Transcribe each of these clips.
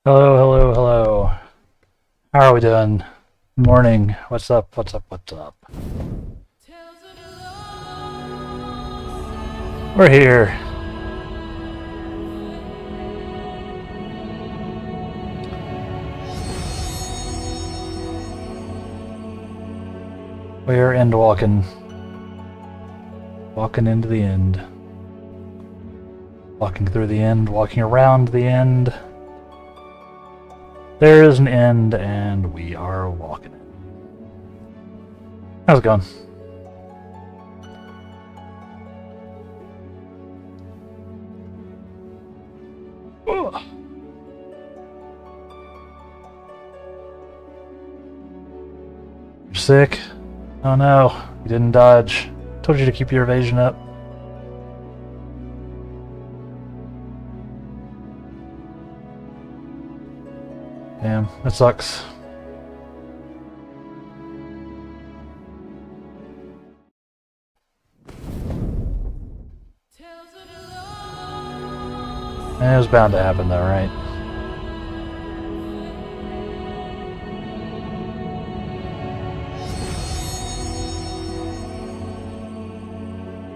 Hello, hello, hello. How are we doing? Morning. What's up? What's up? What's up? We're here. We're end walking. Walking into the end. Walking through the end, walking around the end. There is an end, and we are walking it. How's it going? Ugh. You're sick? Oh no, you didn't dodge. Told you to keep your evasion up. Damn, that sucks. It was bound to happen though, right?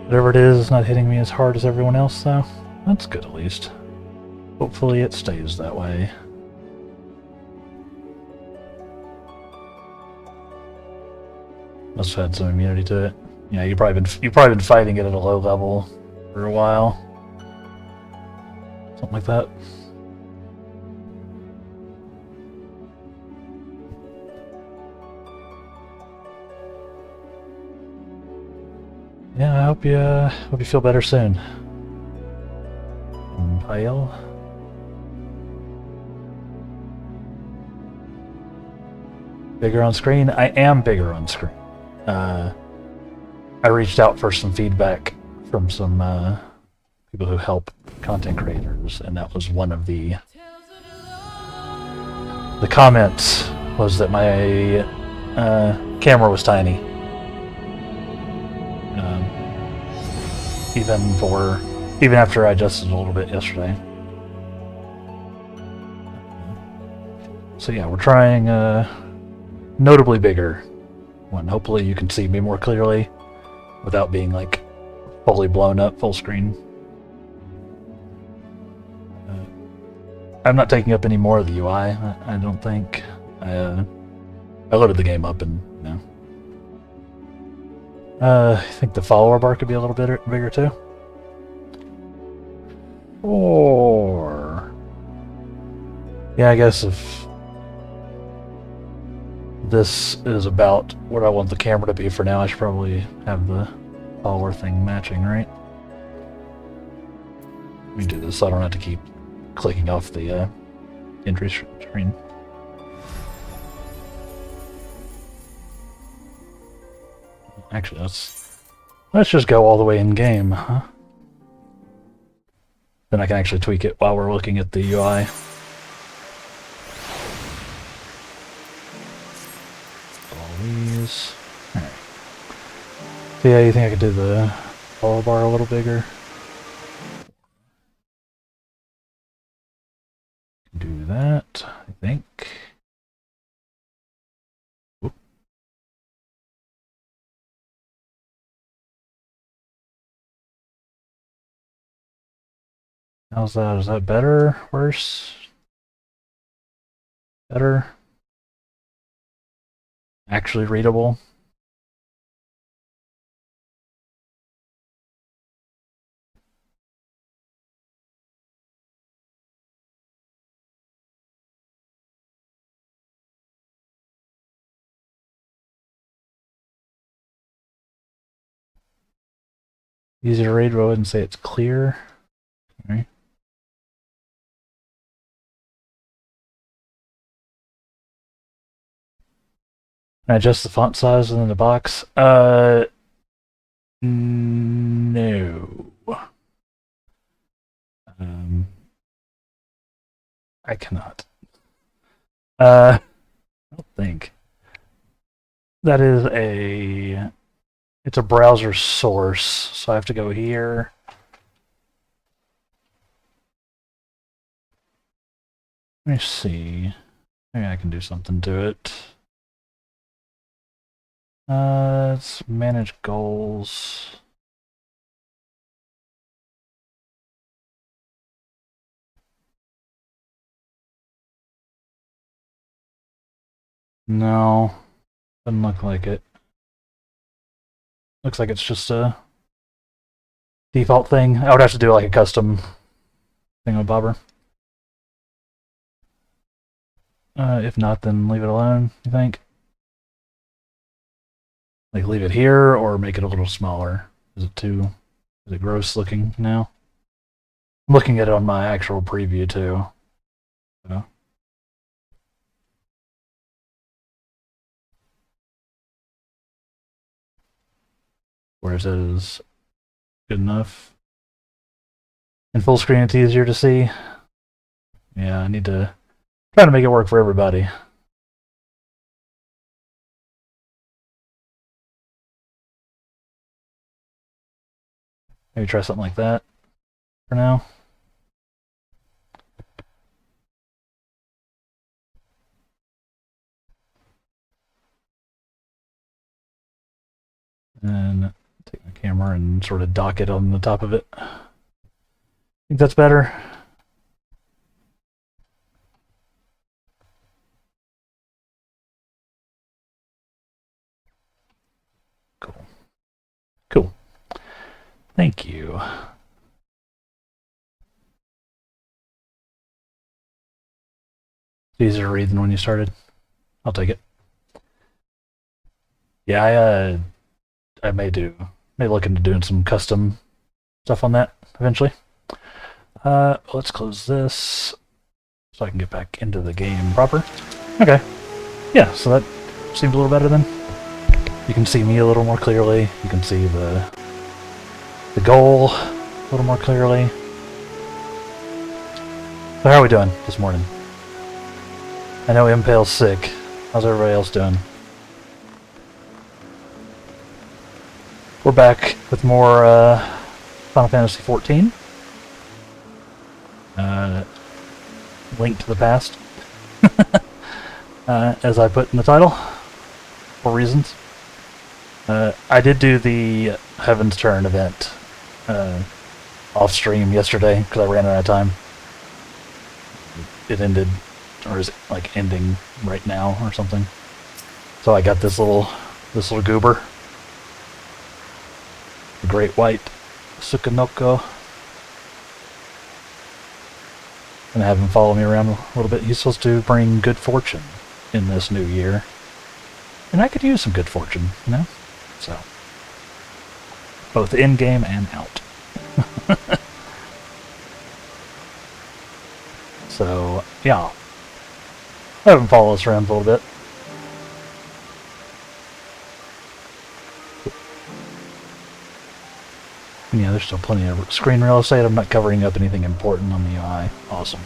Whatever it is not hitting me as hard as everyone else though. That's good at least. Hopefully it stays that way. Must have had some immunity to it. Yeah, you've probably been fighting it at a low level for a while. Something like that. Yeah, I hope you feel better soon. Impale. Bigger on screen? I am bigger on screen. I reached out for some feedback from some people who help content creators, and that was one of the comments was that my camera was tiny. Even after I adjusted a little bit yesterday. So yeah, we're trying notably bigger one. Hopefully you can see me more clearly without being like fully blown up full screen. I'm not taking up any more of the UI. I don't think. I loaded the game up and I think the follower bar could be a little bit bigger too. Or yeah, I guess if this is about what I want the camera to be for now, I should probably have the follower thing matching, right? Let me do this so I don't have to keep clicking off the entry screen. Actually, let's just go all the way in game, huh? Then I can actually tweak it while we're looking at the UI. All these. Alright. So yeah, you think I could do the follow bar a little bigger? Do that, I think. Oop. How's that? Is that better? Worse? Better? Actually readable? Easy to read, but I wouldn't say it's clear. Okay. Adjust the font size within the box. No. I cannot. I don't think. That is it's a browser source, so I have to go here. Let me see. Maybe I can do something to it. Let's manage goals. No, doesn't look like it. Looks like it's just a default thing. I would have to do like a custom thing with Bobber. If not, then leave it alone, you think? Like leave it here or make it a little smaller? Is it gross looking now? I'm looking at it on my actual preview too. So. Whereas it is good enough. In full screen, it's easier to see. Yeah, I need to try to make it work for everybody. Maybe try something like that for now. And take my camera and sort of dock it on the top of it. Think that's better? Cool. Cool. Thank you. It's easier to read than when you started. I'll take it. Yeah, I may look into doing some custom stuff on that eventually. Let's close this so I can get back into the game proper. Okay. Yeah, so that seems a little better then. You can see me a little more clearly. You can see the goal a little more clearly. So how are we doing this morning? I know Impale's sick. How's everybody else doing? We're back with more Final Fantasy XIV. Link to the past. As I put in the title. For reasons. I did do the Heaven's Turn event off stream yesterday because I ran out of time. It ended, or is it like ending right now or something? So I got this little goober, the Great White Sukanoko, and have him follow me around a little bit. He's supposed to bring good fortune in this new year, and I could use some good fortune, you know. So, both in-game and out. So, yeah. Have him follow us around a little bit. And yeah, there's still plenty of screen real estate. I'm not covering up anything important on the UI. Awesome.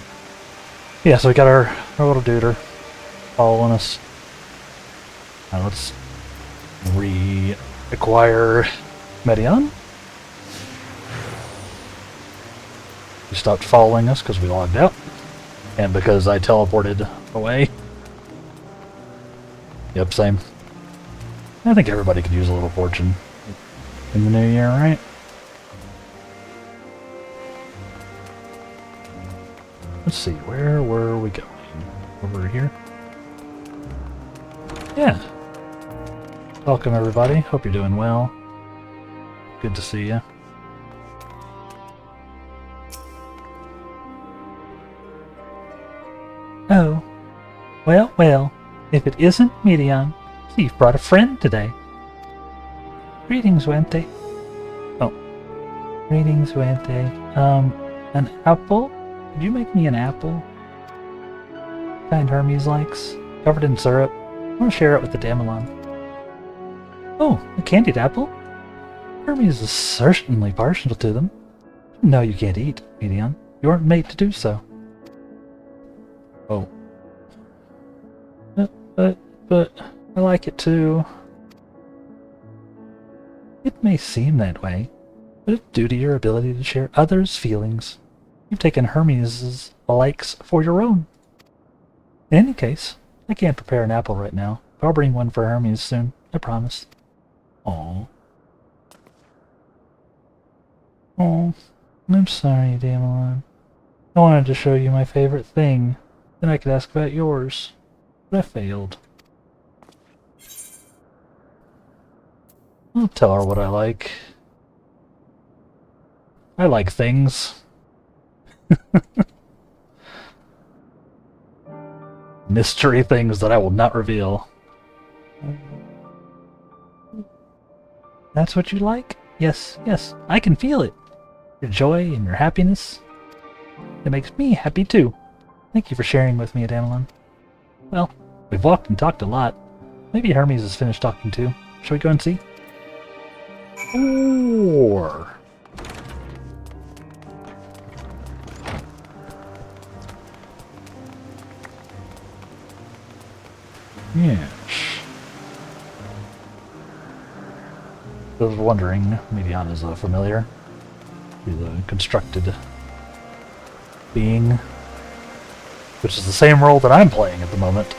Yeah, so we got our little duder following us. Now let's reacquire Medion. He stopped following us because we logged out. And because I teleported away. Yep, same. I think everybody could use a little fortune in the new year, right? Let's see, where were we going? Over here? Yeah. Welcome, everybody. Hope you're doing well. Good to see you. Oh. Well, if it isn't Medion, you've brought a friend today. Greetings, Wente. Oh. Greetings, Wente. An apple? Did you make me an apple? Kind Hermes likes. Covered in syrup. I want to share it with the Damelon. Oh, a candied apple? Hermes is certainly partial to them. No, you can't eat, Medion. You aren't made to do so. Oh. But I like it too. It may seem that way, but it's due to your ability to share others' feelings. You've taken Hermes' likes for your own. In any case, I can't prepare an apple right now, but I'll bring one for Hermes soon, I promise. Aww. Oh, I'm sorry, Damelon. I wanted to show you my favorite thing. Then I could ask about yours. But I failed. I'll tell her what I like. I like things. Mystery things that I will not reveal. That's what you like? Yes, yes, I can feel it. Your joy and your happiness. It makes me happy too. Thank you for sharing with me, Adamelon. Well, we've walked and talked a lot. Maybe Hermes has finished talking too. Shall we go and see? Or... yes. I was wondering, Medion is a familiar. He's a constructed being, which is the same role that I'm playing at the moment.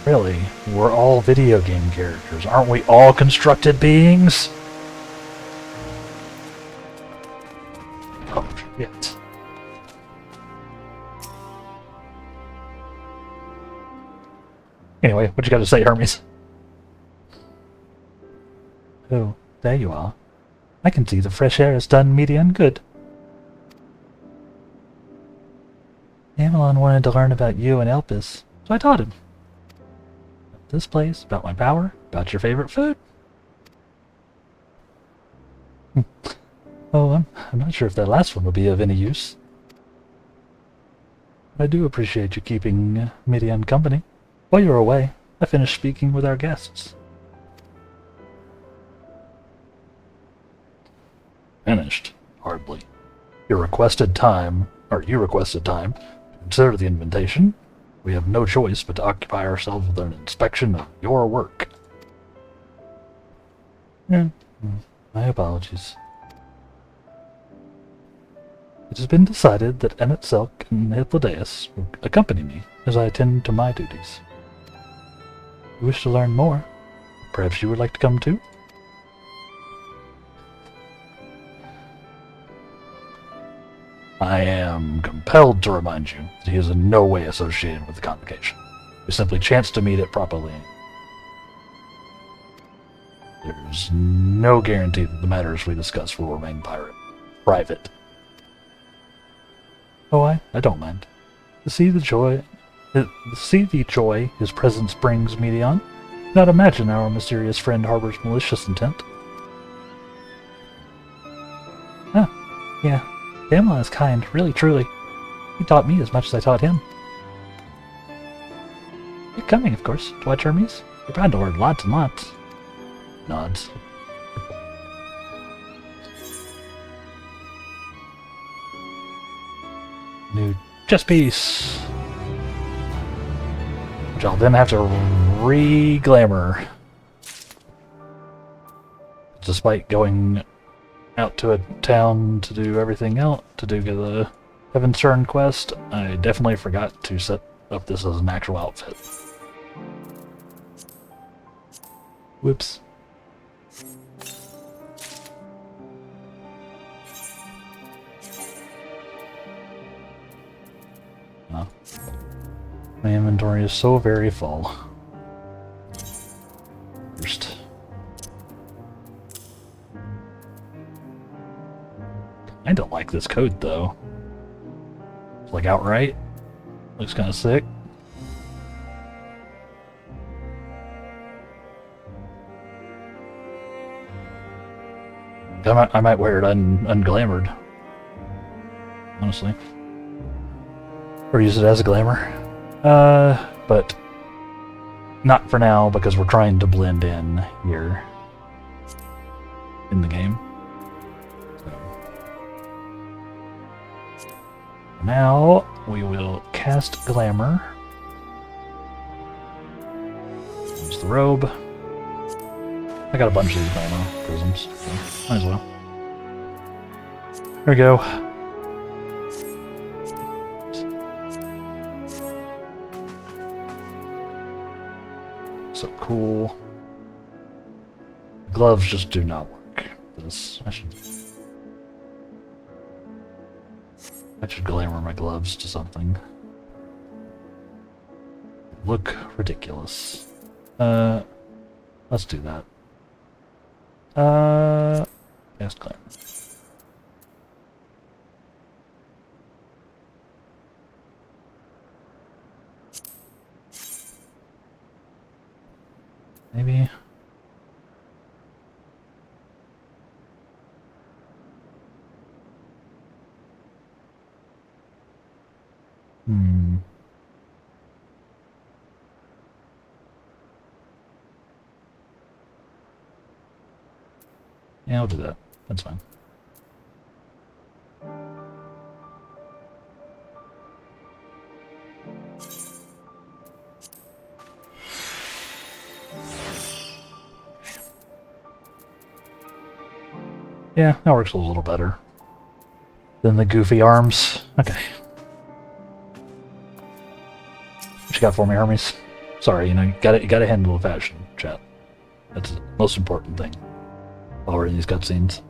Really, we're all video game characters. Aren't we all constructed beings? Oh, shit. Anyway, what you got to say, Hermes? Oh, there you are. I can see the fresh air has done Medion good. Amelon wanted to learn about you and Elpis, so I taught him. About this place, about my power, about your favorite food. Oh, I'm not sure if that last one will be of any use. I do appreciate you keeping Medion company. While you were away, I finished speaking with our guests. Finished? Hardly. You requested time to consider the invitation. We have no choice but to occupy ourselves with an inspection of your work. My apologies. It has been decided that Emmet Selk and Hippodaeus will accompany me as I attend to my duties. If you wish to learn more, perhaps you would like to come too? I am compelled to remind you that he is in no way associated with the convocation. We simply chanced to meet it properly. There's no guarantee that the matters we discuss will remain private. Oh, I don't mind. To see the joy his presence brings, Medion, do not imagine our mysterious friend harbors malicious intent. Ah, yeah. Damelon is kind, really, truly. He taught me as much as I taught him. You're coming, of course, to watch Hermes. You're bound to learn lots and lots. Nods. New chess piece. Which I'll then have to re-glamour. Despite going out to a town to do everything else, to do the Heaven's Turn quest, I definitely forgot to set up this as an actual outfit. Whoops. Oh. My inventory is so very full. First. I don't like this coat, though. It's like outright. Looks kind of sick. I might wear it unglamored. Honestly. Or use it as a glamour. But not for now, because we're trying to blend in here in the game. Now, we will cast Glamour. Use the robe. I got a bunch of these Glamour prisms, so might as well. There we go. cool. Gloves just do not work. I should glamour my gloves to something. Look ridiculous. Let's do that. Yes, glamour. Maybe. Yeah, I'll do that. That's fine. Yeah, that works a little better than the goofy arms. Okay. What you got for me, Hermes? Sorry, you gotta handle the fashion, chat. That's the most important thing while we're in these cutscenes.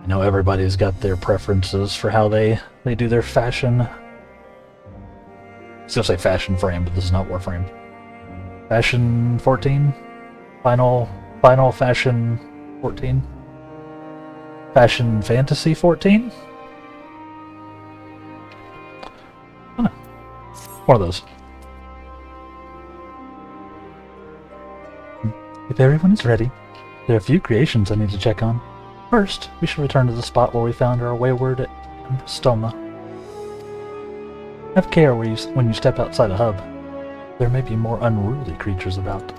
I know everybody's got their preferences for how they do their fashion. I was gonna say fashion frame, but this is not Warframe. Fashion 14? Final Fashion 14? Fashion Fantasy 14? Oh, no. One of those. If everyone is ready, there are a few creations I need to check on. First, we should return to the spot where we found our wayward Stoma. Have care when you step outside a hub. There may be more unruly creatures about.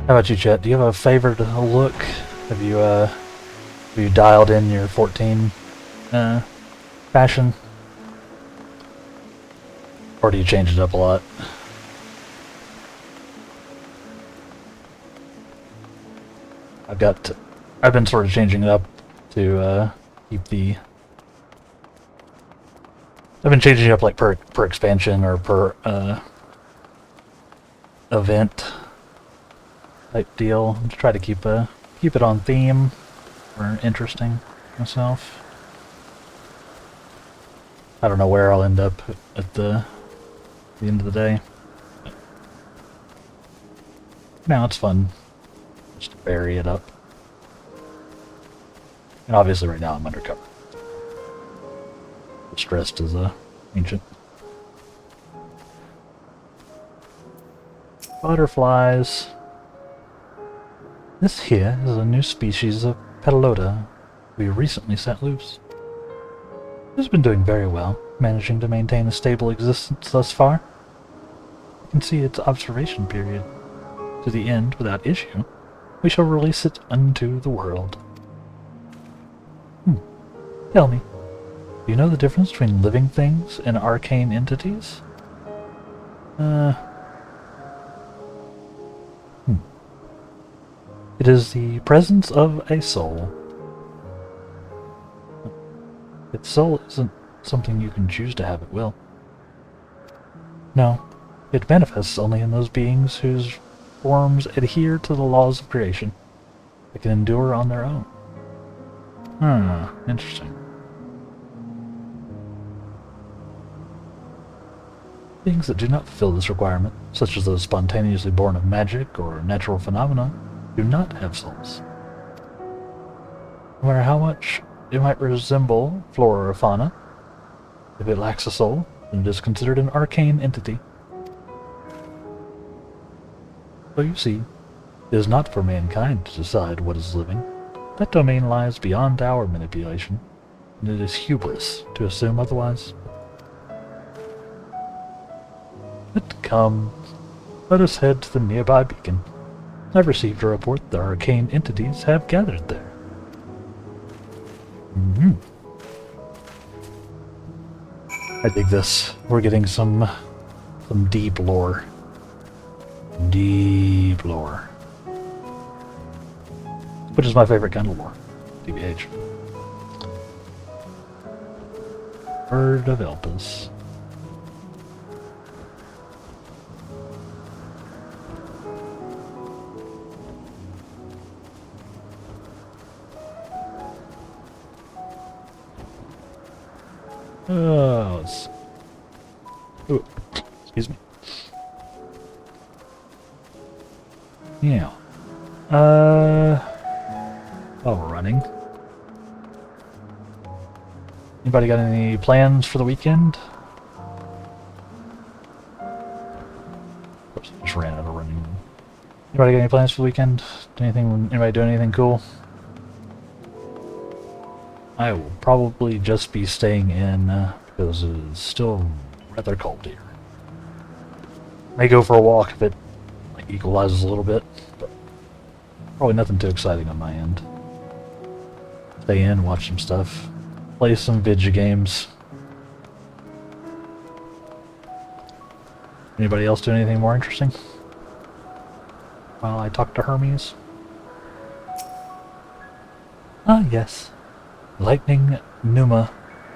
How about you, Chet? Do you have a favored look? Have you dialed in your 14 fashion? Or do you change it up a lot? I've been sort of changing it up to keep the. I've been changing it up like per expansion or per event type deal to try to keep it on theme or interesting myself. I don't know where I'll end up at the end of the day. Now it's fun just to vary it up. And obviously right now I'm undercover. Stressed as a ancient. Butterflies. This here is a new species of Petalota we recently set loose. It has been doing very well, managing to maintain a stable existence thus far. You can see its observation period. To the end, without issue, we shall release it unto the world. Tell me, do you know the difference between living things and arcane entities? It is the presence of a soul. Its soul isn't something you can choose to have at will. No, it manifests only in those beings whose forms adhere to the laws of creation. They can endure on their own. Interesting. Beings that do not fulfill this requirement, such as those spontaneously born of magic or natural phenomena, do not have souls. No matter how much it might resemble flora or fauna, if it lacks a soul, then it is considered an arcane entity. So you see, it is not for mankind to decide what is living. That domain lies beyond our manipulation, and it is hubris to assume otherwise. But come, let us head to the nearby beacon. I've received a report that arcane entities have gathered there. I dig this. We're getting some deep lore Deep lore. Which is my favorite kind of lore. TBH. Bird of Elpis. Ooh, excuse me. Yeah. While we're running. Anybody got any plans for the weekend? Of course, I just ran out of running. Anybody got any plans for the weekend? Anybody doing anything cool? I will probably just be staying in because it's still rather cold here. May go for a walk if it equalizes a little bit, but probably nothing too exciting on my end. Stay in, watch some stuff, play some video games. Anybody else do anything more interesting while I talk to Hermes? Ah, yes. Lightning Numa,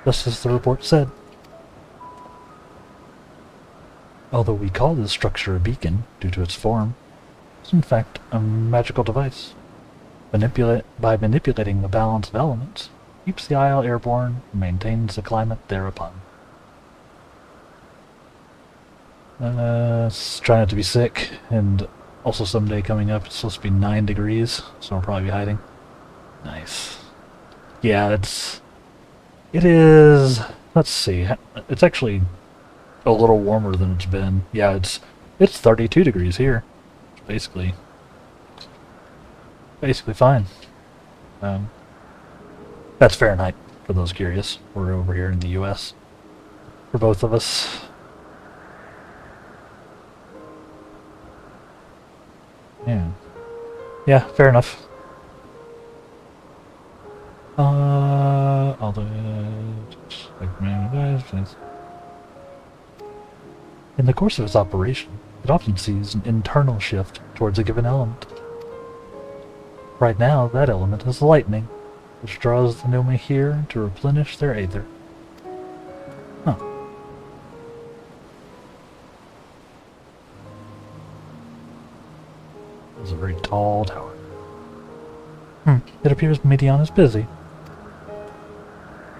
just as the report said. Although we call this structure a beacon due to its form, it's in fact a magical device. By manipulating the balance of elements, keeps the isle airborne and maintains the climate thereupon. It's trying not to be sick, and also someday coming up it's supposed to be 9 degrees, so I'll probably be hiding. Nice. Yeah, it is, let's see, it's actually a little warmer than it's been. Yeah, it's 32 degrees here. It's basically fine. That's Fahrenheit, for those curious. We're over here in the US, for both of us. Yeah, fair enough. In the course of its operation, it often sees an internal shift towards a given element. Right now, that element is lightning, which draws the Newbie here to replenish their aether. Huh. It's a very tall tower. It appears Medion is busy.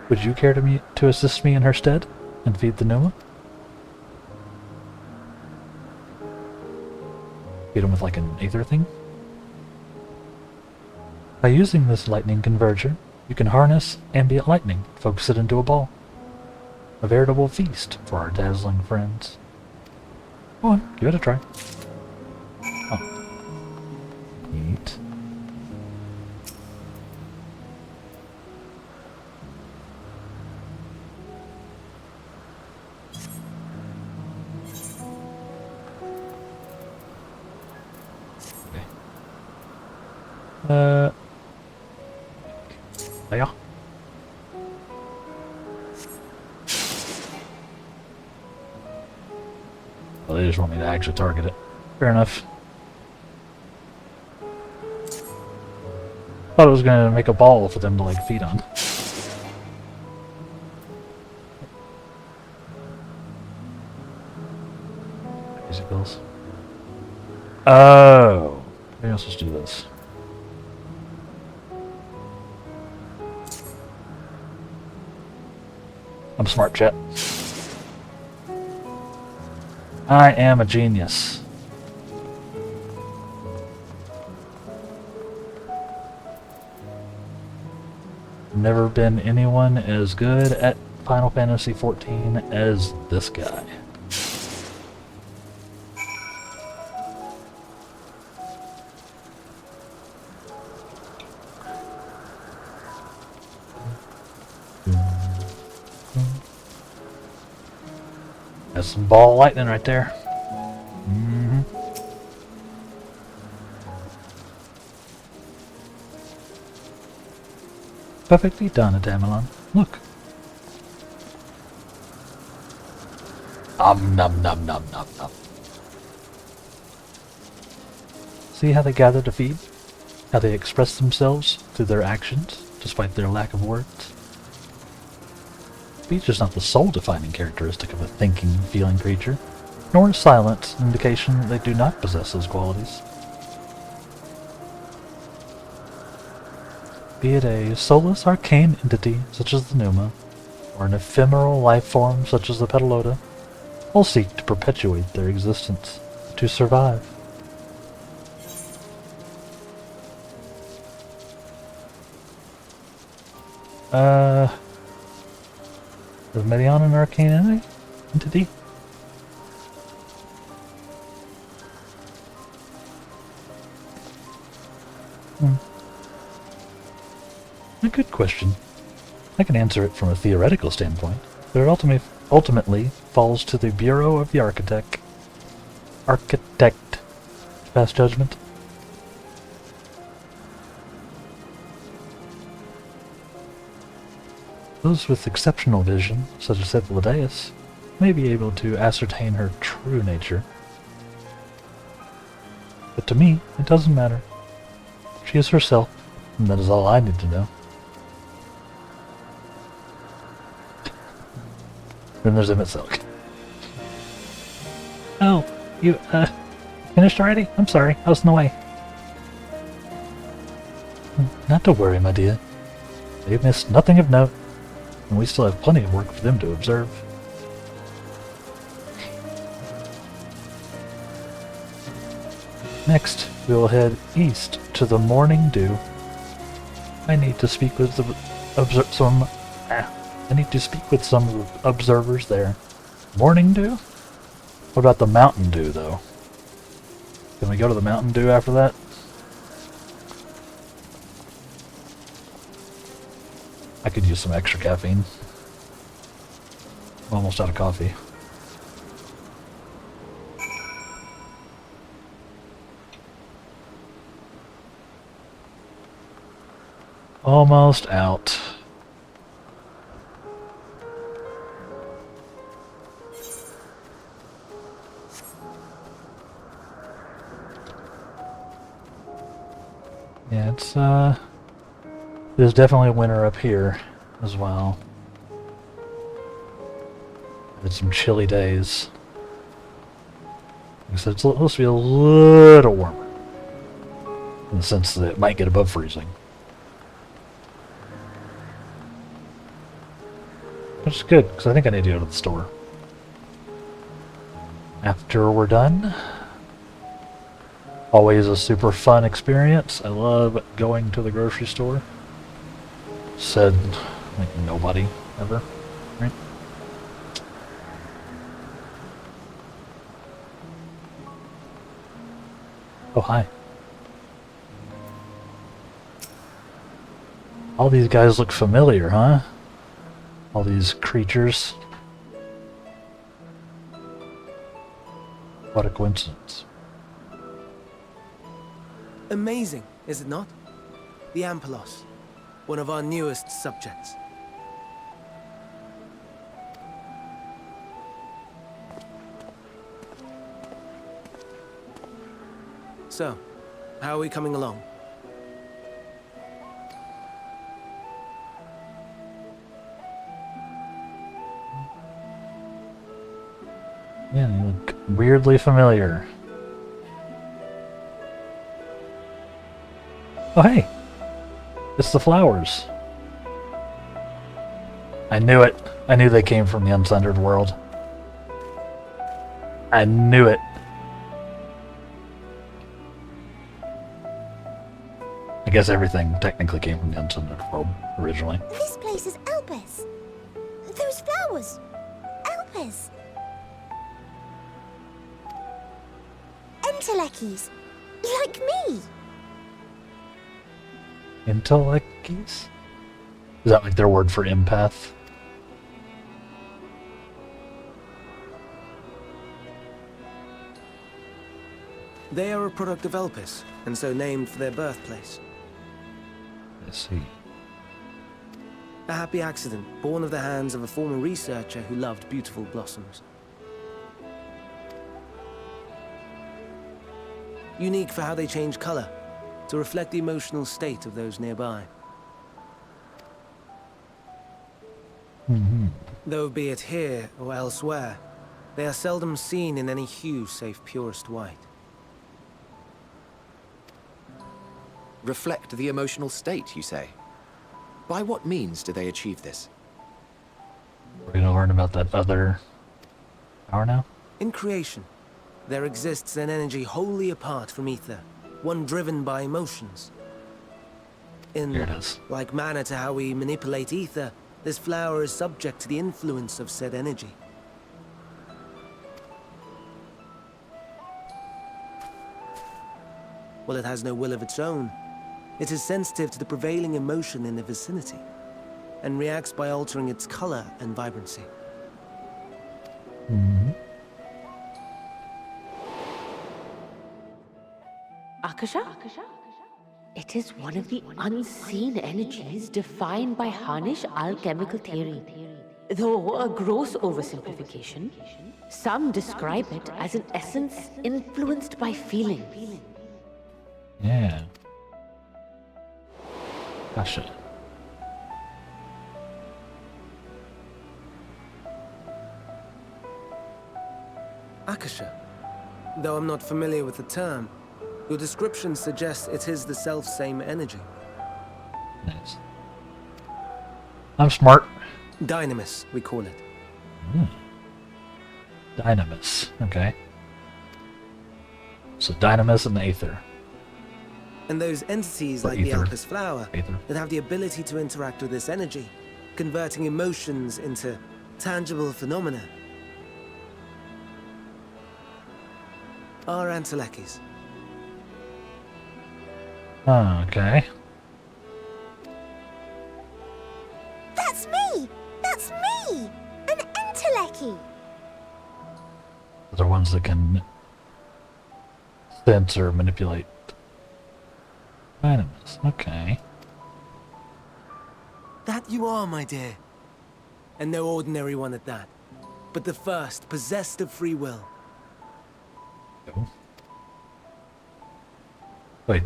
Would you care to assist me in her stead and feed the Numa? Feed him with like an aether thing? By using this lightning converger, you can harness ambient lightning, focus it into a ball. A veritable feast for our dazzling friends. Go on, give it a try. Oh. Neat. There. Well, they just want me to actually target it. Fair enough. Thought it was gonna make a ball for them to like feed on. Easy pills. Oh, maybe I'm supposed to do this. I'm smart, chat. I am a genius. Never been anyone as good at Final Fantasy XIV as this guy. That's some ball lightning right there. Perfectly done, Adamelon. Look. Nom nom nom nom nom nom. See how they gather to feed? How they express themselves through their actions, despite their lack of words? Speech is not the sole defining characteristic of a thinking, feeling creature, nor is silence an indication that they do not possess those qualities. Be it a soulless arcane entity such as the Numa, or an ephemeral life form such as the Petalota, all seek to perpetuate their existence, to survive. Is Medion an arcane entity? A good question. I can answer it from a theoretical standpoint, but it ultimately falls to the Bureau of the Architect to pass judgment. Those with exceptional vision, such as Cephaladaeus, may be able to ascertain her true nature. But to me, it doesn't matter. She is herself, and that is all I need to know. Then there's Emmett Silk. Oh, you, finished already? I'm sorry, I was in the way. Not to worry, my dear. They've missed nothing of note, and we still have plenty of work for them to observe. Next, we will head east to the Morning Dew. I need to speak with some of the observers there. Morning Dew? What about the Mountain Dew, though? Can we go to the Mountain Dew after that? I could use some extra caffeine. I'm almost out of coffee. Almost out. Yeah, there's definitely a winter up here as well. It's some chilly days. Like I said, it's supposed to be a little warmer, in the sense that it might get above freezing. Which is good, because I think I need to go to the store. After we're done. Always a super fun experience. I love going to the grocery store. Said like nobody ever, right? Oh, hi. All these guys look familiar, huh? All these creatures. What a coincidence. Amazing, is it not? The Ampelos, one of our newest subjects. So, how are we coming along? Yeah, you look weirdly familiar. Oh, hey! It's the flowers. I knew it. I knew they came from the Unsundered world. I knew it. I guess everything technically came from the Unsundered world originally. This place is Elpis. Those flowers. Elpis. Entelekis. Like me. Intellecties? Is that like their word for empath? They are a product of Elpis, and so named for their birthplace. I see. A happy accident, born of the hands of a former researcher who loved beautiful blossoms. unique for how they change color, to reflect the emotional state of those nearby. Though be it here or elsewhere, they are seldom seen in any hue save purest white. Reflect the emotional state, you say? By what means do they achieve this? We're gonna learn about that other power now? In creation, there exists an energy wholly apart from ether, one driven by emotions. Here In it is. like manner to how we manipulate ether, this flower is subject to the influence of said energy. While it has no will of its own, it is sensitive to the prevailing emotion in the vicinity, and reacts by altering its color and vibrancy. Akasha? It is one of the unseen energies defined by Harnish alchemical theory. Though a gross oversimplification, some describe it as an essence influenced by feeling. Yeah. Gotcha. Akasha. Though I'm not familiar with the term, your description suggests it is the self-same energy. Nice. I'm smart. Dynamis, we call it. Dynamis. Okay. So Dynamis and the Aether. And those entities Or like the ether. Alpus flower Aether. that have the ability to interact with this energy, converting emotions into tangible phenomena, are Antelekis. Oh, okay. That's me! That's me! An Enteleki! Those are ones that can sense or manipulate. Dynamis. Okay. That you are, my dear. And no ordinary one at that, but the first possessed of free will. Oh. Wait.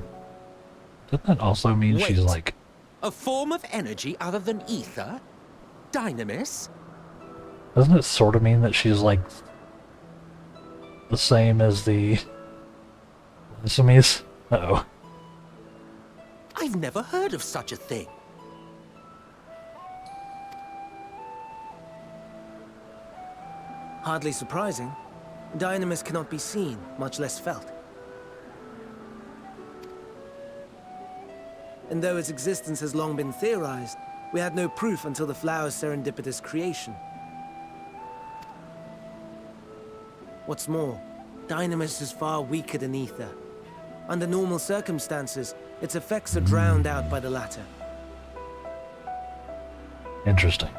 Doesn't that also mean she's Wait. like... A form of energy other than ether? Dynamis? Doesn't it sort of mean that she's like the same as the Blasphemies? Uh-oh. I've never heard of such a thing. Hardly surprising. Dynamis cannot be seen, much less felt. And though its existence has long been theorized, we had no proof until the flower's serendipitous creation. What's more, Dynamis is far weaker than ether. Under normal circumstances, its effects are drowned out by the latter. Interesting.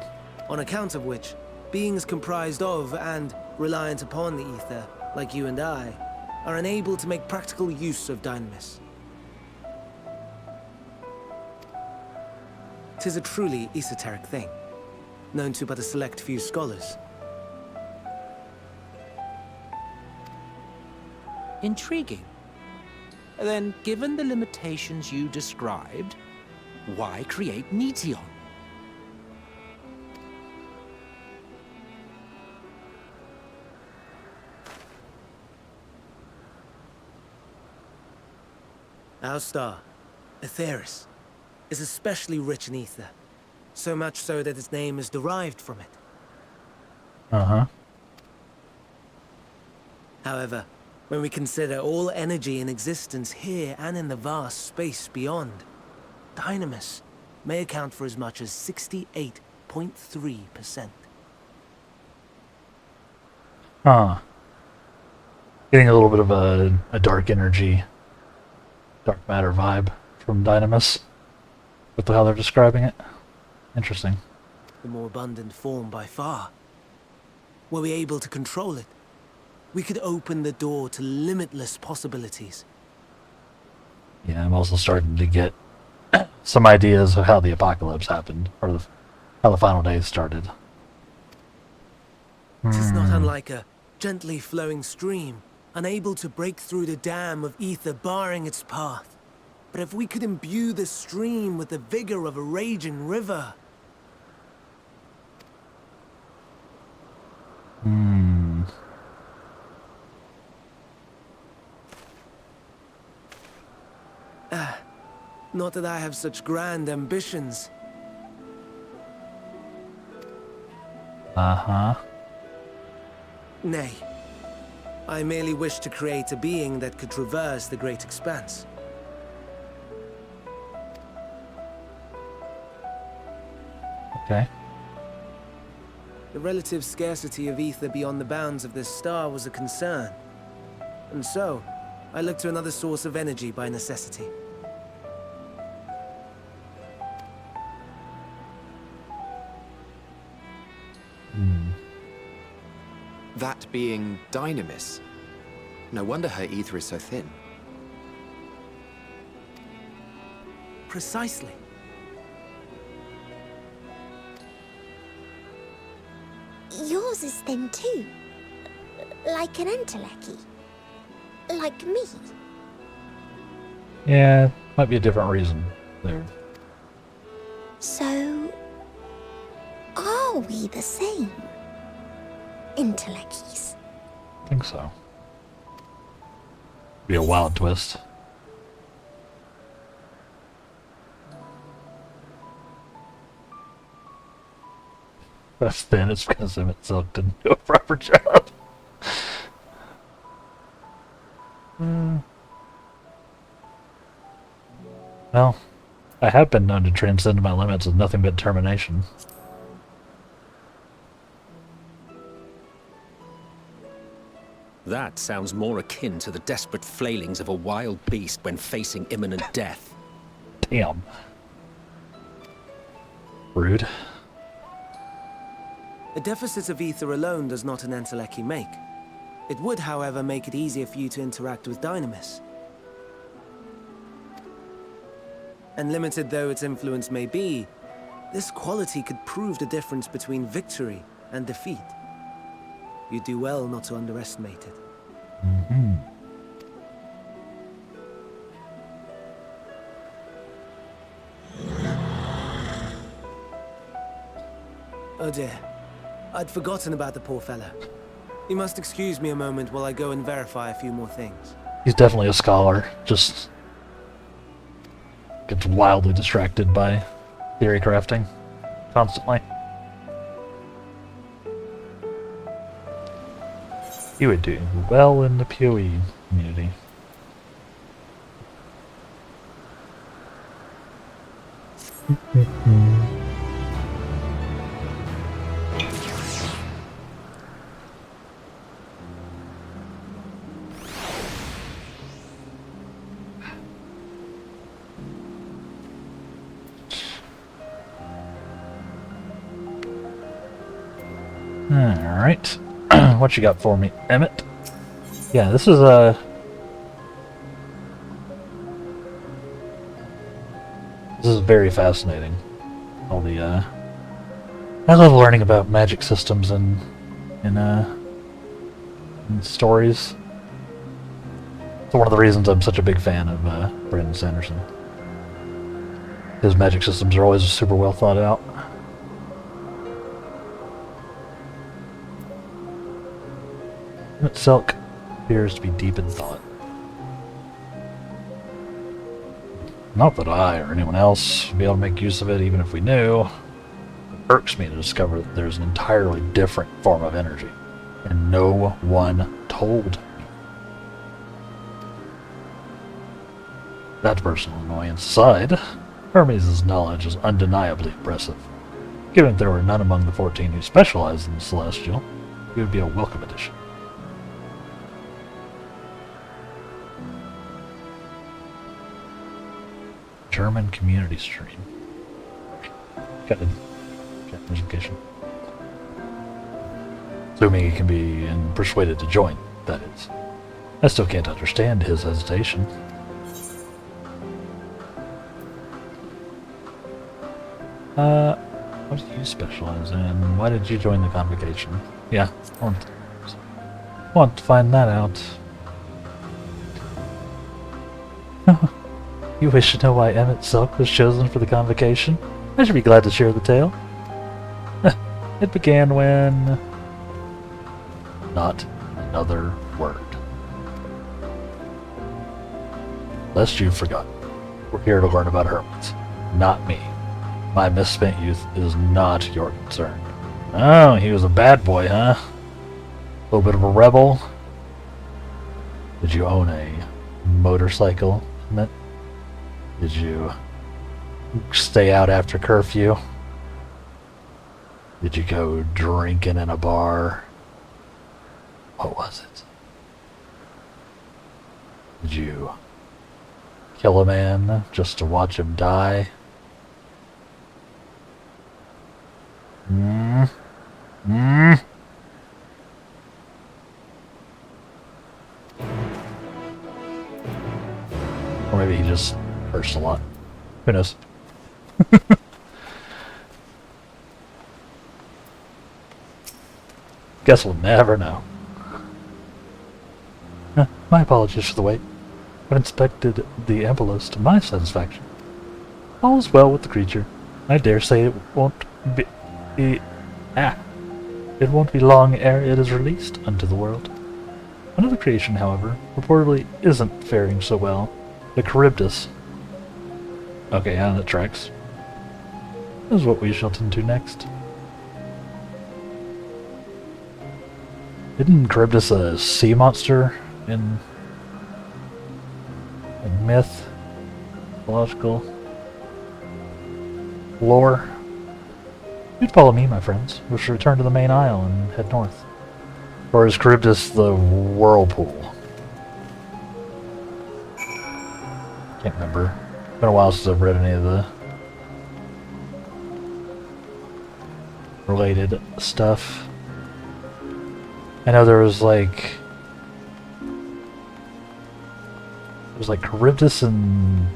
On account of which, beings comprised of and reliant upon the ether, like you and I, are unable to make practical use of Dynamis. 'Tis a truly esoteric thing, known to but a select few scholars. Intriguing. Then, given the limitations you described, why create Meteon? Our star, Aetheris, is especially rich in ether, so much so that its name is derived from it. Uh-huh. However, when we consider all energy in existence here and in the vast space beyond, Dynamis may account for as much as 68.3%. Huh. Getting a little bit of a dark energy, dark matter vibe from Dynamis with how they're describing it. Interesting. The more abundant form by far. Were we able to control it, we could open the door to limitless possibilities. Yeah, I'm also starting to get some ideas of how the apocalypse happened, or how the final days started. It is not unlike a gently flowing stream unable to break through the dam of ether barring its path. But if we could imbue the stream with the vigor of a raging river... Not that I have such grand ambitions. Uh-huh. Nay. I merely wish to create a being that could traverse the great expanse. Okay. The relative scarcity of ether beyond the bounds of this star was a concern. And so, I looked to another source of energy by necessity. That being Dynamis. No wonder her ether is so thin. Precisely. Yours is thin too. Like an entelechy. Like me. Yeah, might be a different reason there. So... are we the same? Intelleckies. I think so. Be a wild twist. That's thin, it's because of itself didn't do a proper job. Well, I have been known to transcend my limits with nothing but determination. That sounds more akin to the desperate flailings of a wild beast when facing imminent death. Damn. Rude. A deficit of ether alone does not an entelechy make. It would, however, make it easier for you to interact with Dynamis. And limited though its influence may be, this quality could prove the difference between victory and defeat. You do well not to underestimate it. Oh dear. I'd forgotten about the poor fellow. You must excuse me a moment while I go and verify a few more things. He's definitely a scholar, just gets wildly distracted by theory crafting constantly. You would do well in the PoE community. Alright. What you got for me, Emmett? Yeah, this is very fascinating. All the I love learning about magic systems and in stories. It's one of the reasons I'm such a big fan of Brandon Sanderson. His magic systems are always super well thought out. Silk appears to be deep in thought. Not that I or anyone else would be able to make use of it even if we knew. It irks me to discover that there's an entirely different form of energy, and no one told me. That personal annoyance aside, Hermes' knowledge is undeniably impressive. Given that there were none among the 14 who specialized in the Celestial, he would be a welcome addition. German community stream. Got education. Assuming he can be persuaded to join, that is. I still can't understand his hesitation. What do you specialize in? Why did you join the convocation? Yeah, I want to find that out. You wish to know why Emmett Silk was chosen for the convocation? I should be glad to share the tale. It began when... Not another word. Lest you've forgotten, we're here to learn about hermits, not me. My misspent youth is not your concern. Oh, he was a bad boy, huh? A little bit of a rebel? Did you own a motorcycle, Emmett? Did you stay out after curfew? Did you go drinking in a bar? What was it? Did you kill a man just to watch him die? Or maybe he just cursed a lot. Who knows? Guess we'll never know. My apologies for the wait. I've inspected the Empolos to my satisfaction. All is well with the creature. I dare say it won't be... It won't be long ere it is released unto the world. Another creation, however, reportedly isn't faring so well. The Charybdis. Okay, yeah, that tracks. This is what we shall tend to next. Isn't Charybdis a sea monster in myth, mythological lore? You'd follow me, my friends. We should return to the main aisle and head north. Or is Charybdis the whirlpool? Can't remember. It's been a while since I've read any of the related stuff. I know there was like Charybdis and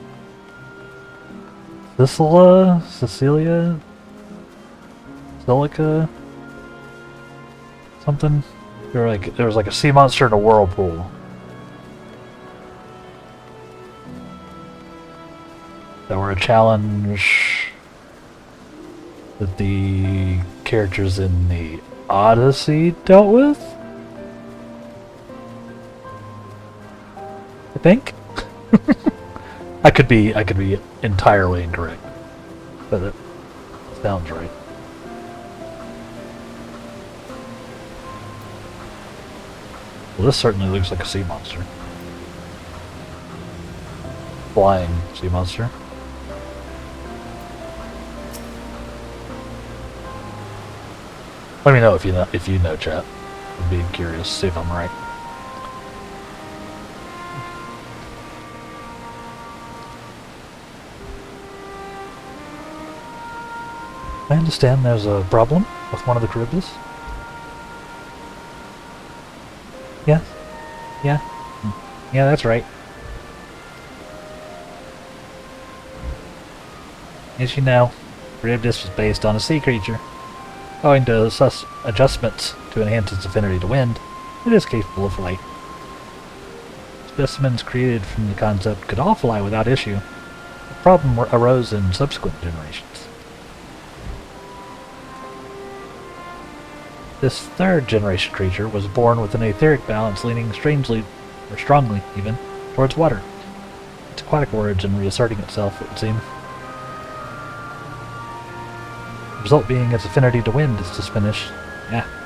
Cecilia, Silica, something. There was like a sea monster and a whirlpool. That were a challenge that the characters in the Odyssey dealt with. I think. I could be entirely incorrect, but it sounds right. Well, this certainly looks like a sea monster. Flying sea monster. Let me know if you know, chat. I'd be curious to see if I'm right. I understand there's a problem with one of the Charybdis. Yes. Yeah. Yeah, that's right. As you know, Charybdis was based on a sea creature. Owing to adjustments to enhance its affinity to wind, it is capable of flight. Specimens created from the concept could all fly without issue. The problem arose in subsequent generations. This third generation creature was born with an etheric balance leaning strangely, or strongly even, towards water. Its aquatic origin reasserting itself, it would seem. The result being its affinity to wind is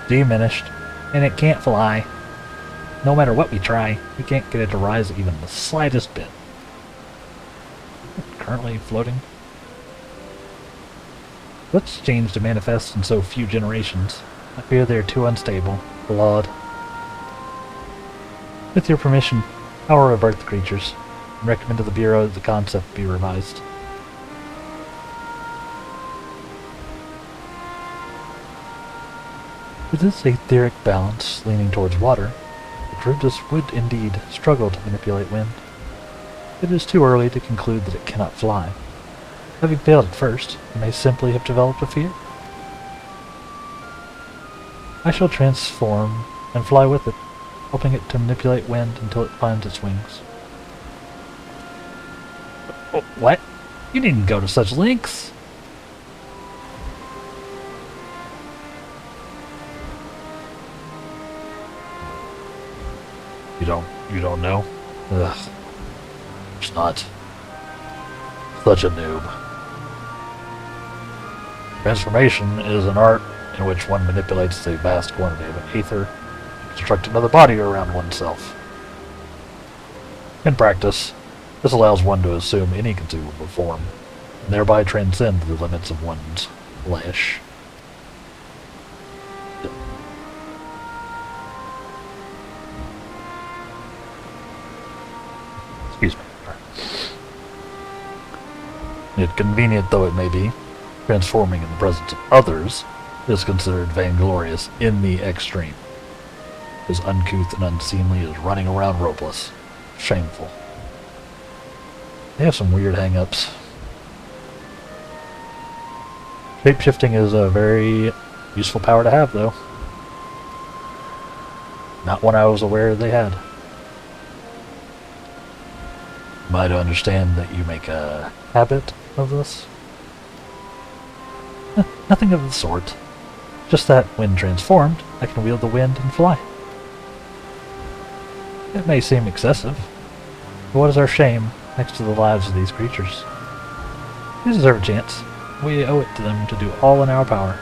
diminished, and it can't fly. No matter what we try, we can't get it to rise even the slightest bit. Currently floating. What's changed to manifest in so few generations? I fear they are too unstable, flawed. With your permission, I will revert the creatures, and recommend to the Bureau that the concept be revised. With this etheric balance leaning towards water, the Charybdis would indeed struggle to manipulate wind. It is too early to conclude that it cannot fly. Having failed at first, it may simply have developed a fear. I shall transform and fly with it, helping it to manipulate wind until it finds its wings. Oh, what? You needn't go to such lengths. You don't know? Ugh. It's not. Such a noob. Transformation is an art in which one manipulates a vast quantity of ether to construct another body around oneself. In practice, this allows one to assume any conceivable form, and thereby transcend the limits of one's flesh. Excuse me. Inconvenient though it may be, transforming in the presence of others is considered vainglorious in the extreme. As uncouth and unseemly as running around ropeless. Shameful. They have some weird hang-ups. Shape-shifting is a very useful power to have, though. Not one I was aware they had. Am I to understand that you make a habit of this? Nothing of the sort. Just that, when transformed, I can wield the wind and fly. It may seem excessive, but what is our shame next to the lives of these creatures? They deserve a chance. We owe it to them to do all in our power.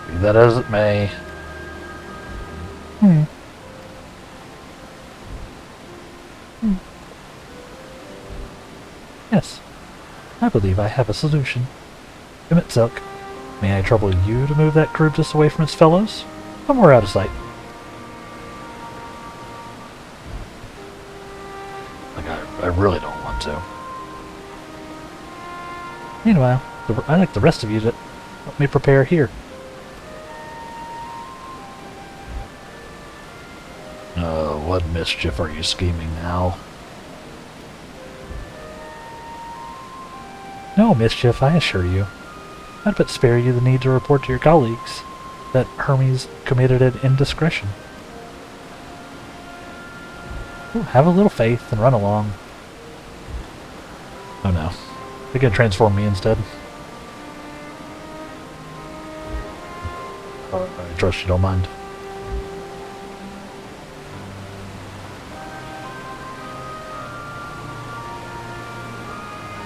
Be that as it may. Yes, I believe I have a solution. Emmett Silk, may I trouble you to move that Charybdis away from its fellows? Somewhere out of sight. I really don't want to. Meanwhile, I'd like the rest of you to help me prepare here. What mischief are you scheming now? No mischief, I assure you. I'd but spare you the need to report to your colleagues that Hermes committed an indiscretion. Ooh, have a little faith and run along. Oh no. They're gonna transform me instead. I trust you don't mind.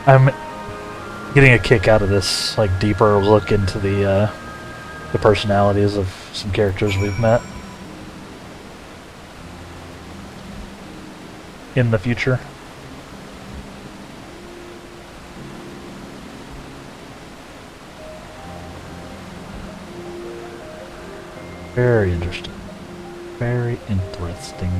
I'm getting a kick out of this, like, deeper look into the personalities of some characters we've met in the future. Very interesting. Very interesting.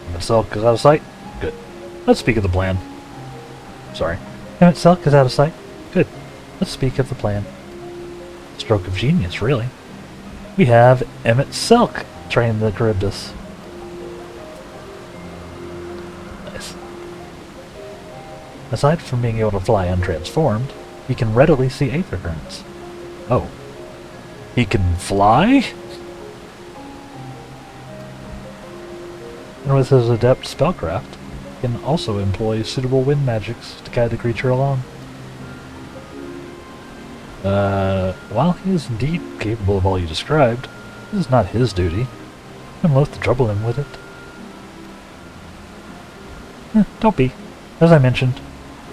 Emmett Silk is out of sight? Good. Let's speak of the plan. Sorry. Emmett Silk is out of sight? Good. Let's speak of the plan. Stroke of genius, really. We have Emmett Silk train the Charybdis. Nice. Aside from being able to fly untransformed, he can readily see aether currents. Oh. He can fly? And with his adept spellcraft, he can also employ suitable wind magics to guide the creature along. While he is indeed capable of all you described, this is not his duty. I'm loath to trouble him with it. Don't be. As I mentioned,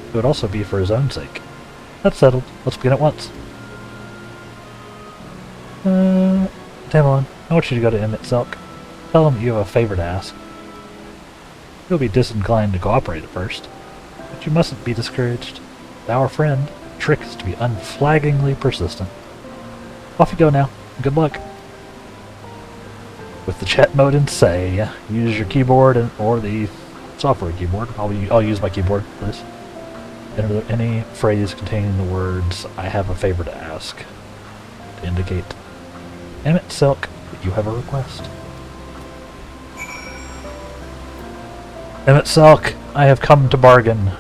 it would also be for his own sake. That's settled. Let's begin at once. Tamerlane, I want you to go to Emmett Silk. Tell him that you have a favor to ask. He'll be disinclined to cooperate at first, but you mustn't be discouraged. Our friend, Trick, is to be unflaggingly persistent. Off you go now. Good luck. With the chat mode in say, use your keyboard or the software keyboard. I'll use my keyboard, please. Enter any phrase containing the words, I have a favor to ask, to indicate Emmett Silk that you have a request. Emmett Silk, I have come to bargain.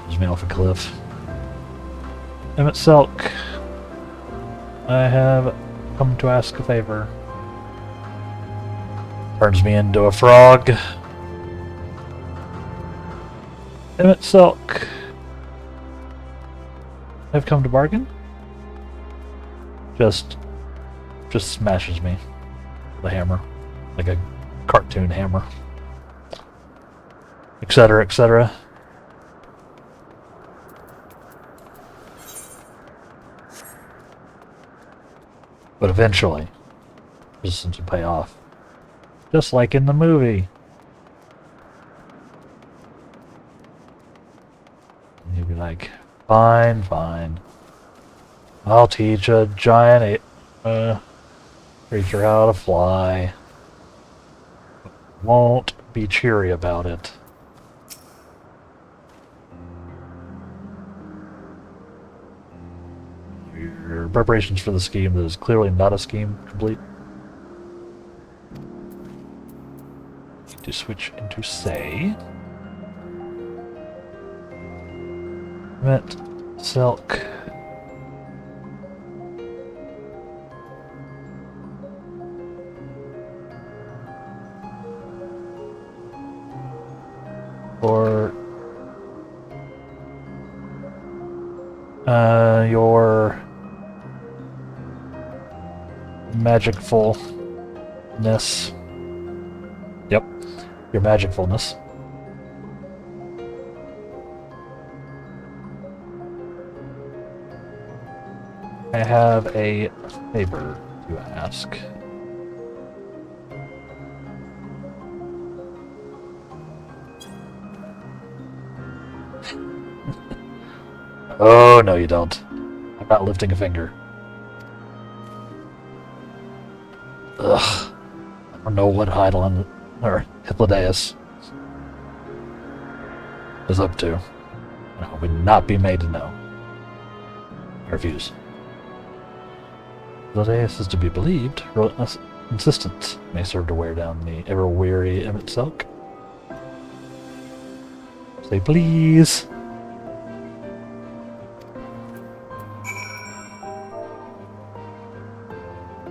There's me off a cliff. Emmett Silk, I have come to ask a favor. Turns me into a frog. Emmett Silk. I've come to bargain. Just smashes me with a hammer, like a cartoon hammer, etc., etc. But eventually, resistance will pay off, just like in the movie. And you'll be like, fine, fine. I'll teach a giant creature how to fly. Won't be cheery about it. Your preparations for the scheme that is clearly not a scheme complete. To switch into say. Met Silk. Or your magicfulness. Yep, your magicfulness. I have a favor to ask. Oh, no you don't. I'm not lifting a finger. Ugh. I don't know what Eidolon or Hippolytus is up to. I would not be made to know. I refuse. Hippolytus is to be believed. Relentless insistence may serve to wear down the ever-weary Emmett Silk. Say please.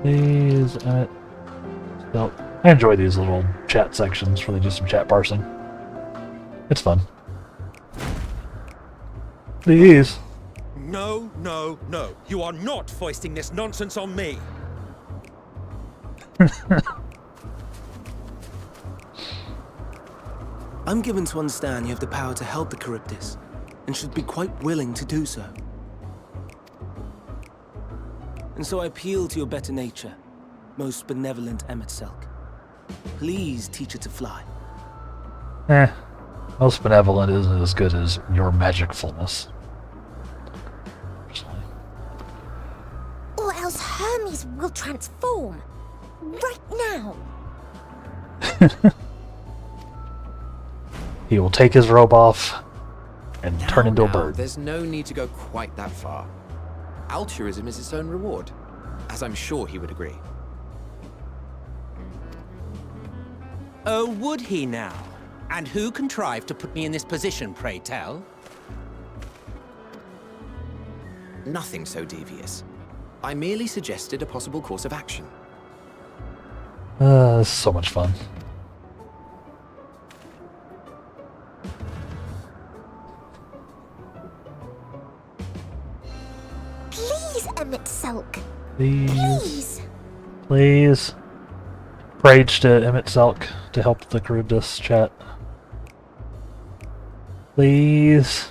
Please, Emmett Silk. I enjoy these little chat sections where they do some chat parsing. It's fun. Please. No, no, no. You are not foisting this nonsense on me. I'm given to understand you have the power to help the Charybdis, and should be quite willing to do so. And so I appeal to your better nature, most benevolent Emmett Silk. Please teach her to fly. Most benevolent isn't as good as your magicfulness. Or else Hermes will transform. Right now. He will take his robe off and turn into a bird. There's no need to go quite that far. Altruism is its own reward, as I'm sure he would agree. Oh, would he now? And who contrived to put me in this position, pray tell? Nothing so devious. I merely suggested a possible course of action. This is so much fun. Please, Emmett Silk. Please. Please. Please. Rage to Emmett Silk to help the Charybdis chat. Please.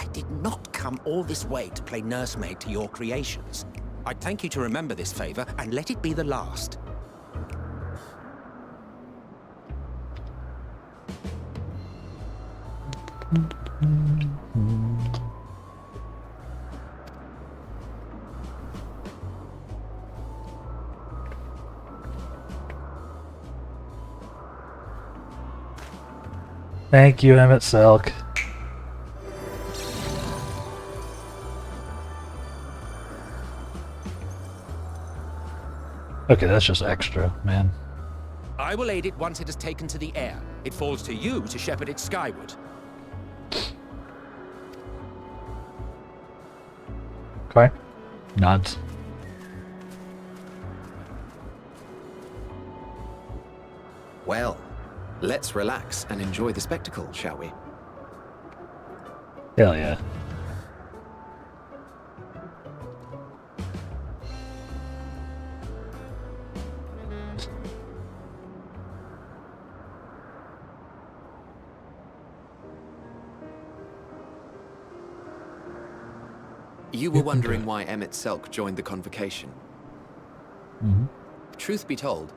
I did not come all this way to play nursemaid to your creations. I'd thank you to remember this favor and let it be the last. Thank you, Emmett Silk. Okay, that's just extra, man. I will aid it once it has taken to the air. It falls to you to shepherd it skyward. Okay. Nods. Well, let's relax and enjoy the spectacle, shall we? Hell yeah. You were wondering why Emmett Selk joined the convocation. Mm-hmm. Truth be told,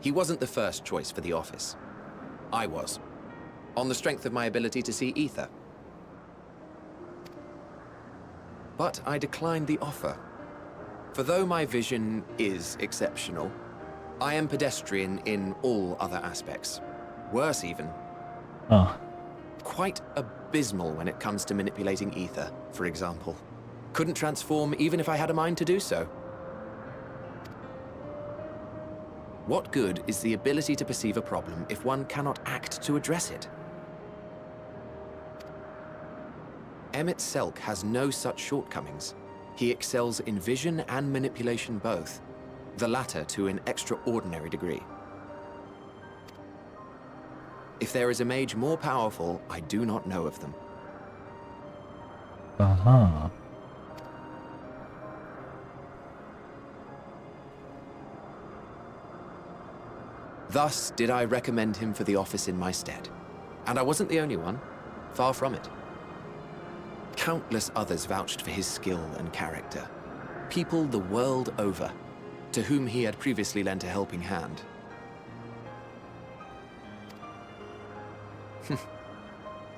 he wasn't the first choice for the office. I was, on the strength of my ability to see ether. But I declined the offer. For though my vision is exceptional, I am pedestrian in all other aspects. Worse even. Oh. Quite abysmal when it comes to manipulating ether, for example. Couldn't transform even if I had a mind to do so. What good is the ability to perceive a problem if one cannot act to address it? Emmett Selk has no such shortcomings. He excels in vision and manipulation both, the latter to an extraordinary degree. If there is a mage more powerful, I do not know of them. Uh-huh. Thus did I recommend him for the office in my stead. And I wasn't the only one. Far from it. Countless others vouched for his skill and character. People the world over, to whom he had previously lent a helping hand.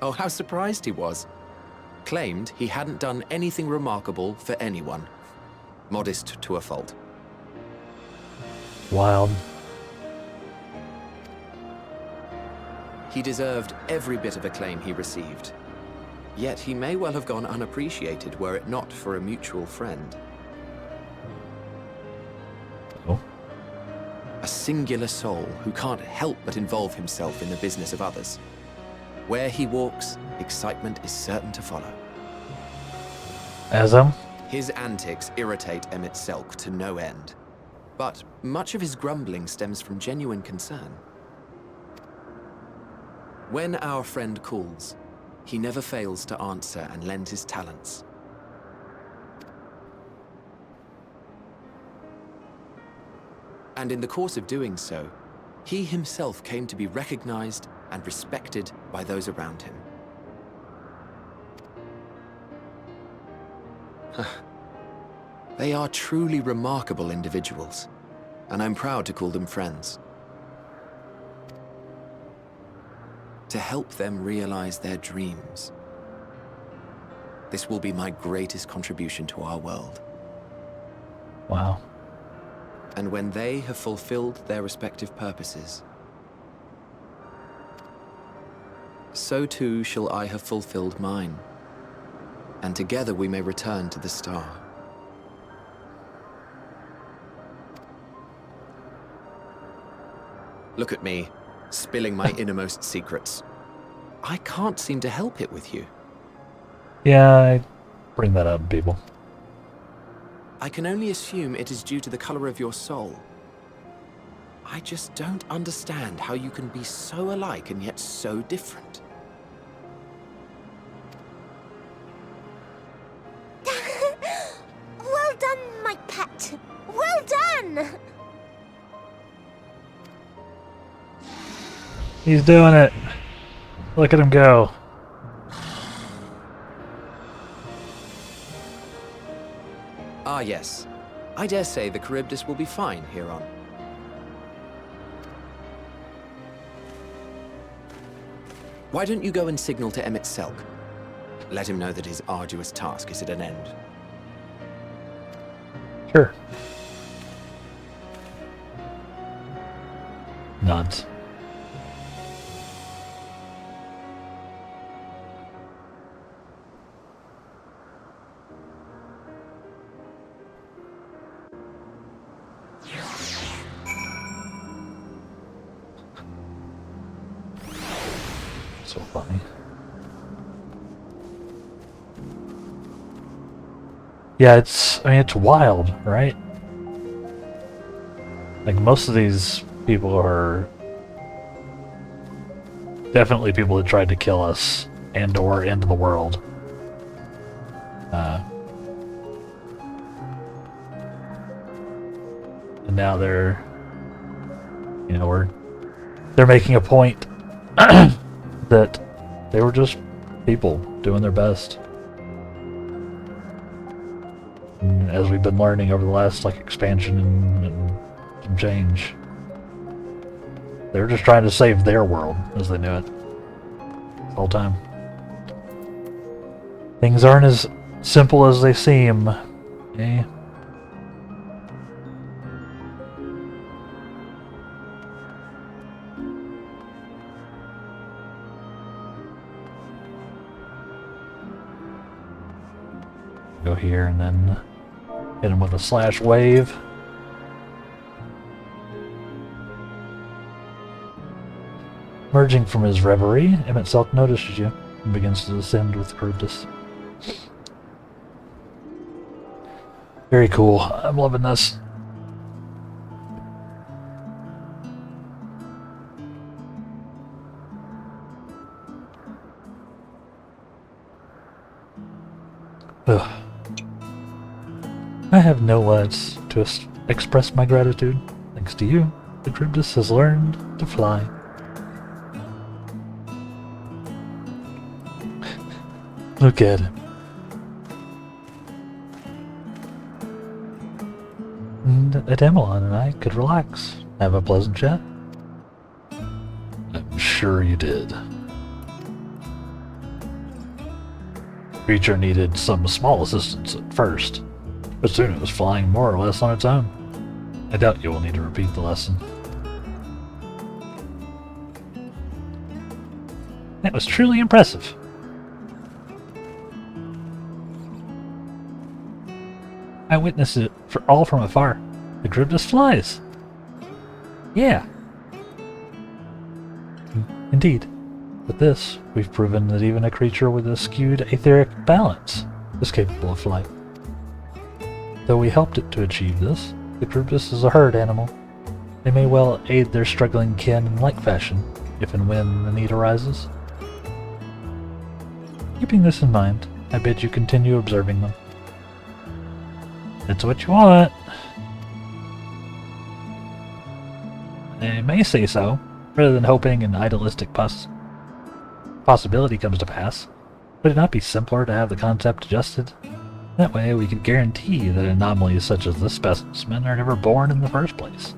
Oh, how surprised he was. Claimed he hadn't done anything remarkable for anyone. Modest to a fault. Wild. He deserved every bit of acclaim he received. Yet he may well have gone unappreciated were it not for a mutual friend. Oh. A singular soul who can't help but involve himself in the business of others. Where he walks, excitement is certain to follow. Asm? His antics irritate Emmett Selk to no end. But much of his grumbling stems from genuine concern. When our friend calls, he never fails to answer and lend his talents. And in the course of doing so, he himself came to be recognized and respected by those around him. They are truly remarkable individuals, and I'm proud to call them friends. To help them realize their dreams. This will be my greatest contribution to our world. Wow. And when they have fulfilled their respective purposes, so too shall I have fulfilled mine, and together we may return to the star. Look at me, spilling my innermost secrets. I can't seem to help it with you. Yeah, I bring that up, people. I can only assume it is due to the color of your soul. I just don't understand how you can be so alike and yet so different. Well done, my pet. Well done. He's doing it. Look at him go. Ah, yes. I dare say the Charybdis will be fine here on. Why don't you go and signal to Emmett Selk? Let him know that his arduous task is at an end. Sure. Nods. So funny. Yeah, I mean, it's wild, right? Like, most of these people are definitely people that tried to kill us and or end the world. And now they're, you know, they're making a point that they were just people doing their best. And as we've been learning over the last, like, expansion and some change, they were just trying to save their world as they knew it the whole time. Things aren't as simple as they seem, eh? Go here and then hit him with a slash wave. Emerging from his reverie, Emmett Selk notices you and begins to descend with Charybdis. Very cool. I'm loving this. Ugh. I have no words to express my gratitude. Thanks to you, the Charybdis has learned to fly. Look at him. And Ademelon and I could relax, have a pleasant chat. I'm sure you did. Creature needed some small assistance at first, but soon it was flying more or less on its own. I doubt you will need to repeat the lesson. That was truly impressive. I witnessed it all from afar. The Charybdis flies. Yeah. Indeed. With this, we've proven that even a creature with a skewed etheric balance is capable of flight. Though we helped it to achieve this, the Charybdis is a herd animal. They may well aid their struggling kin in like fashion, if and when the need arises. Keeping this in mind, I bid you continue observing them. That's what you want. They may say so, rather than hoping an idealistic possibility comes to pass. Would it not be simpler to have the concept adjusted? That way we could guarantee that anomalies such as this specimen are never born in the first place.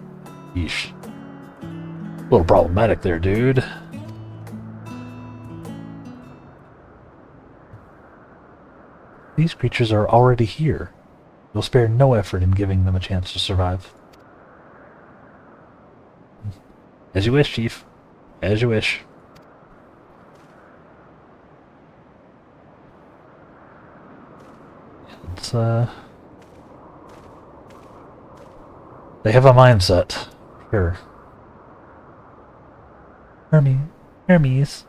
Yeesh. A little problematic there, dude. These creatures are already here. You'll spare no effort in giving them a chance to survive. As you wish, Chief. As you wish. It's, they have a mindset. Sure. Hermes.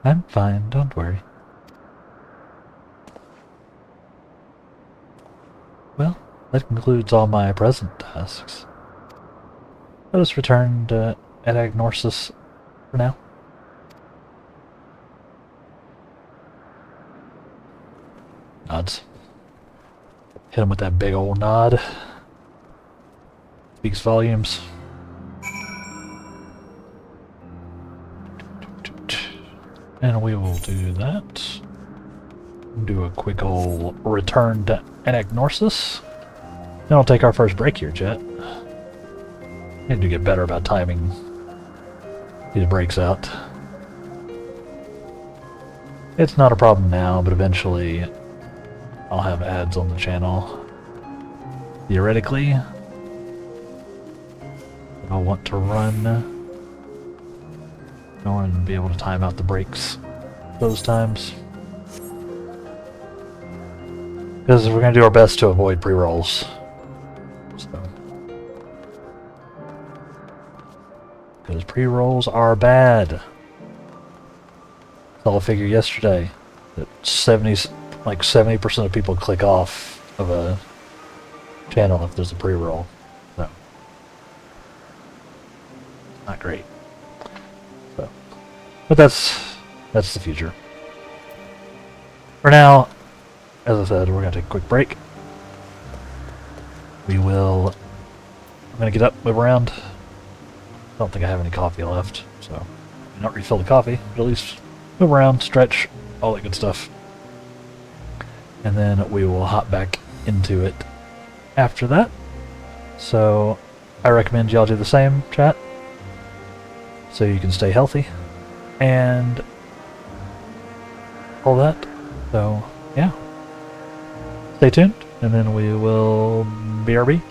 I'm fine, don't worry. Well, that concludes all my present tasks. Let us return to Anagnorsis for now. Nods. Hit him with that big old nod. Speaks volumes. And we will do that. Do a quick old return to Anagnorsis. Then we'll take our first break here, chat. Need to get better about timing these breaks out. It's not a problem now, but eventually I'll have ads on the channel. Theoretically, I'll want to run. I want to be able to time out the breaks those times. Because we're going to do our best to avoid pre-rolls. So. Because pre-rolls are bad. Saw a figure yesterday that 70% of people click off of a channel if there's a pre-roll. So, not great. So, but that's the future. For now, as I said, we're gonna take a quick break. I'm gonna get up, move around. I don't think I have any coffee left, so I may not refill the coffee, but at least move around, stretch, all that good stuff. And then we will hop back into it after that. So I recommend y'all do the same, chat, so you can stay healthy and all that. So yeah, stay tuned, and then we will BRB.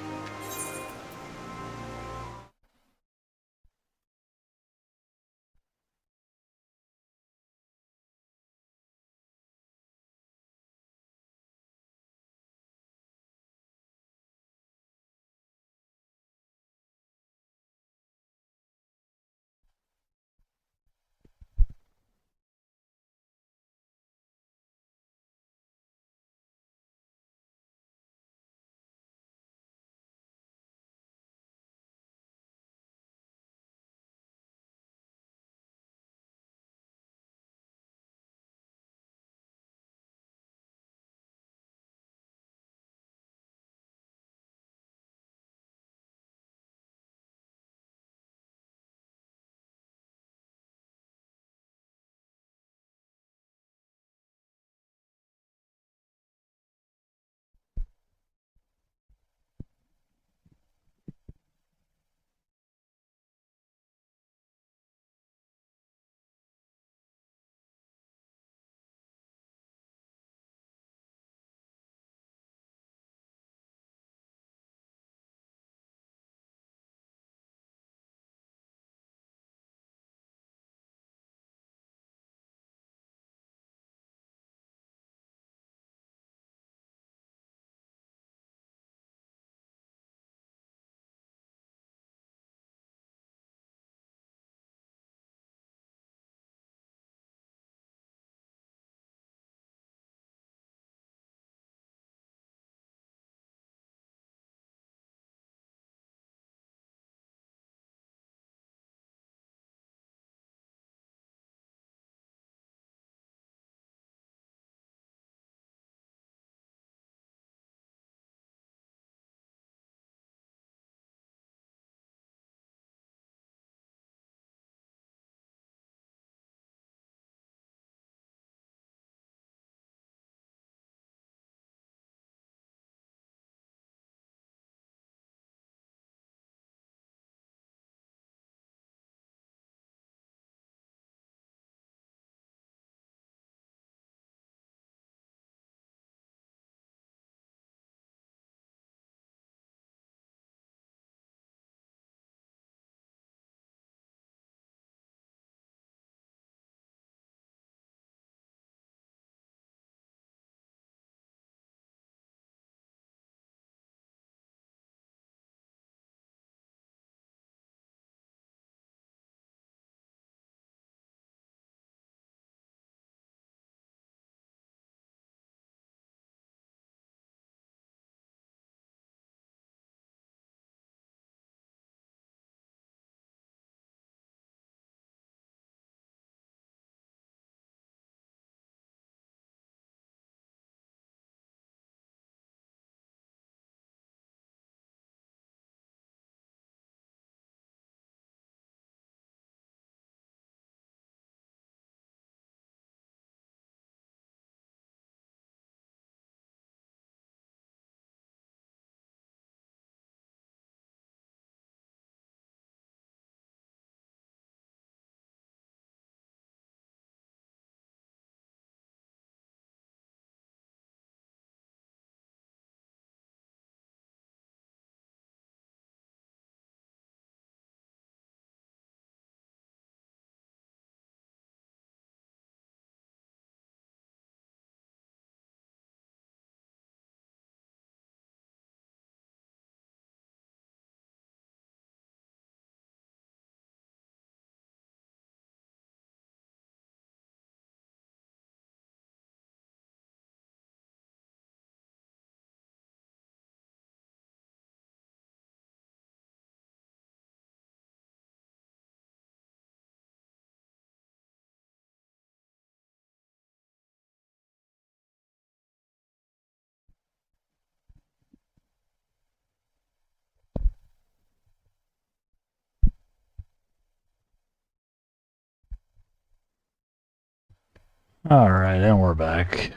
Alright, and we're back.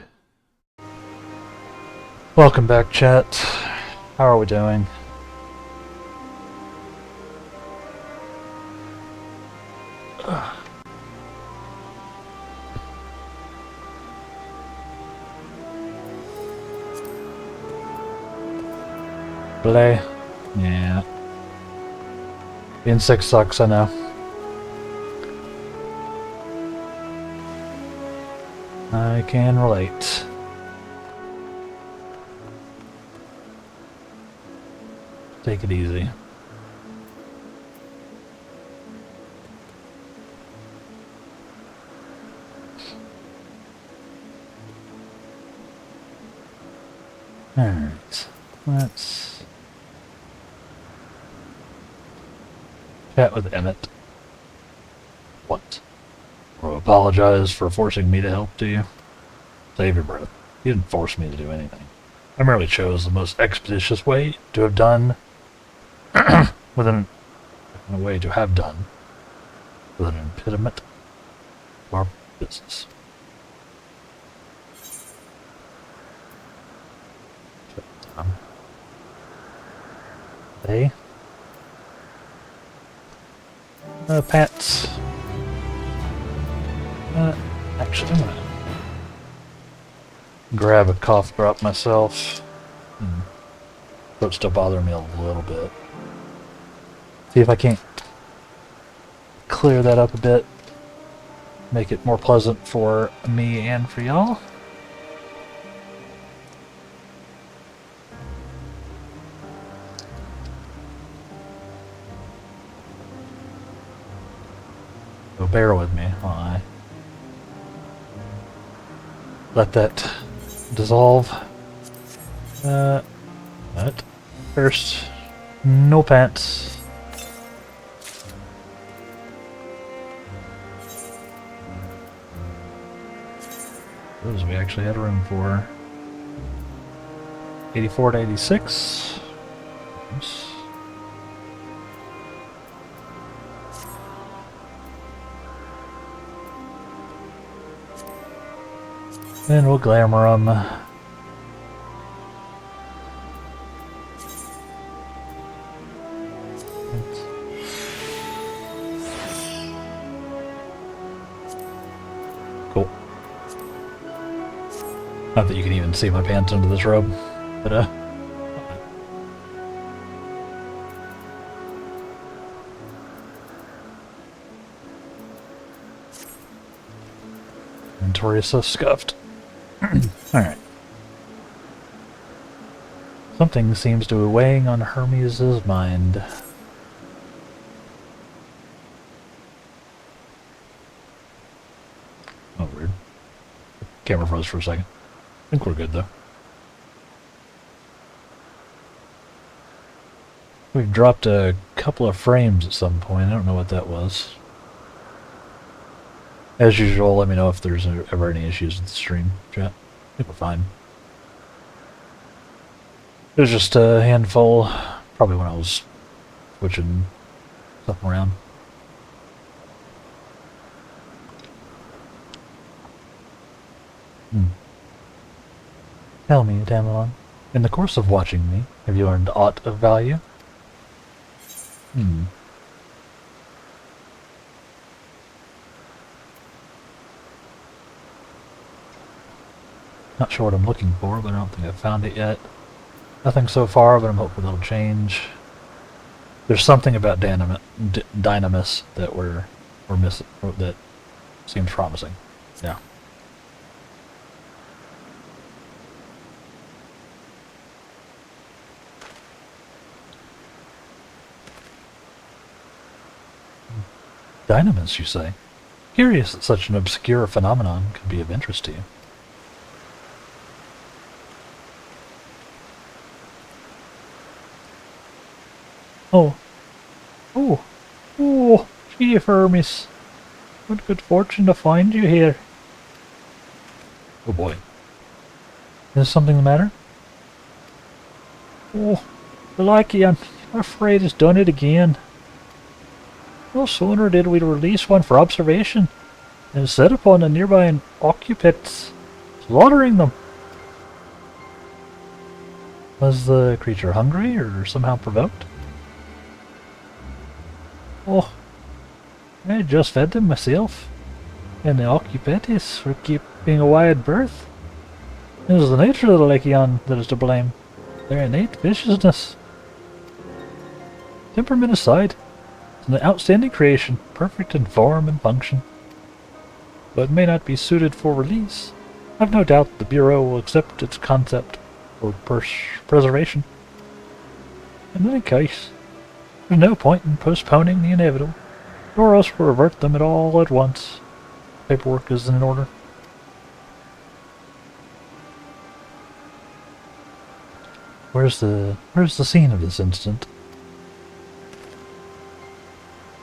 Welcome back, chat. How are we doing? Play? Yeah. Being sick sucks, I know. I can relate. Take it easy. Alright, let's chat with Emmett. What? Or apologize for forcing me to help, do you? Save your breath. You didn't force me to do anything. I merely chose the most expeditious way to have done with a way to have done with an impediment to our business. They Pats. Actually, I'm gonna grab a cough drop myself. Throat's still bothering me a little bit. See if I can't clear that up a bit. Make it more pleasant for me and for y'all. So bear with me while I let that dissolve. But first, no pants. Those we actually had room for. 84 to 86. Oops. And we'll glamour them. Cool. Not that you can even see my pants under this robe, but inventory is so scuffed. Alright. Something seems to be weighing on Hermes' mind. Oh, weird. Camera froze for a second. I think we're good, though. We've dropped a couple of frames at some point. I don't know what that was. As usual, let me know if there's ever any issues with the stream, chat. I think we're fine. It was just a handful, probably when I was switching stuff around. Tell me, Damelon, in the course of watching me, have you learned aught of value? Not sure what I'm looking for, but I don't think I've found it yet. Nothing so far, but I'm hopeful that'll change. There's something about Dynamis that we're missing, that seems promising. Yeah. Dynamis, you say? Curious that such an obscure phenomenon could be of interest to you. Oh, Chief Hermes. What good fortune to find you here. Oh boy. Is something the matter? Oh, Lucky, I'm afraid it's done it again. No sooner did we release one for observation and set upon the nearby occupants, slaughtering them. Was the creature hungry or somehow provoked? Oh, I just fed them myself, and the occupants were keeping a wide berth. It was the nature of the Lechion that is to blame. Their innate viciousness. Temperament aside, it's an outstanding creation, perfect in form and function. But may not be suited for release. I've no doubt the Bureau will accept its concept for preservation. In any case, there's no point in postponing the inevitable, or else we'll revert them all at once. Paperwork is in order. Where's the scene of this incident?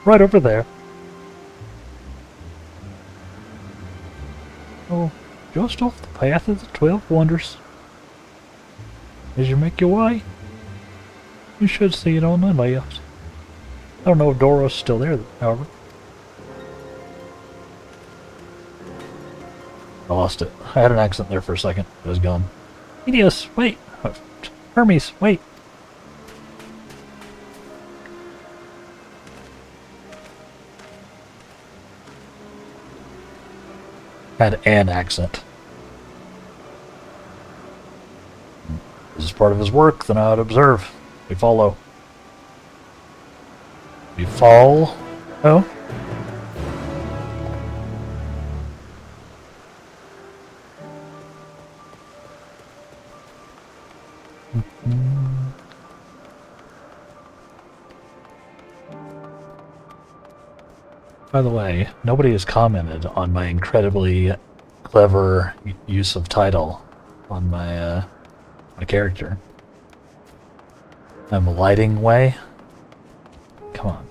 Right over there. Oh, just off the path of the 12 Wonders. As you make your way, you should see it on the left. I don't know if Dora's still there, however. I lost it. I had an accent there for a second. It was gone. Idios, wait! Hermes, wait! Had an accent. This is part of his work, then I would observe. We follow. We fall. Oh? By the way, nobody has commented on my incredibly clever use of title on my my character. I'm lighting way. Come on.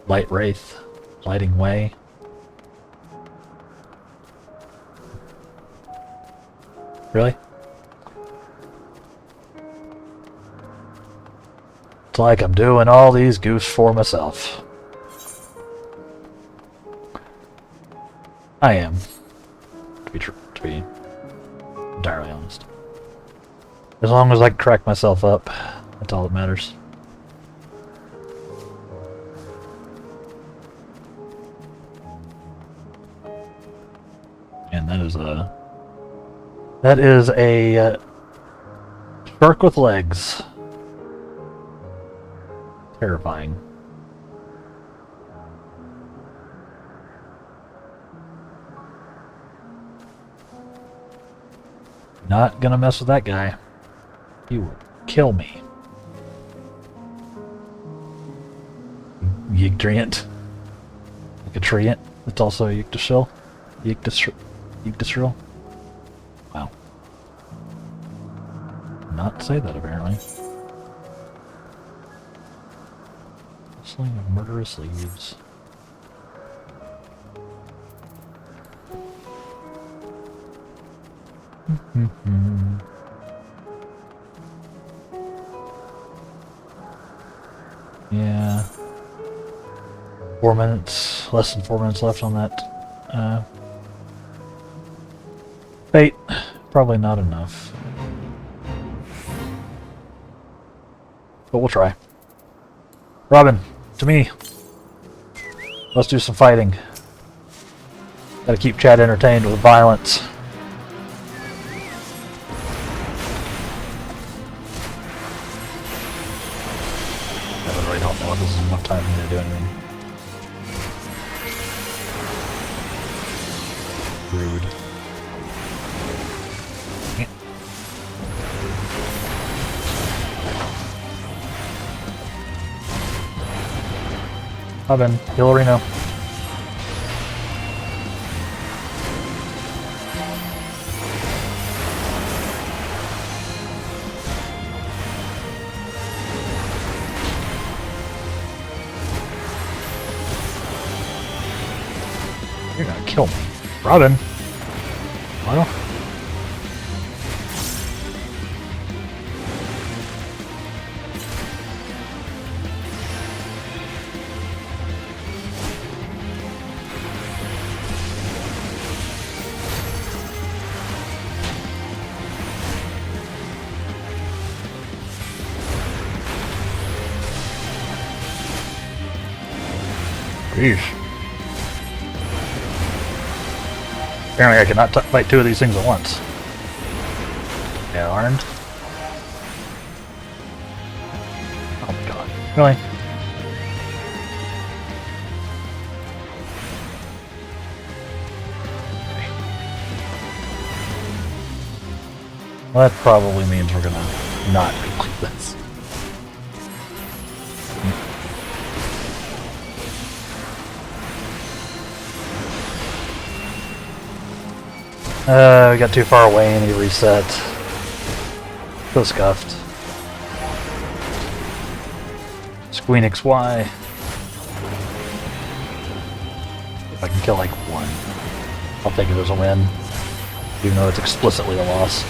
Light Wraith. Lighting way. Really? It's like I'm doing all these goofs for myself. I am, to be entirely honest. As long as I can crack myself up, that's all that matters. And that is a shark with legs. Terrifying. Not gonna mess with that guy. He will kill me. Yggdrant. Like a treant. It's also a Yggdrasil. Yggdrasil. Wow. Not say that apparently. Sling of murderous leaves. Yeah. 4 minutes, less than 4 minutes left on that. Fate, probably not enough. But we'll try. Robin, to me. Let's do some fighting. Gotta keep Chad entertained with violence. This is enough time for me to do anything. Rude. Robin, Hillarino. You're gonna kill me. Robin! Well... Jeez. Apparently I cannot fight two of these things at once. Yeah, armed. Oh my god. Really? Well, that probably means we're gonna not complete this. We got too far away and he reset. So scuffed. Squeenix Y. If I can kill like one, I'll take it as a win. Even though it's explicitly a loss.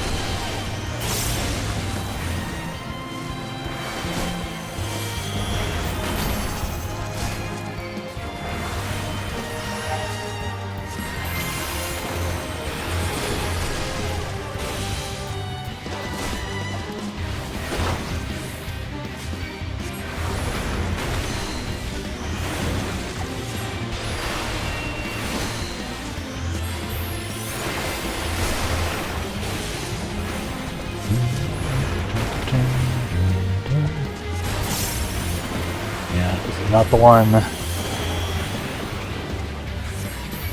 Not the one.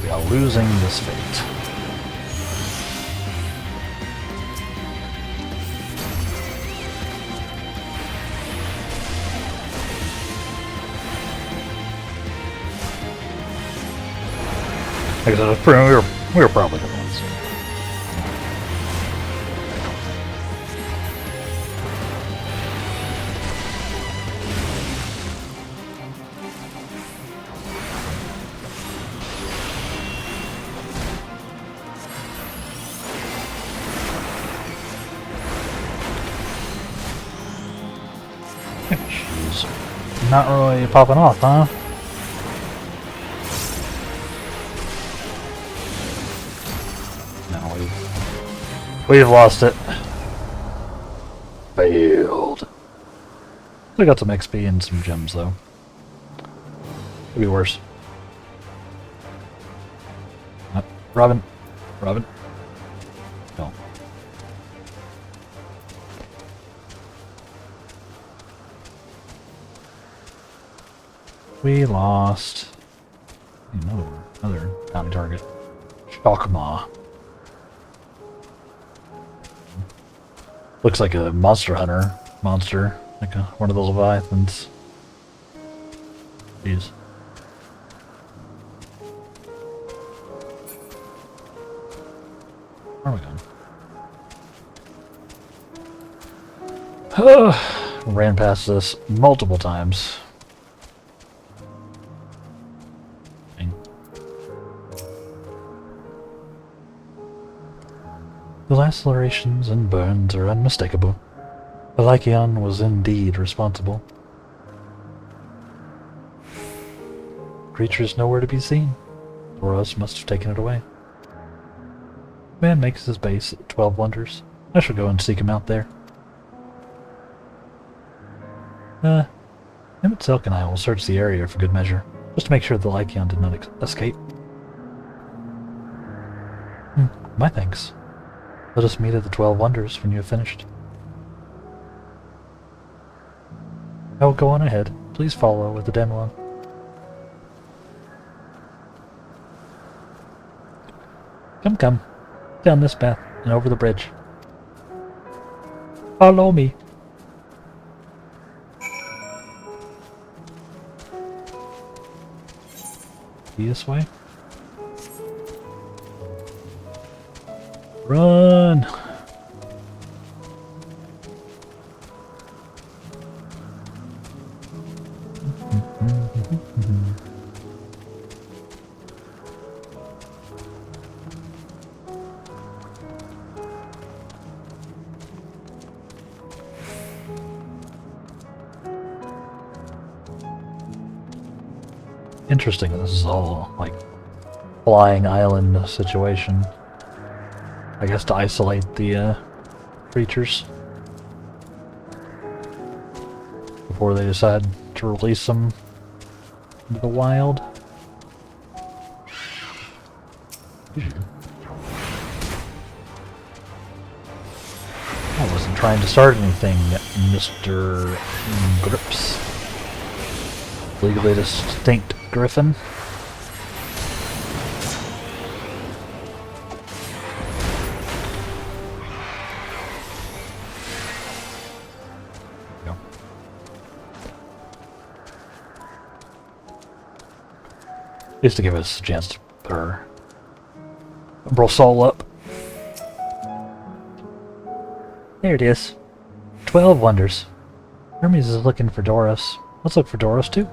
We are losing this fate. Like I said, we were probably the ones. She's not really popping off, huh? No, we've lost it. Failed. We got some XP and some gems though. Could be worse. Robin. Robin. No. We lost another bounty target. Shockmaw. Looks like a monster hunter monster, like one of those leviathans. Jeez. Where are we going? Ran past this multiple times. The lacerations and burns are unmistakable. The Lycaon was indeed responsible. Creature's nowhere to be seen. Thoros must have taken it away. Man makes his base at 12 Wonders. I shall go and seek him out there. Emmett Selk and I will search the area for good measure, just to make sure the Lycaon did not escape. My thanks. Let us meet at the 12 Wonders when you have finished. I will go on ahead. Please follow with the Demolon. Come. Down this path and over the bridge. Follow me. This way? Run! Interesting, this is all like flying island situation. I guess to isolate the creatures before they decide to release them into the wild. I wasn't trying to start anything, Mr. Grips. Legally distinct Griffin. Just to give us a chance to put our soul up. There it is. 12 wonders. Hermes is looking for Doros. Let's look for Doros too.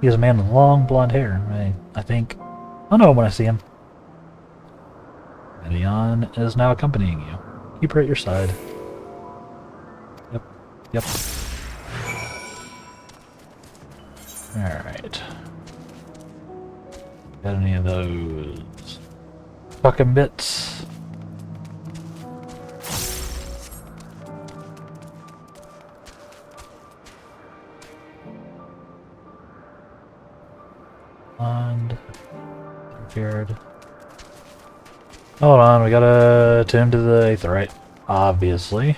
He is a man with long blonde hair. I think I'll know him when I see him. Medion is now accompanying you. Keep her at your side. Yep. Yep. Alright. Got any of those fucking bits? And feared. Hold on, we gotta tune to the aetherite, obviously.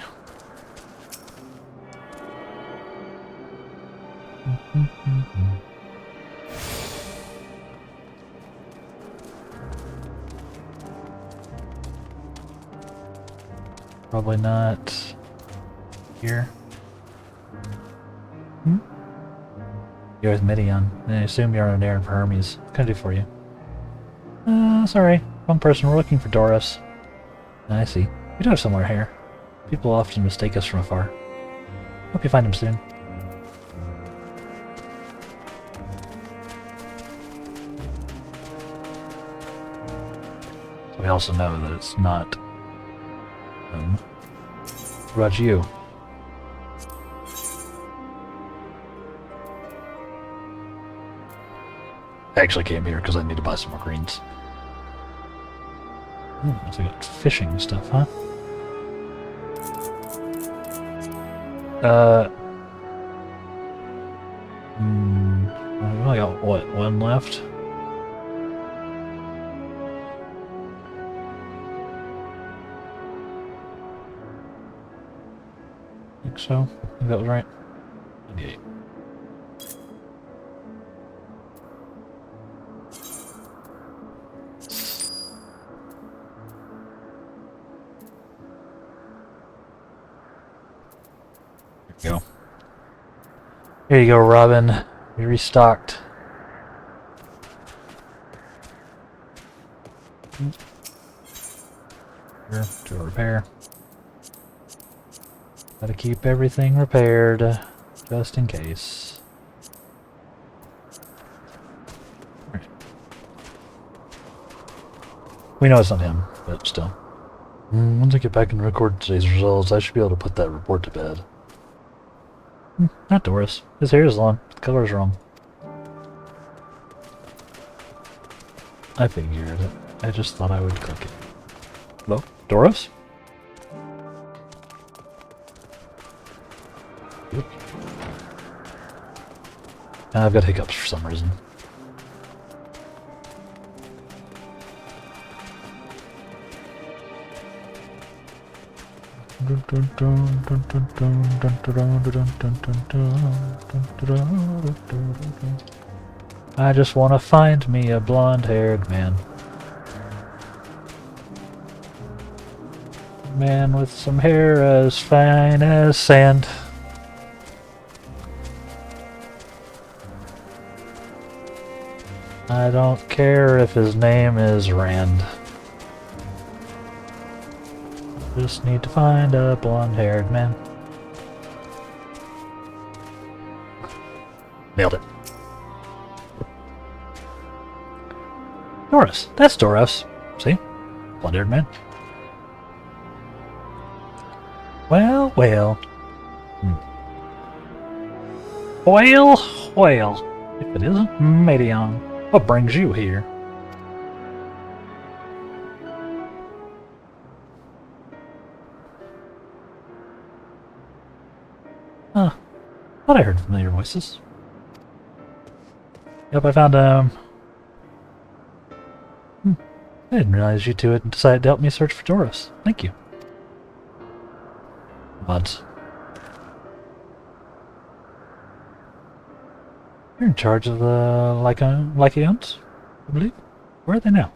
Probably not here. You're with Midian. I assume you're on an errand for Hermes. What can I do for you? Sorry. Wrong person. We're looking for Doros. I see. We do have somewhere here. People often mistake us from afar. Hope you find him soon. So we also know that it's not what about you? I actually came here because I need to buy some more greens. So we got fishing stuff, huh? I've only got, what, one left? I think so. I think that was right. 98. Go. Here you go, Robin. We restocked. Here, to a repair. Gotta keep everything repaired, just in case. Right. We know it's not him, but still. Once I get back and record today's results, I should be able to put that report to bed. Not Doris. His hair is long. The color's wrong. I figured it. I just thought I would click it. Hello? Doris? Oops. I've got hiccups for some reason. I just want to find me a blonde-haired man. Man with some hair as fine as sand. I don't care if his name is Rand. Just need to find a blonde-haired man. Nailed it. Doris. That's Doris. See? Blonde-haired man. Well, well. Well, well. If it isn't Medion, what brings you here? Huh. Thought I heard familiar voices. Yep, I found I didn't realize you two had decided to help me search for Doris. Thank you. Mods. You're in charge of the Lycaons, I believe. Where are they now?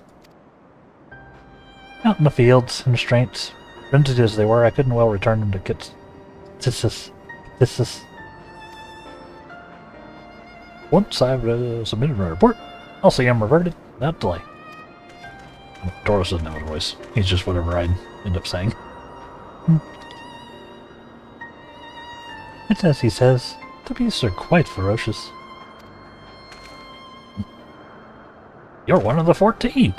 Out in the fields and restraints. Frenzied as they were, I couldn't well return them to Kitsis. Once I've submitted my report, I'll see him reverted without delay. Doris doesn't have a voice. He's just whatever I end up saying. It's as he says, the beasts are quite ferocious. You're one of the 14.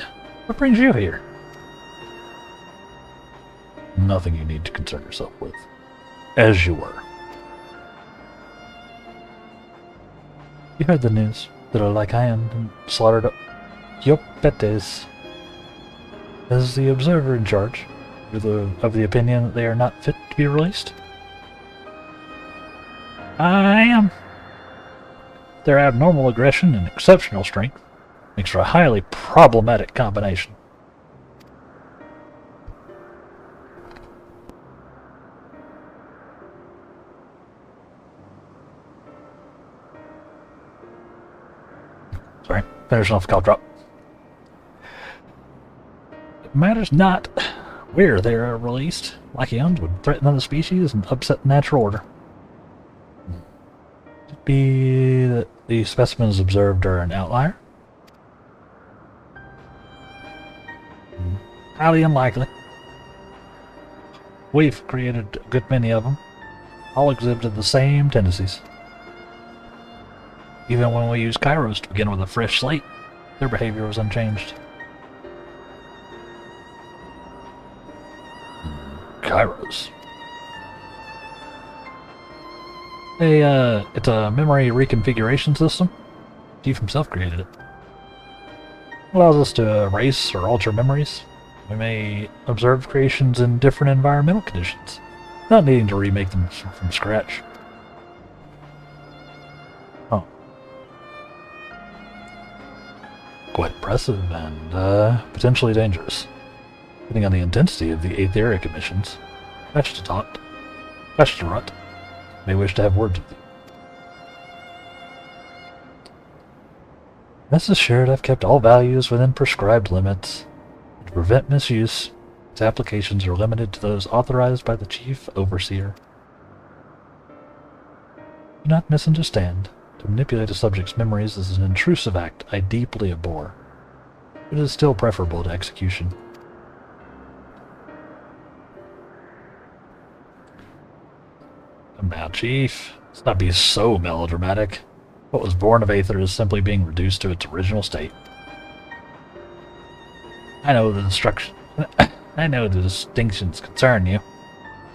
What brings you here? Nothing you need to concern yourself with. As you were. You heard the news that a Lycaon slaughtered Iopetes. Is the observer in charge of the opinion that they are not fit to be released? I am. Their abnormal aggression and exceptional strength makes for a highly problematic combination. Sorry, finishing off the cough drop. It matters not where they are released. Lycaons would threaten other species and upset the natural order. Could it be that the specimens observed are an outlier? Highly unlikely. We've created a good many of them. All exhibited the same tendencies. Even when we used Kairos to begin with a fresh slate, their behavior was unchanged. Kairos. It's a memory reconfiguration system. Chief himself created it. Allows us to erase or alter memories. We may observe creations in different environmental conditions, not needing to remake them from scratch. Oh. Quite impressive and potentially dangerous. Depending on the intensity of the etheric emissions, Ashtarot may wish to have words with you. Rest assured, I've kept all values within prescribed limits. To prevent misuse, its applications are limited to those authorized by the Chief Overseer. Do not misunderstand. To manipulate a subject's memories is an intrusive act I deeply abhor. It is still preferable to execution. Come now, Chief. Let's not be so melodramatic. What was born of Aether is simply being reduced to its original state. I know the distinctions concern you.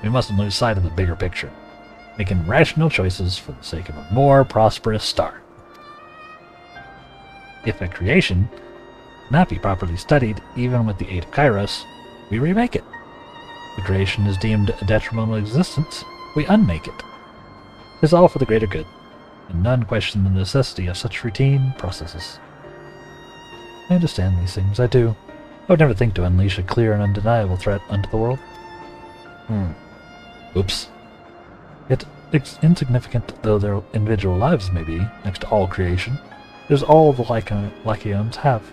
We mustn't lose sight of the bigger picture, making rational choices for the sake of a more prosperous star. If a creation cannot be properly studied, even with the aid of Kairos, we remake it. If the creation is deemed a detrimental existence, we unmake it. It is all for the greater good, and none question the necessity of such routine processes. I understand these things, I do. I would never think to unleash a clear and undeniable threat unto the world. Oops. Yet, insignificant though their individual lives may be, next to all creation, it is all the Lycaons have.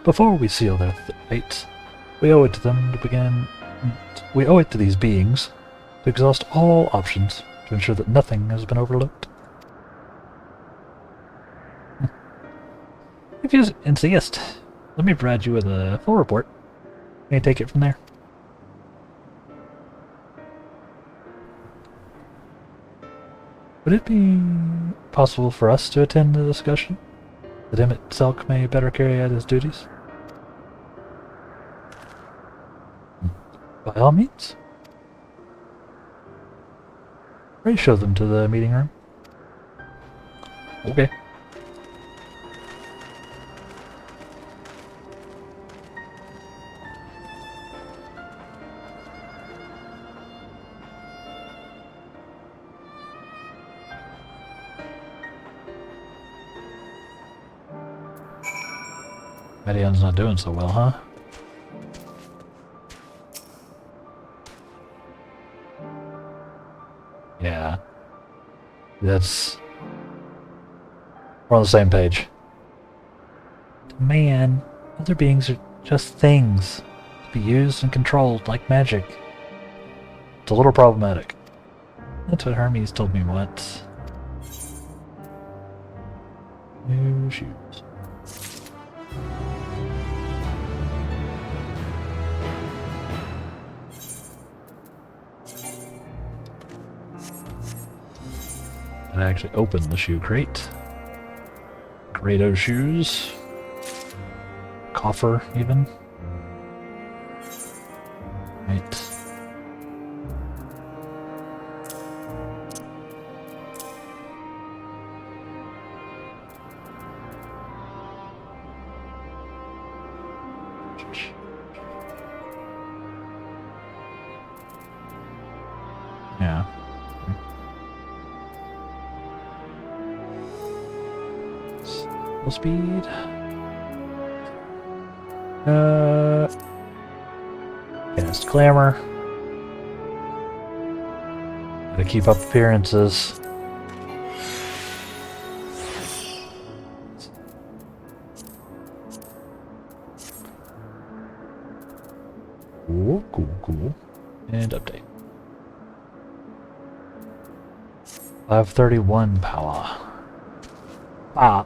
Before we seal their fates, we owe it to them to begin. We owe it to these beings to exhaust all options to ensure that nothing has been overlooked. If you insist, let me provide you with a full report. You may take it from there. Would it be possible for us to attend the discussion, that Emmett Selk may better carry out his duties? By all means. Pray show them to the meeting room. Okay. Medion's not doing so well, huh? Yeah. That's... We're on the same page. Man, other beings are just things to be used and controlled like magic. It's a little problematic. That's what Hermes told me once. New shoes. And I actually opened the shoe crate. Grado shoes. Coffer, even. Right. Yeah. Full speed. Cast Clamor. Gotta keep up appearances. Cool, cool, cool. And update. 531 power. Ah.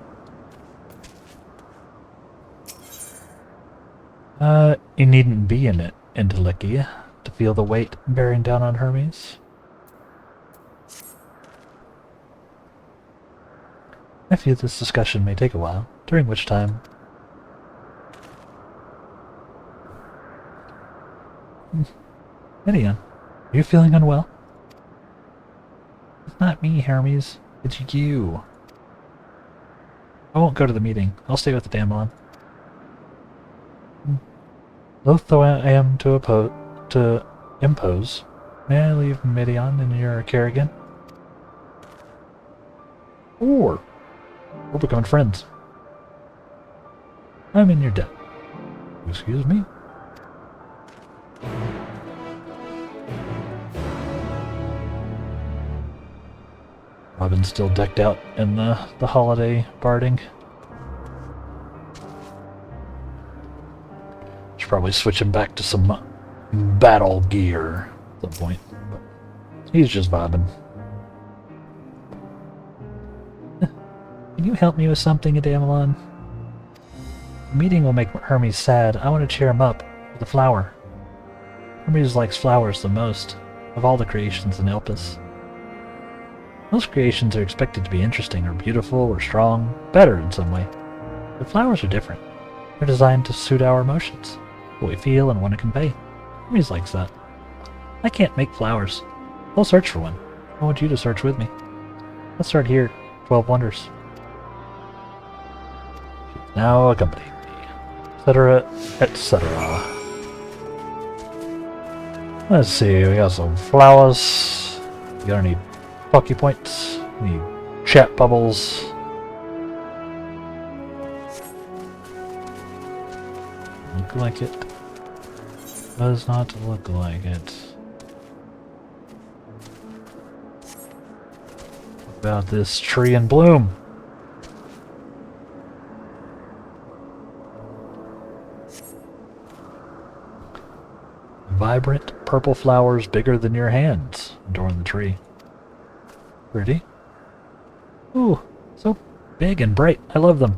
You needn't be in it, Endwalker, to feel the weight bearing down on Hermes. I feel this discussion may take a while, during which time... Midian, are you feeling unwell? It's not me, Hermes. It's you. I won't go to the meeting. I'll stay with the Damelon. Loath though I am to impose, may I leave Midian in your care again? Or we're becoming friends. I'm in your debt. Excuse me? Robin's still decked out in the holiday barding. Should probably switch him back to some battle gear at some point. But he's just vibing. Can you help me with something, Adamelon? The meeting will make Hermes sad. I want to cheer him up with a flower. Hermes likes flowers the most of all the creations in Elpis. Most creations are expected to be interesting or beautiful or strong, better in some way. But flowers are different. They're designed to suit our emotions, what we feel and want to convey. Hermes likes that. I can't make flowers. I'll search for one. I want you to search with me. Let's start here. 12 Wonders. Now accompany me. Etc. etc. Let's see, we got some flowers. You got any Pocky points? Any chat bubbles? Look like it. Does not look like it. What about this tree in bloom? Vibrant purple flowers bigger than your hands adorn the tree. Pretty. Ooh, so big and bright. I love them.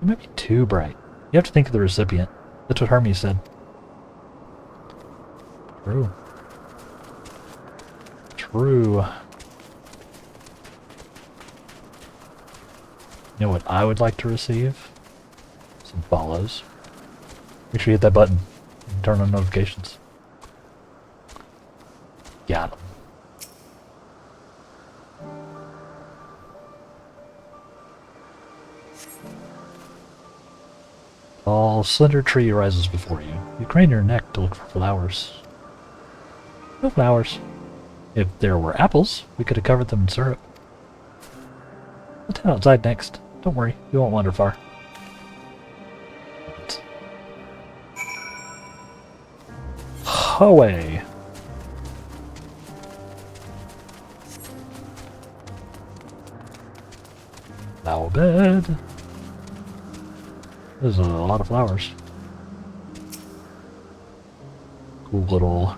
They might be too bright. You have to think of the recipient. That's what Hermes said. True. True. You know what I would like to receive? Some follows. Make sure you hit that button. And turn on notifications. Got 'em. Tall, slender tree rises before you. You crane your neck to look for flowers. No flowers. If there were apples, we could have covered them in syrup. Let's head outside next. Don't worry, you won't wander far. away. Flower bed. There's a lot of flowers. Cool little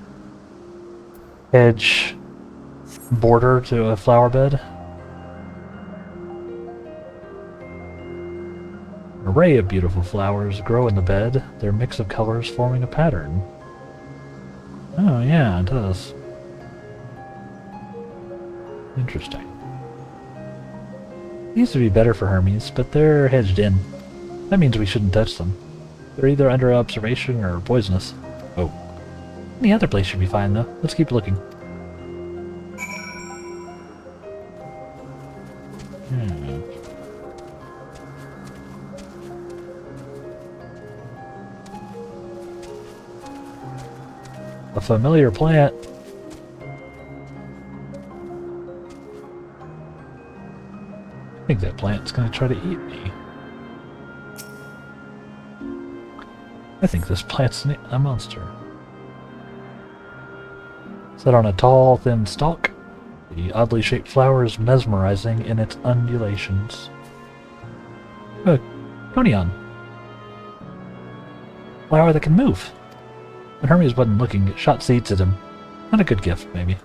hedge border to a flower bed. An array of beautiful flowers grow in the bed, their mix of colors forming a pattern. Oh yeah, it does. Interesting. These would be better for Hermes, but they're hedged in. That means we shouldn't touch them. They're either under observation or poisonous. Oh. Any other place should be fine, though. Let's keep looking. A familiar plant. I think that plant's gonna try to eat me. I think this plant's a monster. Set on a tall, thin stalk, the oddly shaped flower is mesmerizing in its undulations. Conion. Flower that can move. When Hermes wasn't looking, it shot seeds at him. Not a good gift, maybe.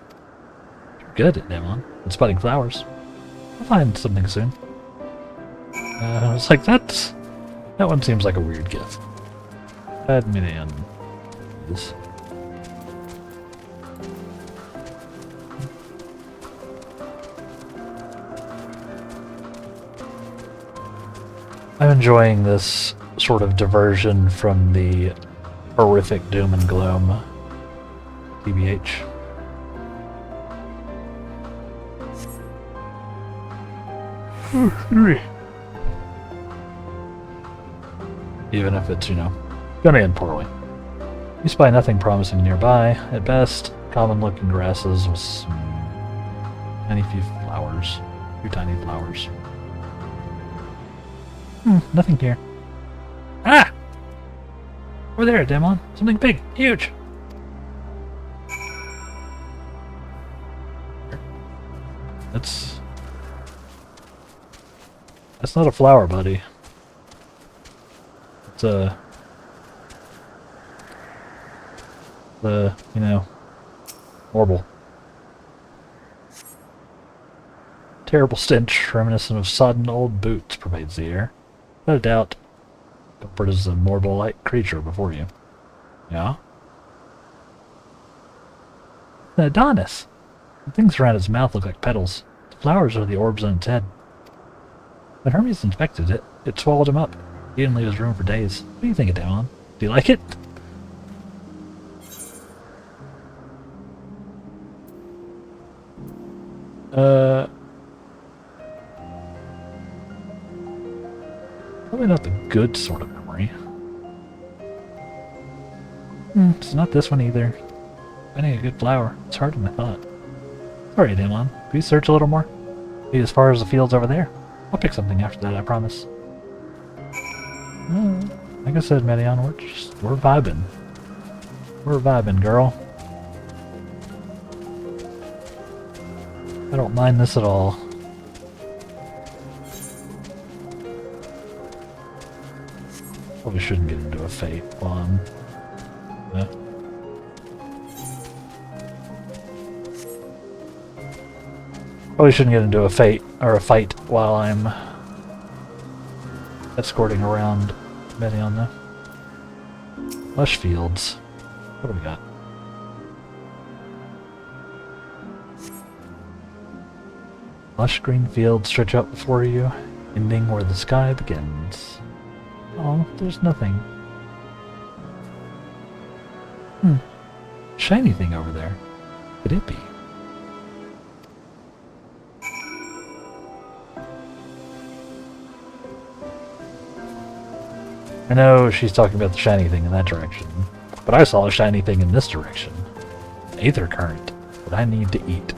You're good at Demon. At spotting flowers. I'll find something soon. I was like, that one seems like a weird gift. Add me in. This. I'm enjoying this sort of diversion from the horrific doom and gloom. TBH. Even if it's, gonna end poorly. You spy nothing promising nearby. At best, common-looking grasses with some tiny few flowers. Few tiny flowers. Nothing here. Ah! Over there, Demon. Something big. Huge. That's not a flower, buddy. It's horrible. Terrible stench, reminiscent of sodden old boots, pervades the air. Without a doubt, Comfort is a mortal-like creature before you. Yeah? An Adonis! The things around its mouth look like petals. The flowers are the orbs on its head. When Hermes inspected it, it swallowed him up. He didn't leave his room for days. What do you think of Damon? Do you like it? Probably not the good sort of memory. It's not this one either. Finding a good flower. It's harder than I thought. Sorry, Damon. Can we search a little more? Be as far as the fields over there. I'll pick something after that, I promise. Like I said, Medion, we're vibing. We're vibing, girl. I don't mind this at all. Probably shouldn't get into a fight while I'm... Probably shouldn't get into a fight while I'm escorting around Medion though. Lush fields. What do we got? Lush green fields stretch out before you, ending where the sky begins. Oh, there's nothing. Shiny thing over there. Could it be? I know she's talking about the shiny thing in that direction, but I saw a shiny thing in this direction. An aether current that I need to eat.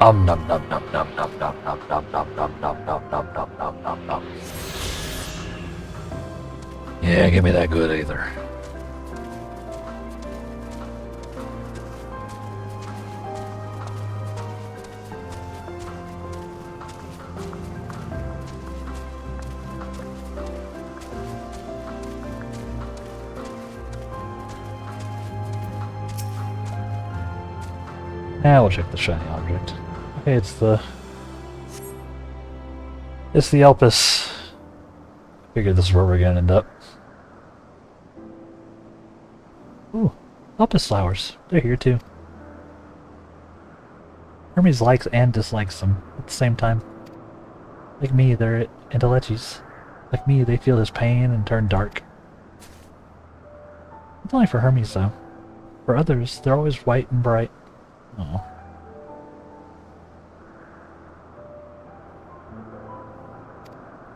Nom nom nom nom nom nom nom nom nom nom nom nom nom nom nom nom. Yeah, give me that good either. Now we'll check the shiny object. Okay, it's the Elpis. Figured this is where we're gonna end up. Ooh, Elpis flowers. They're here too. Hermes likes and dislikes them at the same time. Like me, they're Indolechis. Like me, they feel his pain and turn dark. It's only for Hermes though. For others, they're always white and bright. Oh.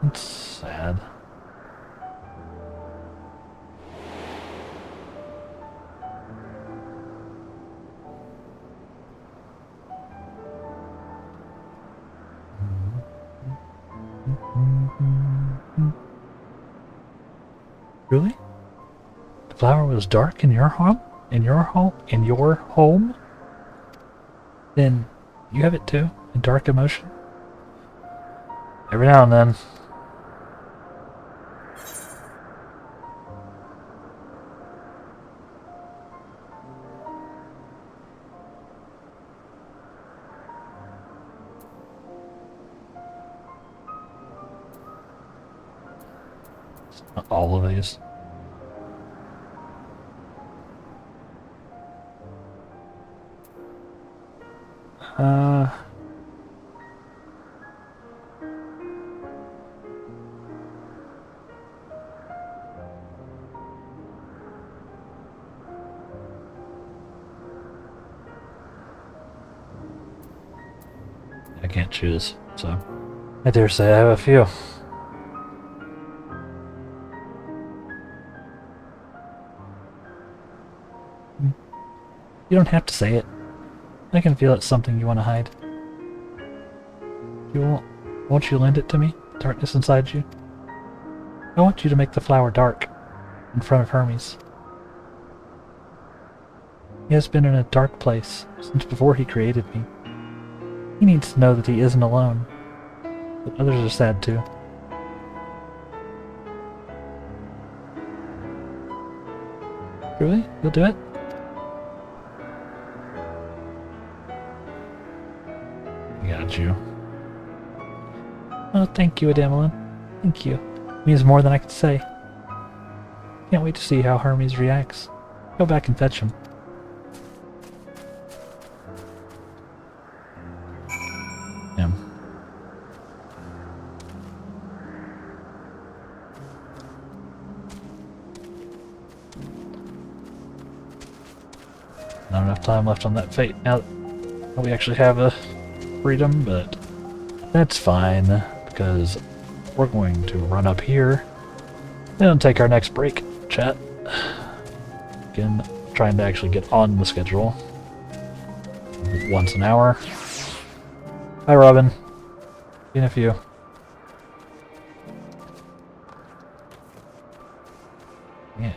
It's sad. Really? The flower was dark in your home? In your home? In your home? Then you have it too? A dark emotion? Every now and then. Not all of these. I can't choose, so I dare say I have a few. You don't have to say it. I can feel it's something you want to hide. Won't you lend it to me? The darkness inside you? I want you to make the flower dark in front of Hermes. He has been in a dark place since before he created me. He needs to know that he isn't alone. But others are sad too. Really? You'll do it? Got you. Oh, thank you, Ademelin. Thank you. It means more than I could say. Can't wait to see how Hermes reacts. Go back and fetch him. Yeah. Not enough time left on that fate now that we actually have a freedom, but that's fine because we're going to run up here and take our next break, chat. Again, trying to actually get on the schedule once an hour. Hi, Robin. Been a few. Yeah.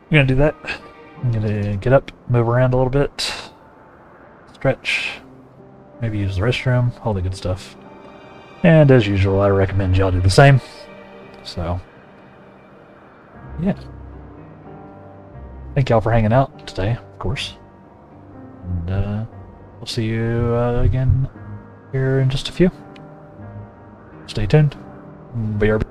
I'm gonna do that. I'm gonna get up, move around a little bit, stretch, maybe use the restroom, all the good stuff. And as usual, I recommend y'all do the same. So, yeah. Thank y'all for hanging out today, of course. And we'll see you again here in just a few. Stay tuned. BRB.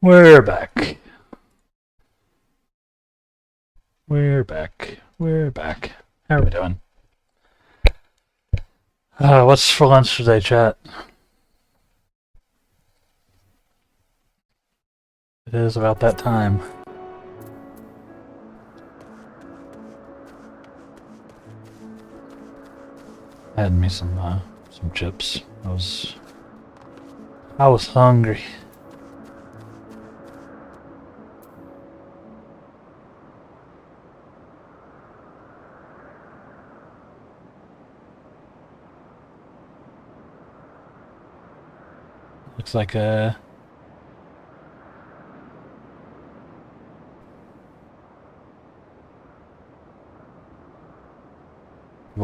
We're back. We're back. We're back. How are we doing? What's for lunch today, chat? It is about that time. I had me some chips. I was hungry. Looks like we're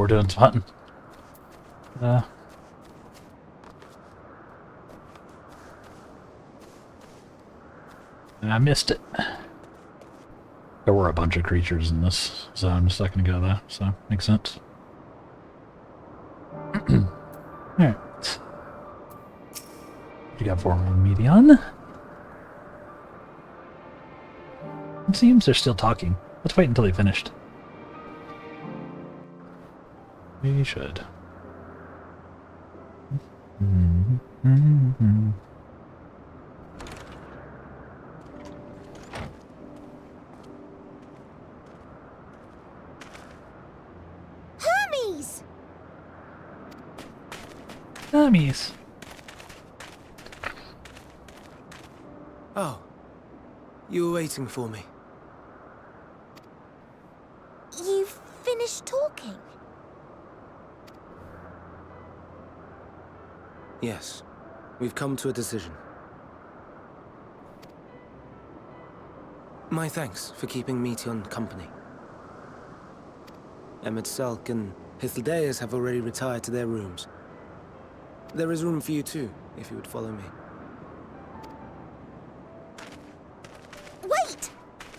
doing some hunting. And I missed it. There were a bunch of creatures in this zone a second ago, though, so makes sense. Alright. What you got for me, Medion? It seems they're still talking. Let's wait until they finished. We should. Hermes! Hermes! Oh, you were waiting for me. You've finished talking? Yes, we've come to a decision. My thanks for keeping Meteon company. Emet-Selch and Hythlodaeus have already retired to their rooms. There is room for you too, if you would follow me. Wait!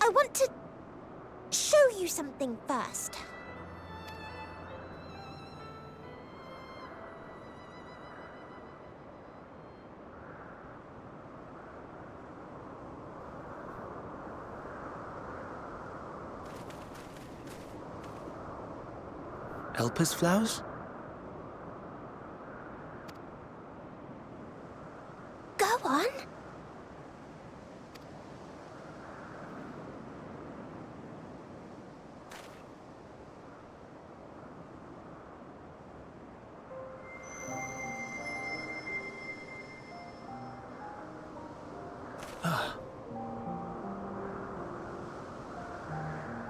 I want to show you something first. Elpis flowers? Go on.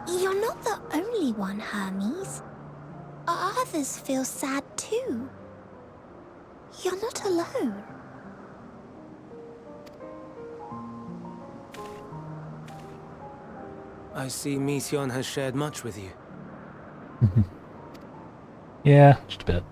You're not the only one, Hermes. Others feel sad too. You're not alone. I see Meteon has shared much with you. Yeah, just a bit.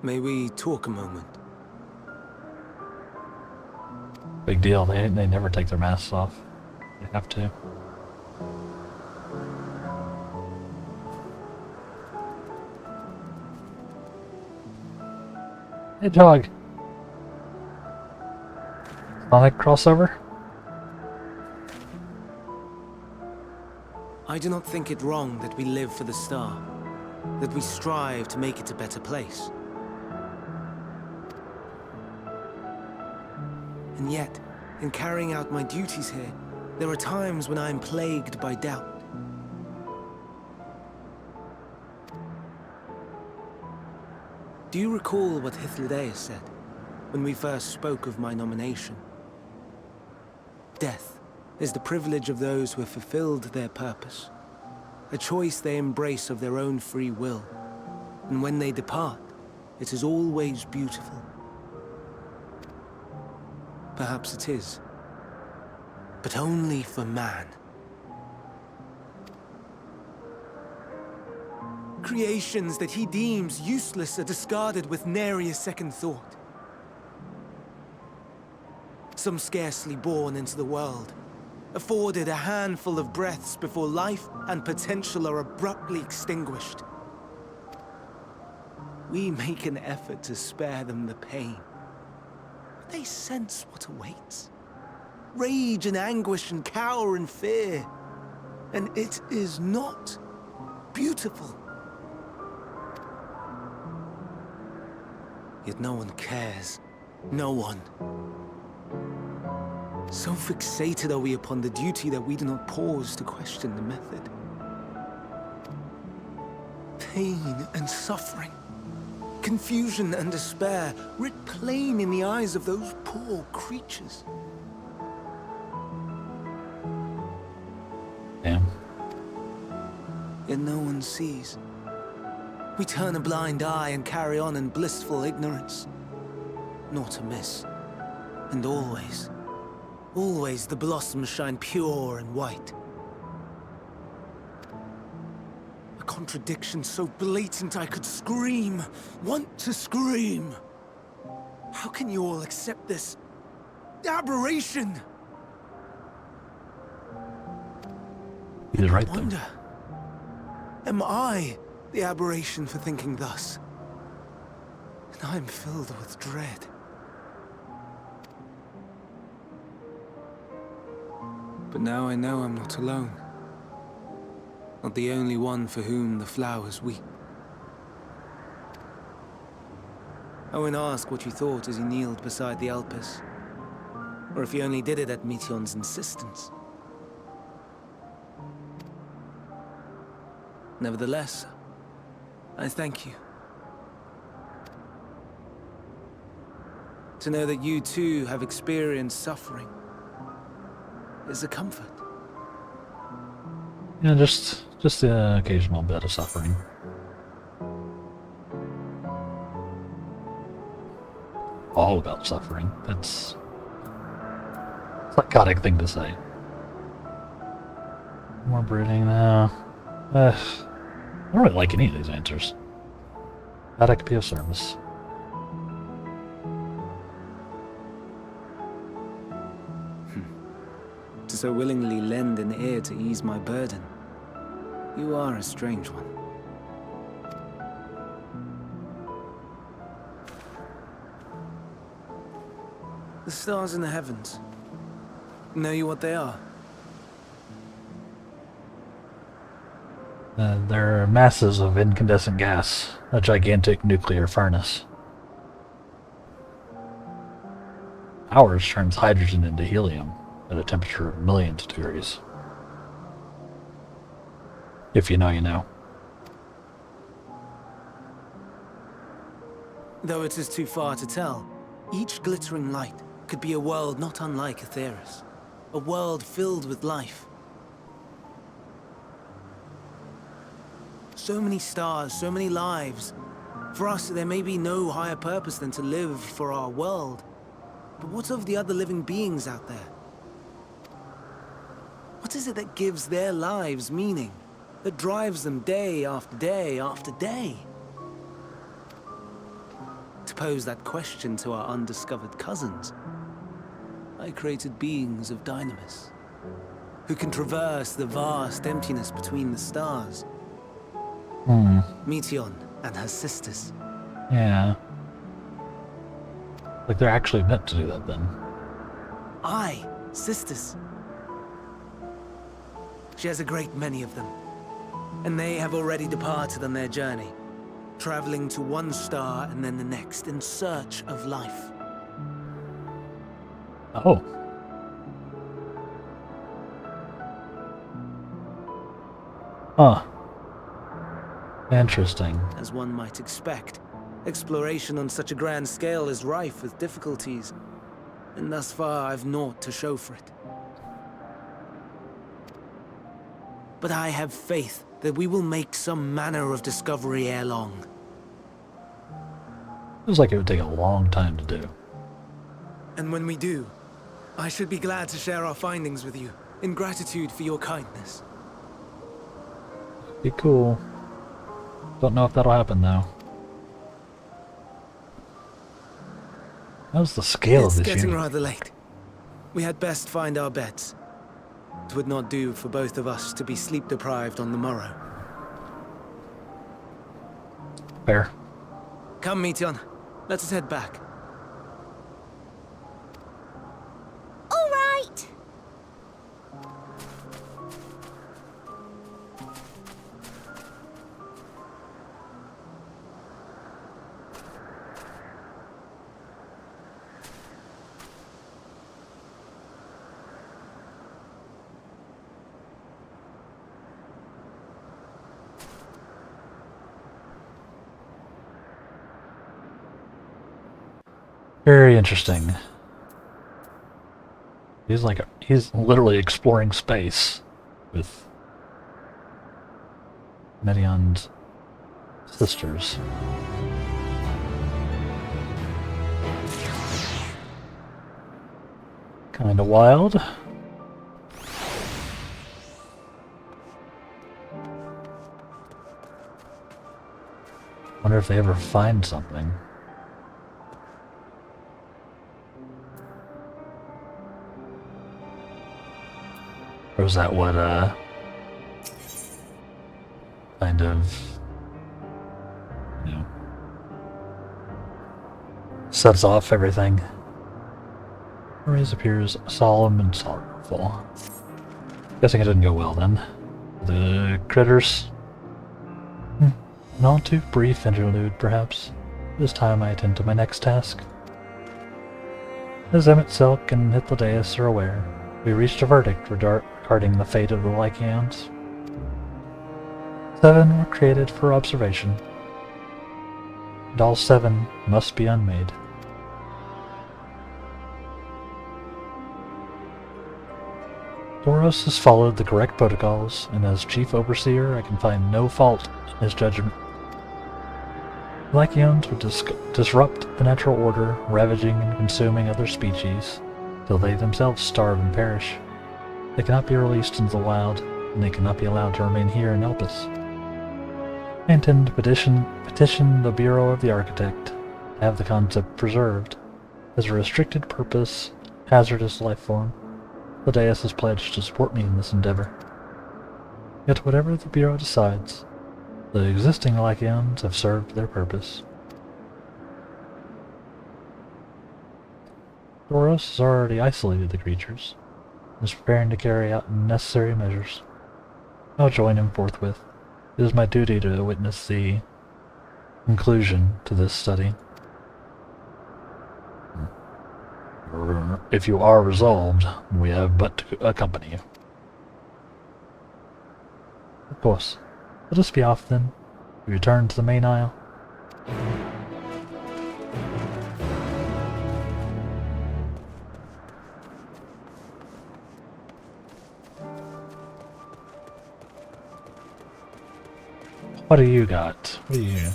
May we talk a moment? Big deal. They never take their masks off. They have to. Hedgehog. Sonic crossover? I do not think it wrong that we live for the star, that we strive to make it a better place. And yet, in carrying out my duties here, there are times when I am plagued by doubt. Do you recall what Hythlodaeus said when we first spoke of my nomination? Death is the privilege of those who have fulfilled their purpose, a choice they embrace of their own free will, and when they depart, it is always beautiful. Perhaps it is, but only for man. Creations that he deems useless are discarded with nary a second thought. some scarcely born into the world, afforded a handful of breaths before life and potential are abruptly extinguished. We make an effort to spare them the pain. But they sense what awaits. Rage and anguish and cower and fear. And it is not beautiful. Yet no one cares. No one. So fixated are we upon the duty that we do not pause to question the method. Pain and suffering, confusion and despair, writ plain in the eyes of those poor creatures. Damn. Yet no one sees. We turn a blind eye and carry on in blissful ignorance. Not to miss. And always, always the blossoms shine pure and white. A contradiction so blatant I could scream, want to scream. How can you all accept this aberration? He's right, though. Wonder, am I the aberration for thinking thus? And I'm filled with dread. But now I know I'm not alone. Not the only one for whom the flowers weep. Owen asked what you thought as he kneeled beside the Alpes. Or if he only did it at Meteon's insistence. Nevertheless, I thank you. To know that you too have experienced suffering is a comfort. Yeah, just the occasional bit of suffering. All about suffering. That's a psychotic thing to say. More brooding now. I don't really like any of these answers. Glad I could be of service. To so willingly lend an ear to ease my burden. You are a strange one. The stars in the heavens. Know you what they are? They're masses of incandescent gas, a gigantic nuclear furnace. Ours turns hydrogen into helium at a temperature of millions of degrees. If you know, you know. Though it is too far to tell, each glittering light could be a world not unlike Aetheris. A world filled with life. So many stars, so many lives. For us, there may be no higher purpose than to live for our world. But what of the other living beings out there? What is it that gives their lives meaning? That drives them day after day after day? To pose that question to our undiscovered cousins, I created beings of dynamis, who can traverse the vast emptiness between the stars. Meteon and her sisters. Yeah. Like they're actually meant to do that then. Aye, sisters. She has a great many of them. And they have already departed on their journey, traveling to one star and then the next in search of life. Oh. Huh. Interesting. As one might expect, exploration on such a grand scale is rife with difficulties, and thus far I've naught to show for it. But I have faith that we will make some manner of discovery ere long. Feels like it would take a long time to do. And when we do, I should be glad to share our findings with you, in gratitude for your kindness. Be cool. Don't know if that'll happen though. How's the scale of It's this getting unit? rather late. We had best find our beds. It would not do for both of us to be sleep-deprived on the morrow. Fair. Come, Meteion. Let us head back. All right. Very interesting. He's literally exploring space with Meteion's sisters. Kinda wild. Wonder if they ever find something. Or was that what, kind of, you know, sets off everything? Hermes appears solemn and sorrowful. Guessing it didn't go well then. The critters? An all too brief interlude, perhaps. This time I attend to my next task. As Emmett Silk and Hythlodaeus are aware, we reached a verdict regarding the fate of the Lycaons. 7 were created for observation, and all 7 must be unmade. Doros has followed the correct protocols, and as chief overseer I can find no fault in his judgment. The Lycaons would disrupt the natural order, ravaging and consuming other species, till they themselves starve and perish. They cannot be released into the wild, and they cannot be allowed to remain here and help us. I intend to petition the Bureau of the Architect to have the concept preserved. As a restricted purpose, hazardous life form, Hythlodaeus has pledged to support me in this endeavor. Yet whatever the Bureau decides, the existing Lycaons have served their purpose. Doros has already isolated the creatures, and is preparing to carry out necessary measures. I'll join him forthwith. It is my duty to witness the conclusion to this study. If you are resolved, we have but to accompany you. Of course. Let us be off then. We return to the main aisle. What do you got? What do you...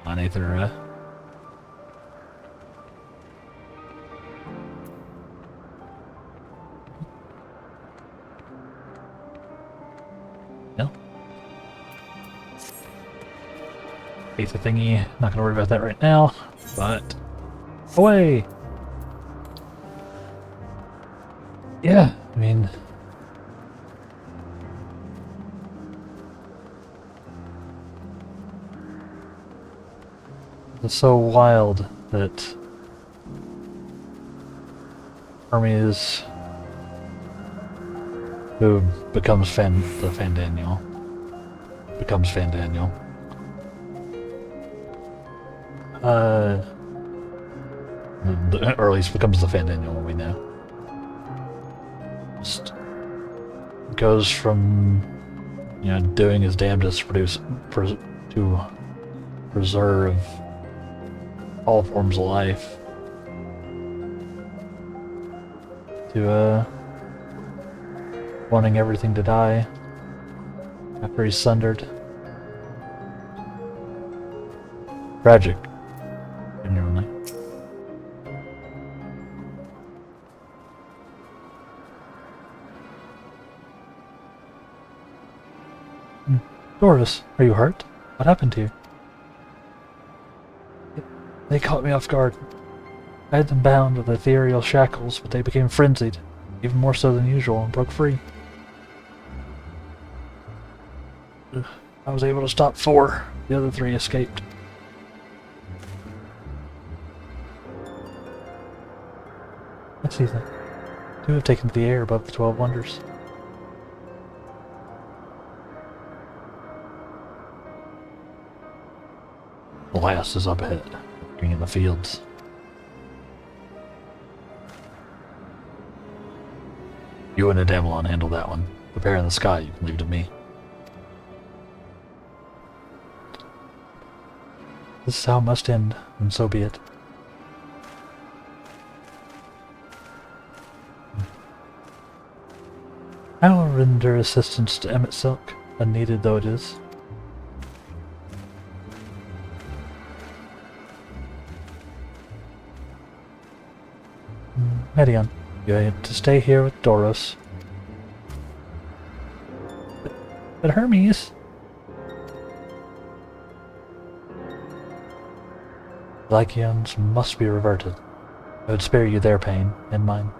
on Aether, No? Aether thingy. Not gonna worry about that right now, but... away! Yeah, I mean... it's so wild that Hermes, who becomes Fandaniel, or at least becomes the Fandaniel we know. Just goes from, you know, doing his damnedest to preserve all forms of life, to wanting everything to die after he's sundered. Tragic, genuinely. Doris, are you hurt? What happened to you? They caught me off guard. I had them bound with ethereal shackles, but they became frenzied, even more so than usual, and broke free. I was able to stop 4. The other 3 escaped. I see that. 2 have taken to the air above the 12 wonders. The last is up ahead, looking in the fields. You and Adamlon handle that one. The pair in the sky you can leave to me. This is how it must end, and so be it. I will render assistance to Emmett Silk, unneeded though it is. Medion, you have to stay here with Doros. But Hermes... Lycaons must be reverted. I would spare you their pain, and mine.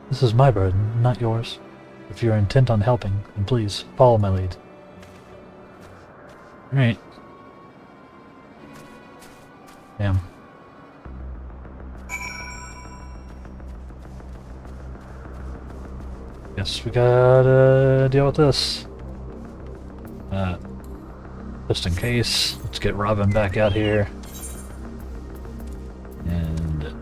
This is my burden, not yours. If you are intent on helping, then please, follow my lead. Alright. Damn. Guess we gotta deal with this. Just in case, let's get Robin back out here. And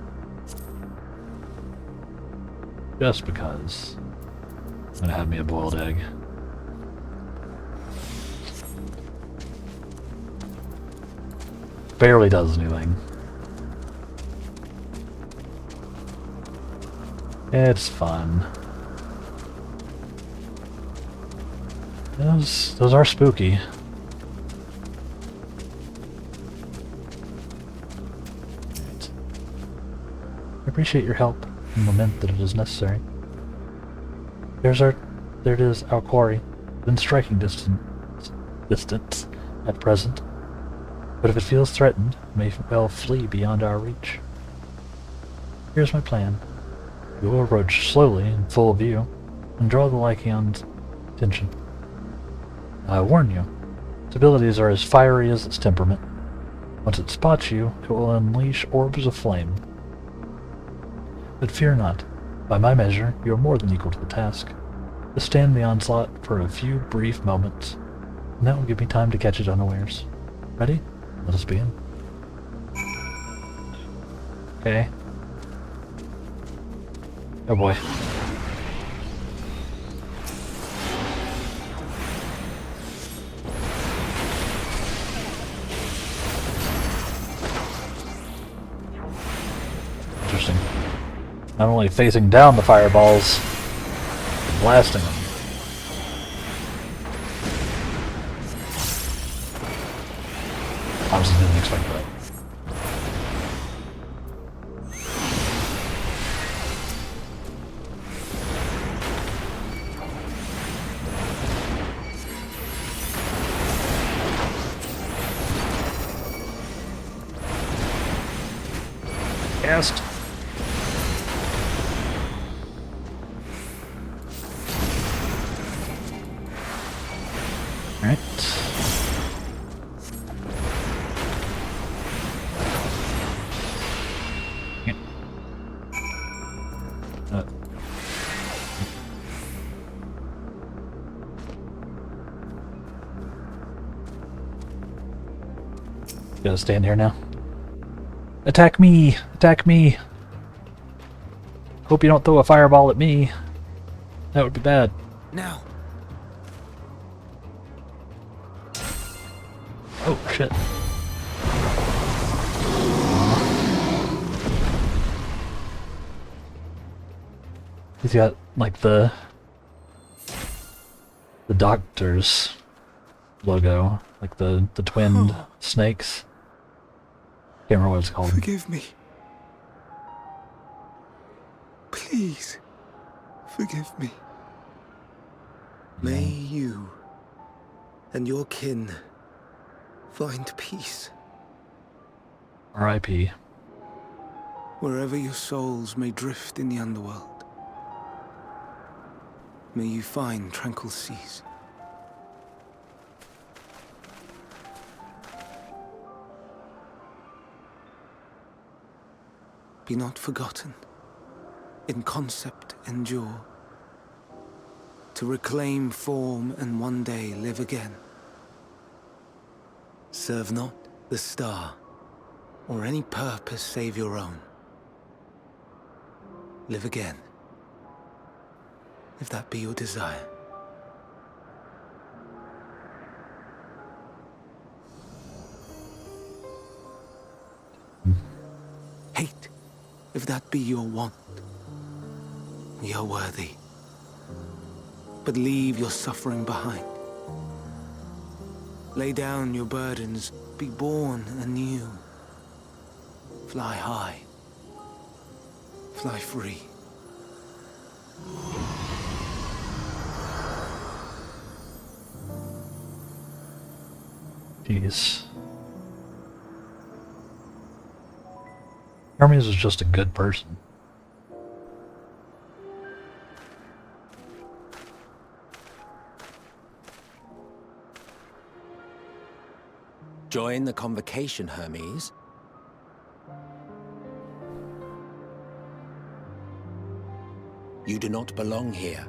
just because, I'm gonna have me a boiled egg. Barely does anything. It's fun. Those are spooky. Right. I appreciate your help and lament that it is necessary. There it is, our quarry, within striking distance at present. But if it feels threatened, it may well flee beyond our reach. Here's my plan. We will approach slowly in full view and draw the Lycaon's attention. I warn you, its abilities are as fiery as its temperament. Once it spots you, it will unleash orbs of flame. But fear not. By my measure, you are more than equal to the task. Just stand the onslaught for a few brief moments, and that will give me time to catch it unawares. Ready? Let us begin. Okay. Oh boy. Interesting. Not only facing down the fireballs, blasting them. Honestly, didn't expect that. Cast. Alright. Yeah. Gotta stand here now. Attack me! Attack me! Hope you don't throw a fireball at me. That would be bad. Now. Oh, shit. He's got, like, the doctor's logo. Like, the twinned snakes. Can't remember what it's called. Forgive me. Please, forgive me. May you and your kin find peace. R.I.P. Wherever your souls may drift in the underworld, may you find tranquil seas. Be not forgotten, in concept endure, to reclaim form and one day live again. Serve not the star, or any purpose save your own. Live again, if that be your desire. Hate, if that be your want. We are worthy, but leave your suffering behind. Lay down your burdens, be born anew. Fly high, fly free. Jeez. Hermes was just a good person. Join the convocation, Hermes. You do not belong here.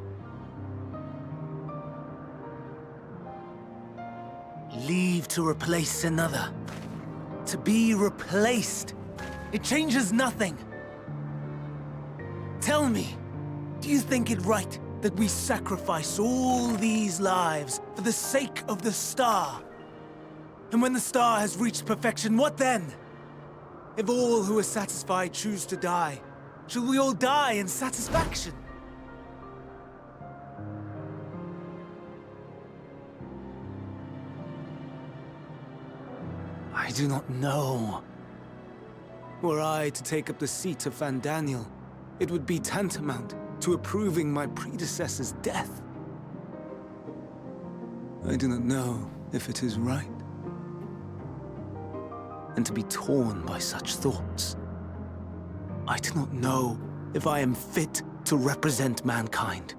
Leave to replace another. To be replaced. It changes nothing. Tell me, do you think it right that we sacrifice all these lives for the sake of the star? And when the star has reached perfection, what then? If all who are satisfied choose to die, shall we all die in satisfaction? I do not know. Were I to take up the seat of Van Daniel, it would be tantamount to approving my predecessor's death. I do not know if it is right. And to be torn by such thoughts, I do not know if I am fit to represent mankind.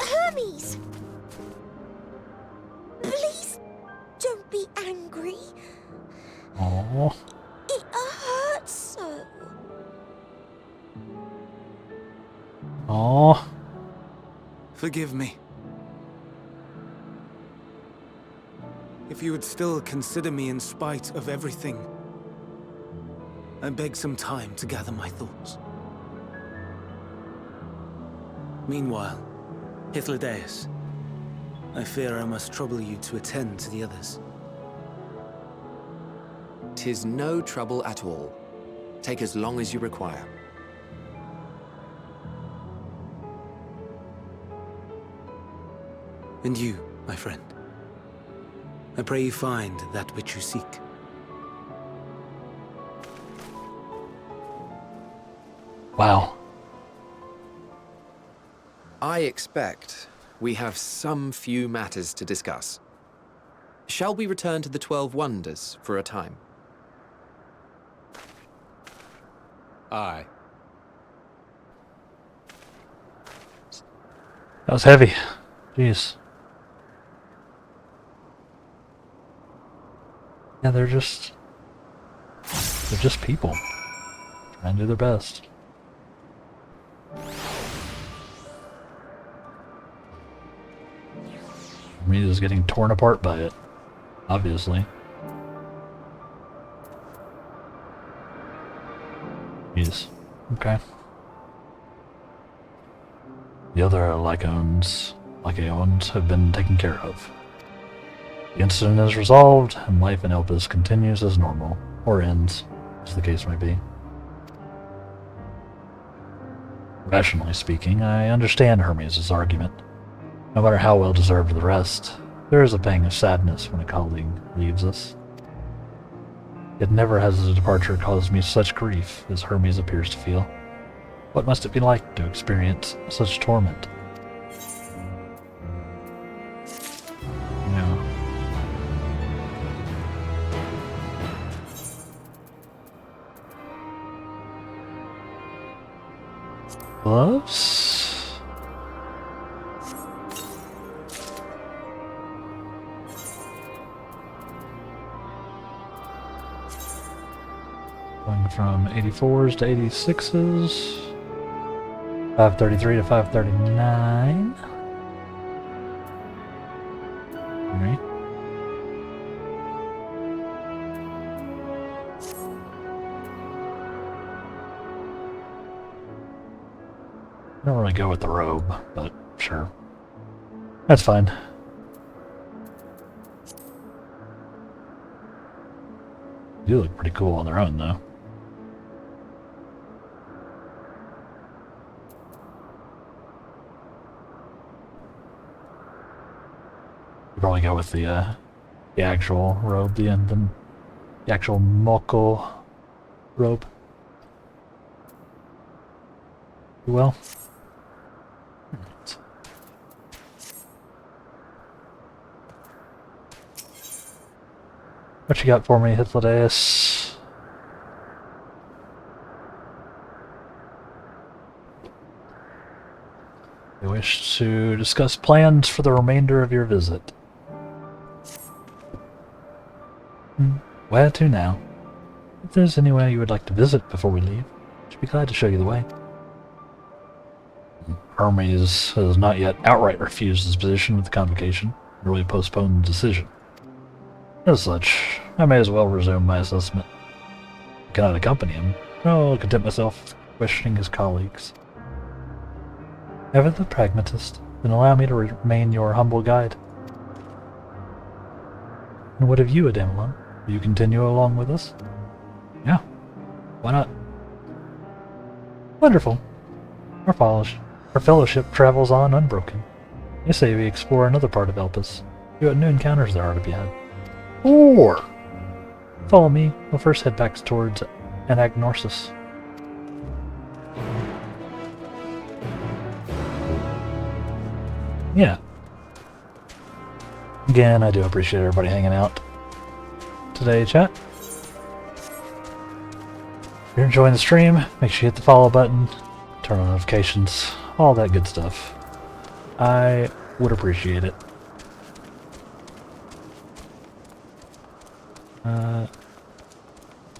Hermes! Please don't be angry. Oh. It hurts so. Oh. Forgive me. If you would still consider me in spite of everything, I beg some time to gather my thoughts. Meanwhile, Hythlodaeus, I fear I must trouble you to attend to the others. 'Tis no trouble at all. Take as long as you require. And you, my friend, I pray you find that which you seek. Wow. I expect we have some few matters to discuss. Shall we return to the 12 Wonders for a time? Aye. That was heavy. Jeez. Yeah, they're just people. Trying to do their best. Hermes is getting torn apart by it. Obviously. Jeez. Okay. The other Lycaons have been taken care of. The incident is resolved, and life in Elpis continues as normal, or ends, as the case may be. Rationally speaking, I understand Hermes' argument. No matter how well deserved the rest, there is a pang of sadness when a colleague leaves us. Yet never has the departure caused me such grief as Hermes appears to feel. What must it be like to experience such torment? Gloves? Going from 84s to 86s. 533 to 539. Alright. I don't really go with the robe, but sure. That's fine. They do look pretty cool on their own, though. Probably go with the actual robe, the actual Moko robe. Well. Right. What you got for me, Hythlodaeus? You wish to discuss plans for the remainder of your visit. Where to now? If there's anywhere you would like to visit before we leave, I'd be glad to show you the way. Hermes has not yet outright refused his position with the convocation, and really postponed the decision. As such, I may as well resume my assessment. I cannot accompany him, but I'll content myself with questioning his colleagues. Ever the pragmatist, then allow me to remain your humble guide. And what of you, Adamelon? Will you continue along with us? Yeah. Why not? Wonderful. Our fellowship travels on unbroken. I say we explore another part of Elpis. See what new encounters there are to be had. Or follow me. We'll first head back towards Anagnorsis. Yeah. Again, I do appreciate everybody hanging out today, chat. If you're enjoying the stream, make sure you hit the follow button, turn on notifications, all that good stuff. I would appreciate it.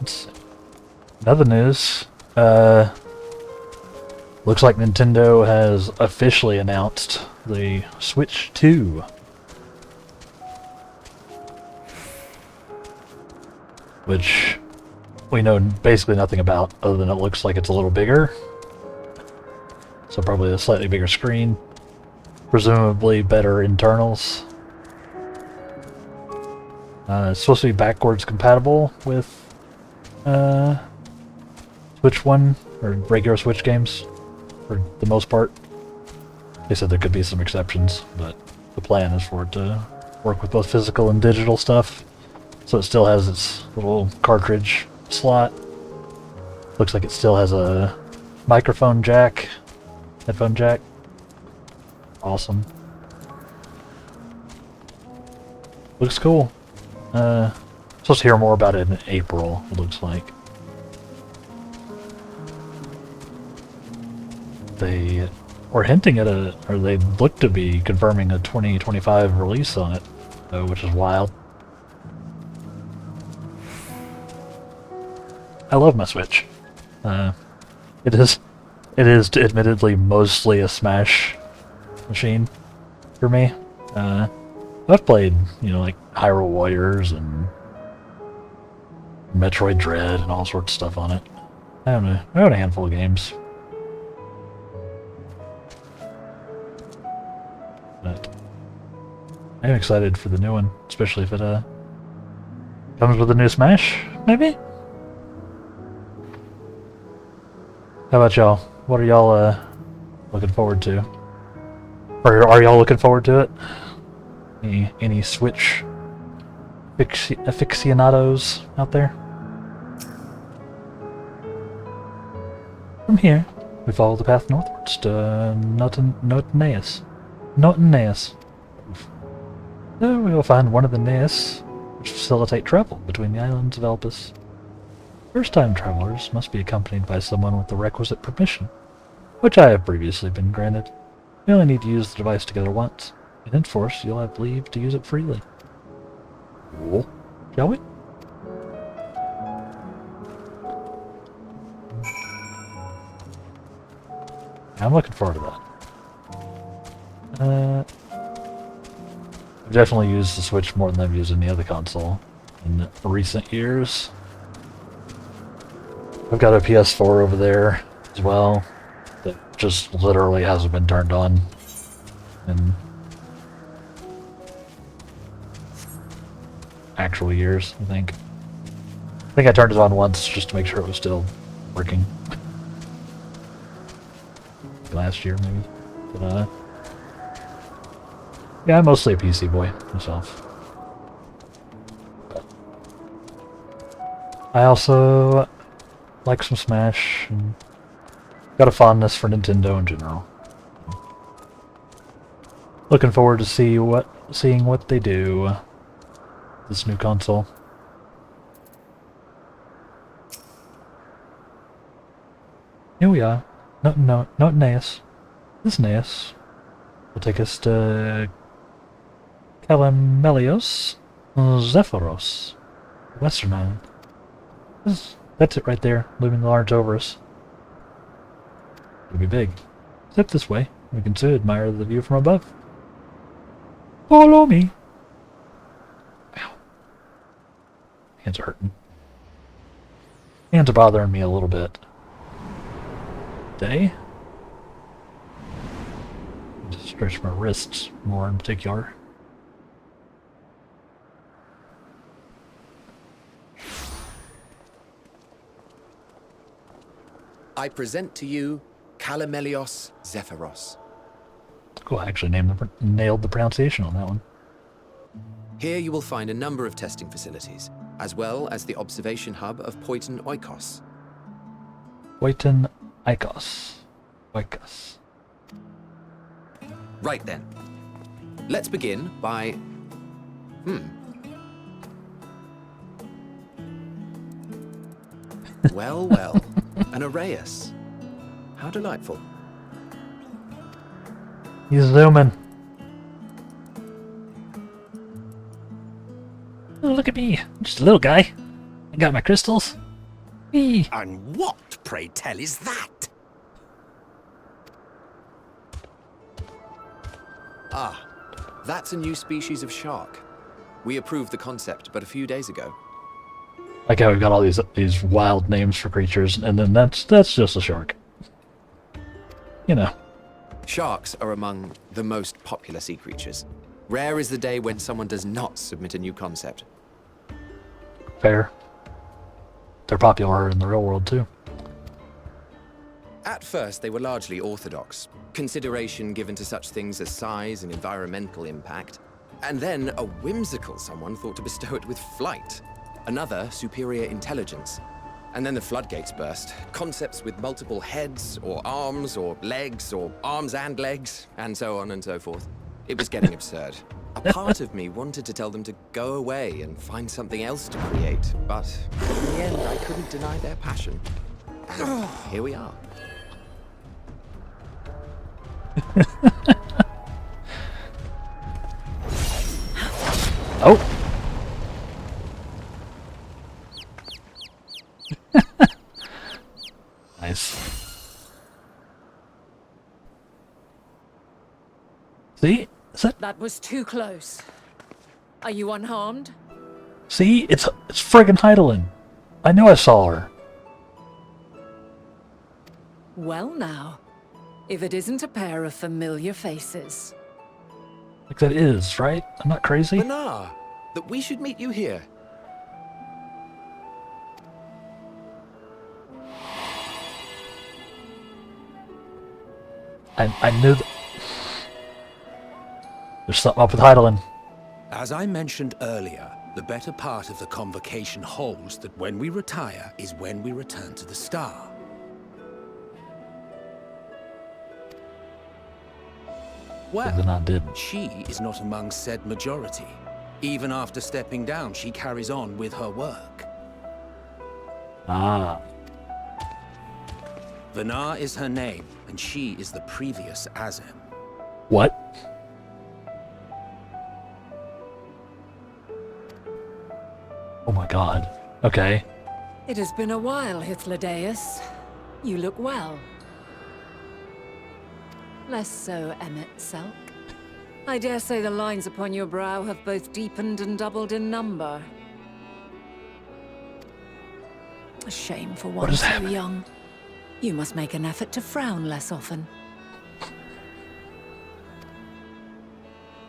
Let's see. Another news. Looks like Nintendo has officially announced the Switch 2. Which we know basically nothing about, other than it looks like it's a little bigger. So probably a slightly bigger screen. Presumably better internals. It's supposed to be backwards compatible with Switch 1, or regular Switch games, for the most part. They said there could be some exceptions, but the plan is for it to work with both physical and digital stuff. So it still has its little cartridge slot. Looks like it still has a microphone jack, headphone jack. Awesome. Looks cool. Supposed to hear more about it in April, it looks like. They were hinting at or they look to be confirming a 2025 release on it, which is wild. I love my Switch. It is admittedly mostly a Smash machine for me. I've played, like Hyrule Warriors and Metroid Dread and all sorts of stuff on it. I own a handful of games. But I'm excited for the new one, especially if it comes with a new Smash, maybe? How about y'all? What are y'all looking forward to? Or are y'all looking forward to it? Any Switch aficionados out there? From here, we follow the path northwards to Notenaeus. There we will find one of the Naeus, which facilitate travel between the islands of Elpis. First-time travelers must be accompanied by someone with the requisite permission. which I have previously been granted. You only need to use the device together once. In Endforce, you'll have leave to use it freely. Cool. Shall we? I'm looking forward to that. I've definitely used the Switch more than I've used any other console in recent years. I've got a PS4 over there as well that just literally hasn't been turned on in actual years, I think. I think I turned it on once just to make sure it was still working. Last year, maybe. But, yeah, I'm mostly a PC boy myself. But I also like some Smash and got a fondness for Nintendo in general. Looking forward to seeing what they do with this new console. Here we are. No, not Naeus. This Naeus will take us to Calamelios Zephyros, Western Island. That's it right there, looming large over us. It'll be big. Step this way. We can soon admire the view from above. Follow me. Ow. Hands are hurting. Hands are bothering me a little bit. Day. Just stretch my wrists more in particular. I present to you Calamelios Zephyros. Cool, I actually nailed the pronunciation on that one. Here you will find a number of testing facilities, as well as the observation hub of Poiton Oikos. Poiton Oikos. Oikos. Right then. Let's begin by... Well, well. An Arrayus. How delightful. He's zooming. Oh, look at me. I'm just a little guy. I got my crystals. Whee. And what, pray tell, is that? Ah, that's a new species of shark. We approved the concept but a few days ago. Like how we've got all these wild names for creatures, and then that's just a shark. You know. Sharks are among the most popular sea creatures. Rare is the day when someone does not submit a new concept. Fair. They're popular in the real world too. At first, they were largely orthodox, consideration given to such things as size and environmental impact, and then a whimsical someone thought to bestow it with flight. Another, superior intelligence. And then the floodgates burst. Concepts with multiple heads, or arms and legs, and so on and so forth. It was getting absurd. A part of me wanted to tell them to go away and find something else to create, but in the end, I couldn't deny their passion. And here we are. Oh! Nice. See? That was too close. Are you unharmed? See? It's friggin' Heidelin. I know I saw her. Well now, if it isn't a pair of familiar faces. Like that is, right? I'm not crazy? Bernard, that we should meet you here. I knew that. There's something up with Heidelin. As I mentioned earlier, the better part of the convocation holds that when we retire is when we return to the star. Then I didn't. She is not among said majority. Even after stepping down, she carries on with her work. Ah. Vanar is her name, and she is the previous Azem. What? Oh my god. Okay. It has been a while, Hythlodaeus. You look well. Less so, Emmet Selk. I dare say the lines upon your brow have both deepened and doubled in number. A shame for one so young. You must make an effort to frown less often.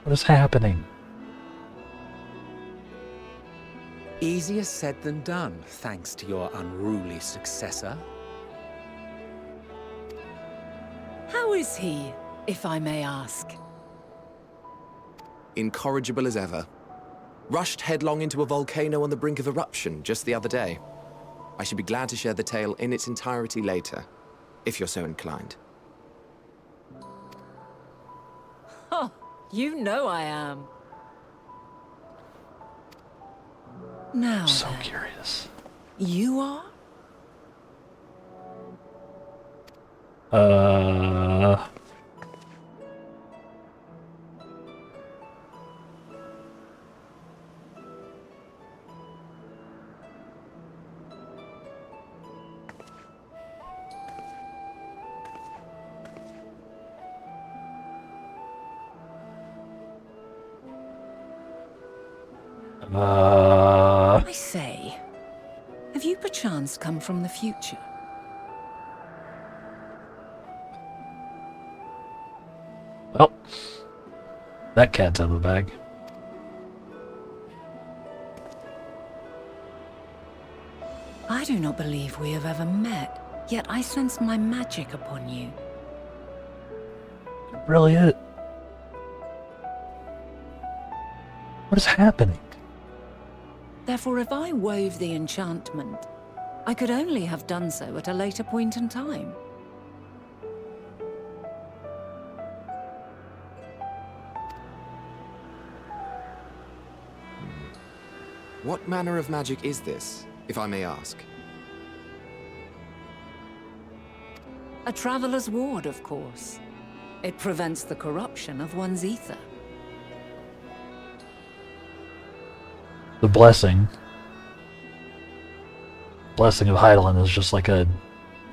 What is happening? Easier said than done, thanks to your unruly successor. How is he, if I may ask? Incorrigible as ever. Rushed headlong into a volcano on the brink of eruption just the other day. I should be glad to share the tale in its entirety later, if you're so inclined. Oh, you know I am. Now I'm so then, curious. you are? I say, have you perchance come from the future? Well, that cat's out of the bag. I do not believe we have ever met, yet I sense my magic upon you. Really it? What is happening? Therefore, if I wove the enchantment, I could only have done so at a later point in time. What manner of magic is this, if I may ask? A traveler's ward, of course. It prevents the corruption of one's ether. The blessing. Blessing of Heidelin is just like a...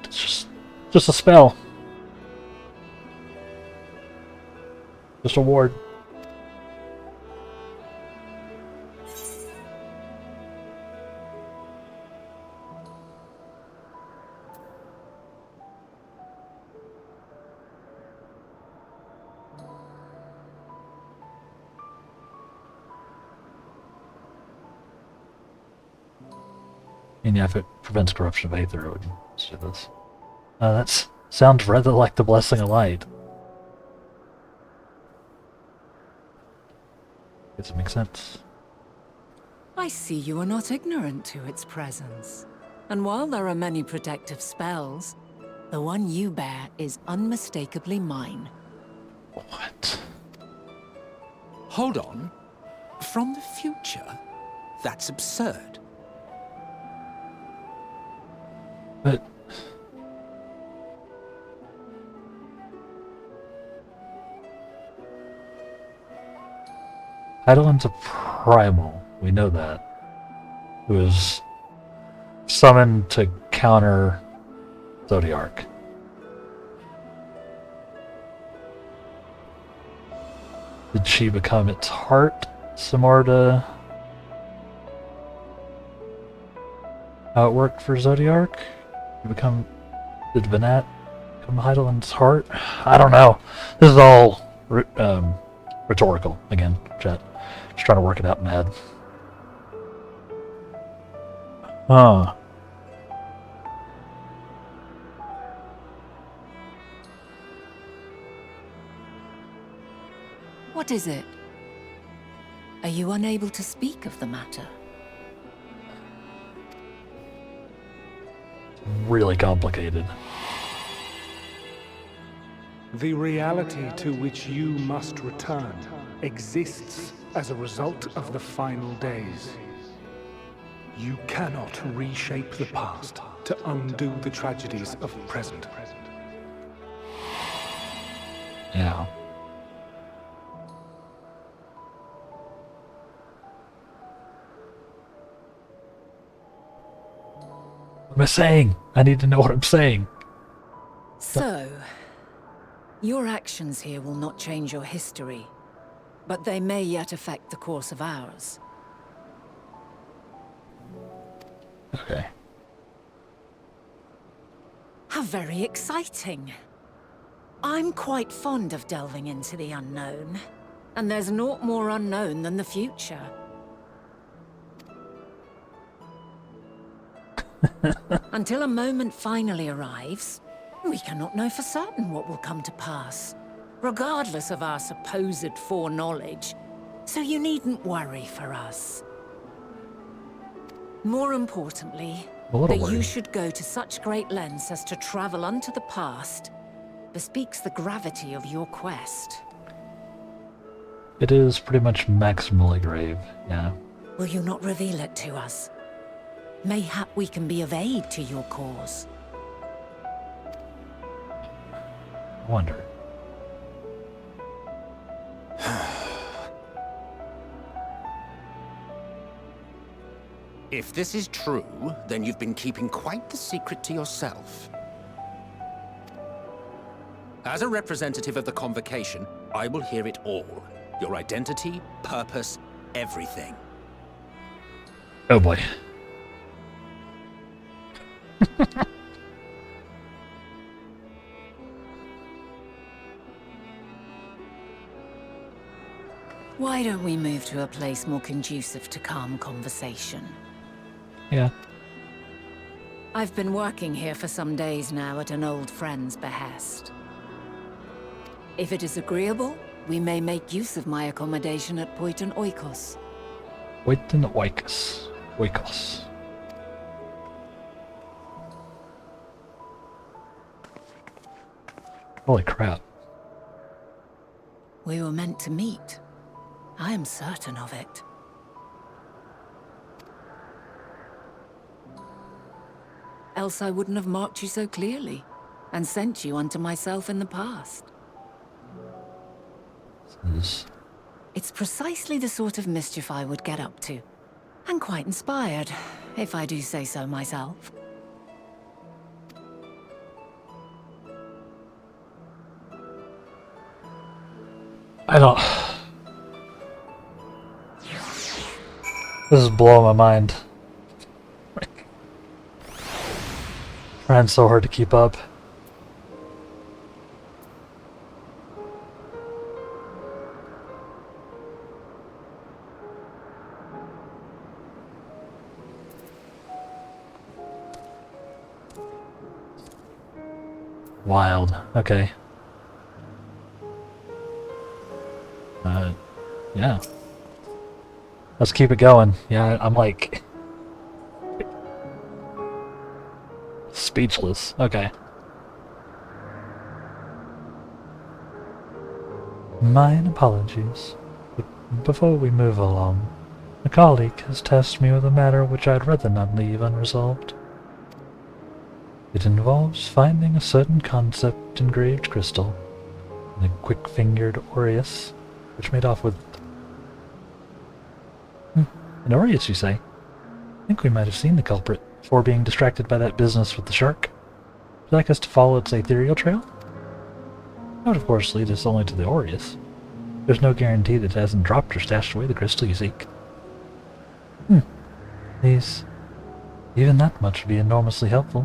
It's just a spell. Just a ward. And yeah, if it prevents corruption of Aether, it would do this. That sounds rather like the Blessing of Light. Does it make sense? I see you are not ignorant to its presence. And while there are many protective spells, the one you bear is unmistakably mine. What? Hold on. From the future? That's absurd. But... Heidelin's a primal, we know that. Who was summoned to counter Zodiark. Did she become its heart, similar to how it worked for Zodiark? Did Venat become Heidelin's heart? I don't know. This is all rhetorical again, chat. Just trying to work it out in my head. Huh. What is it? Are you unable to speak of the matter? Really complicated. The reality to which you must return exists as a result of the final days. You cannot reshape the past to undo the tragedies of the present. Yeah. What am I saying? I need to know what I'm saying. So, your actions here will not change your history, but they may yet affect the course of ours. Okay. How very exciting. I'm quite fond of delving into the unknown, and there's naught more unknown than the future. Until a moment finally arrives, we cannot know for certain what will come to pass, regardless of our supposed foreknowledge, so you needn't worry for us. More importantly, that you should go to such great lengths as to travel unto the past bespeaks the gravity of your quest. It is pretty much maximally grave, yeah. Will you not reveal it to us? Mayhap we can be of aid to your cause. I wonder. If this is true, then you've been keeping quite the secret to yourself. As a representative of the Convocation, I will hear it all. Your identity, purpose, everything. Oh boy. Why don't we move to a place more conducive to calm conversation? Yeah. I've been working here for some days now at an old friend's behest. If it is agreeable, we may make use of my accommodation at Poiton Oikos. Poiton Oikos. Oikos. Holy crap. We were meant to meet. I am certain of it. Else I wouldn't have marked you so clearly, and sent you unto myself in the past. It's precisely the sort of mischief I would get up to. And quite inspired, if I do say so myself. I don't... This is blowing my mind. Trying so hard to keep up. Wild. Okay. Yeah. Let's keep it going. Yeah, I'm like... speechless. Okay. Mine apologies. But before we move along, a colleague has tasked me with a matter which I'd rather not leave unresolved. It involves finding a certain concept engraved crystal in a quick-fingered aureus, which made off with... An aureus, you say? I think we might have seen the culprit before being distracted by that business with the shark. Would you like us to follow its ethereal trail? That would of course lead us only to the aureus. There's no guarantee that it hasn't dropped or stashed away the crystal you seek. Please. Even that much would be enormously helpful.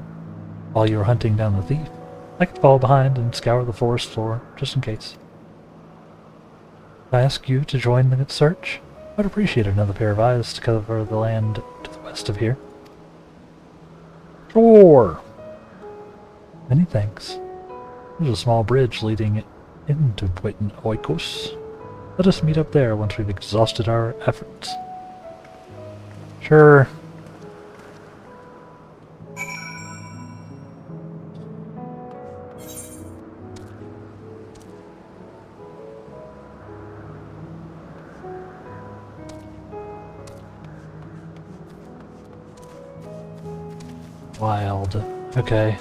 While you were hunting down the thief, I could fall behind and scour the forest floor, just in case. If I ask you to join the search, I'd appreciate another pair of eyes to cover the land to the west of here. Sure! Many thanks. There's a small bridge leading into Poiton Oikos. Let us meet up there once we've exhausted our efforts. Sure. Wild. Okay.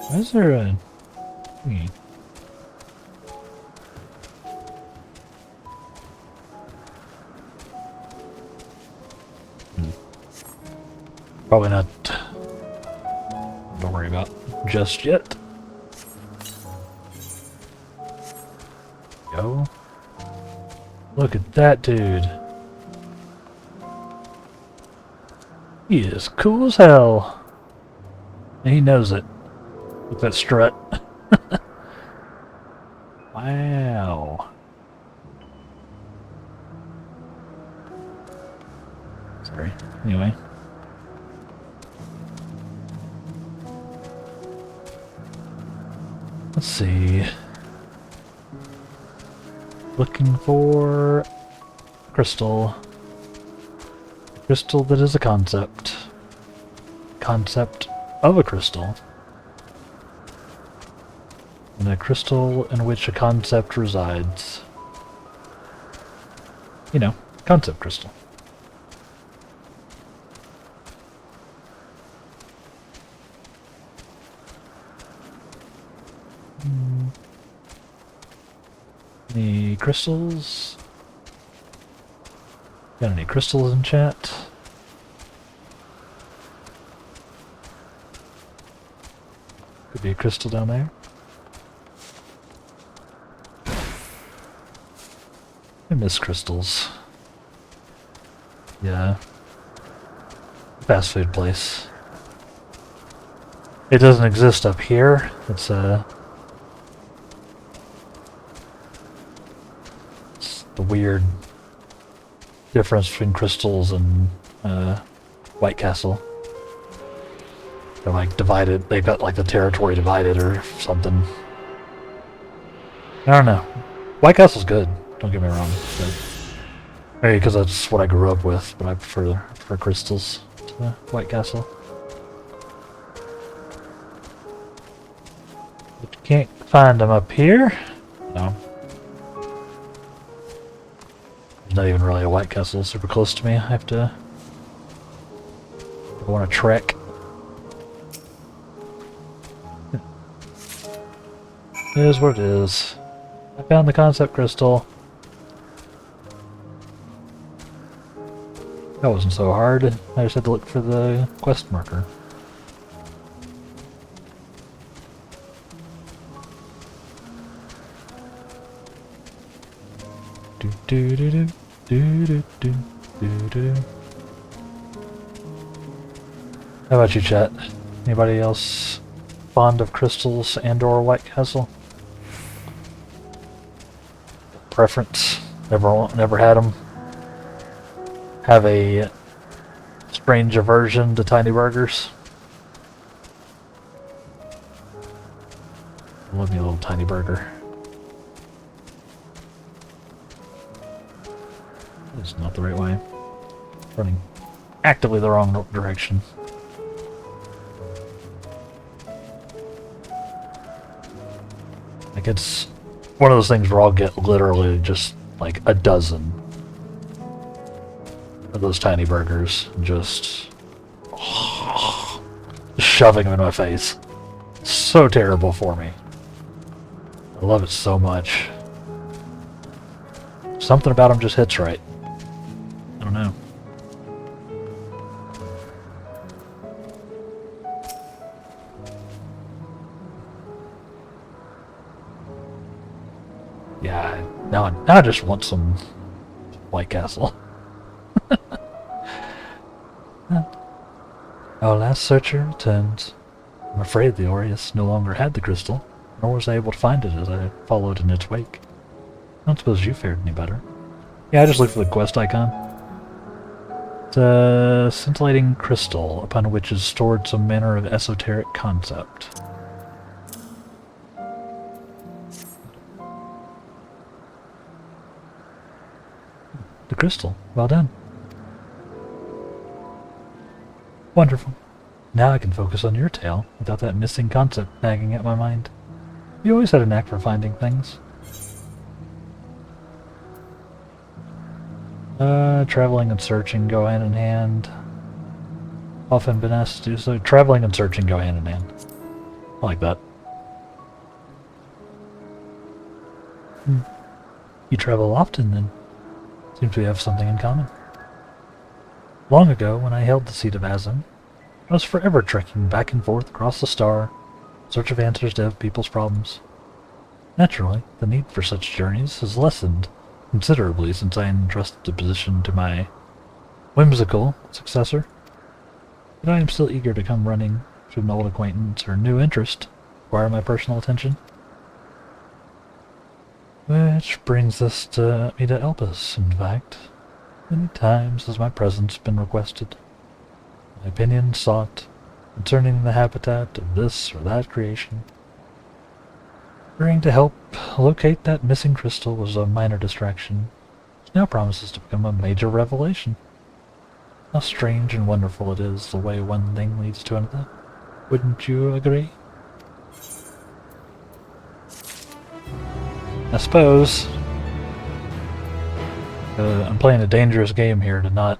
Why is there a... Probably not. Don't worry about just yet. Go. Look at that dude. He is cool as hell. And he knows it. With that strut. Wow. Sorry. Anyway. Let's see. Looking for crystal. Crystal that is a concept. Concept of a crystal. And a crystal in which a concept resides. You know, concept crystal. Any crystals? Got any crystals in chat? Could be a crystal down there. I miss crystals. Yeah. Fast food place. It doesn't exist up here. It's the weird difference between crystals and White Castle. They're like divided. They've got like the territory divided or something. I don't know. White Castle's good. Don't get me wrong. Maybe because that's what I grew up with, but I prefer crystals to White Castle. But you can't find them up here. No. There's not even really a White Castle super close to me. I have to go on a trek. It is what it is. I found the concept crystal. That wasn't so hard. I just had to look for the quest marker. Do do do do do do do do do. How about you, chat? Anybody else fond of crystals and/or White Castle? Preference? Never had them. Have a strange aversion to tiny burgers. Love me a little tiny burger. This is not the right way. Running actively the wrong direction. Like it's one of those things where I'll get literally just like a dozen of those tiny burgers, just shoving them in my face. So terrible for me. I love it so much. Something about them just hits right. I don't know. Yeah, now I just want some White Castle. Our last searcher returns. I'm afraid the Aureus no longer had the crystal, nor was I able to find it as I followed in its wake. I don't suppose you fared any better. Yeah, I just looked for the quest icon. It's a scintillating crystal upon which is stored some manner of esoteric concept. The crystal. Well done. Wonderful. Now I can focus on your tale without that missing concept nagging at my mind. You always had a knack for finding things. Traveling and searching go hand in hand. Often been asked to do so. Traveling and searching go hand in hand. I like that. You travel often, then. Seems we have something in common. Long ago, when I held the seat of Azim, I was forever trekking back and forth across the star, in search of answers to people's problems. Naturally, the need for such journeys has lessened considerably since I entrusted the position to my whimsical successor, but I am still eager to come running should an old acquaintance or new interest require my personal attention. Which brings us to me to Elpis, in fact. Many times has my presence been requested, my opinion sought concerning the habitat of this or that creation. Agreeing to help locate that missing crystal was a minor distraction, which now promises to become a major revelation. How strange and wonderful it is the way one thing leads to another. Wouldn't you agree? I suppose I'm playing a dangerous game here to not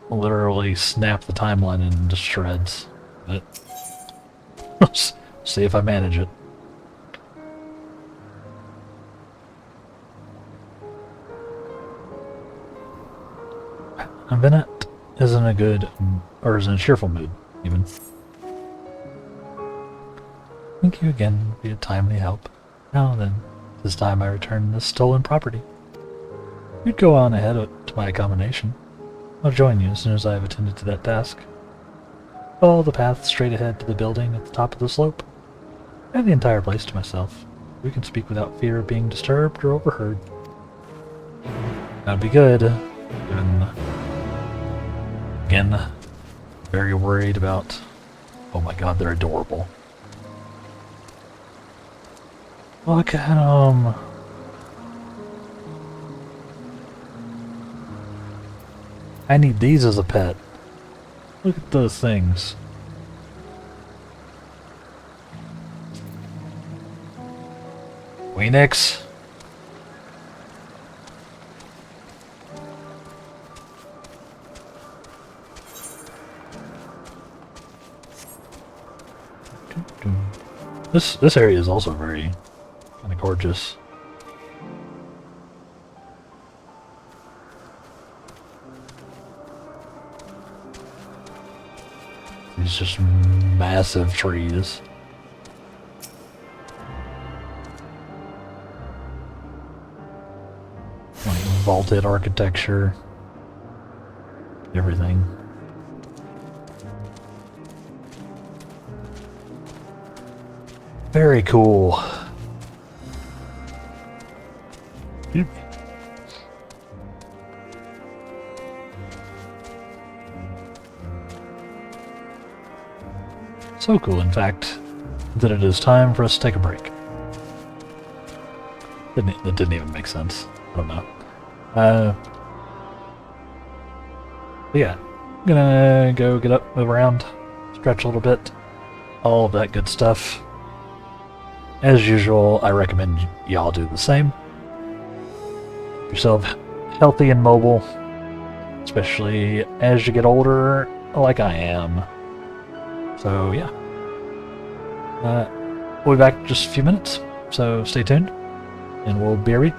literally snap the timeline into shreds, but see if I manage it. And Bennett is in a good, or is in a cheerful mood, even. Thank you again for your timely help. Now then, this time I return this stolen property. You'd go on ahead to my accommodation. I'll join you as soon as I have attended to that task. Follow the path straight ahead to the building at the top of the slope. I have the entire place to myself. We can speak without fear of being disturbed or overheard. That'd be good, given, again, very worried about... Oh my god, they're adorable. Look at them. I need these as a pet. Look at those things. Queenix. This area is also very kind of gorgeous. These just massive trees. Like vaulted architecture. Everything. Very cool. So cool, in fact, that it is time for us to take a break. That didn't even make sense. I don't know. But yeah, I'm gonna go get up, move around, stretch a little bit, all of that good stuff. As usual, I recommend y'all do the same. Keep yourself healthy and mobile, especially as you get older, like I am. So yeah, we'll be back in just a few minutes, so stay tuned, and we'll be right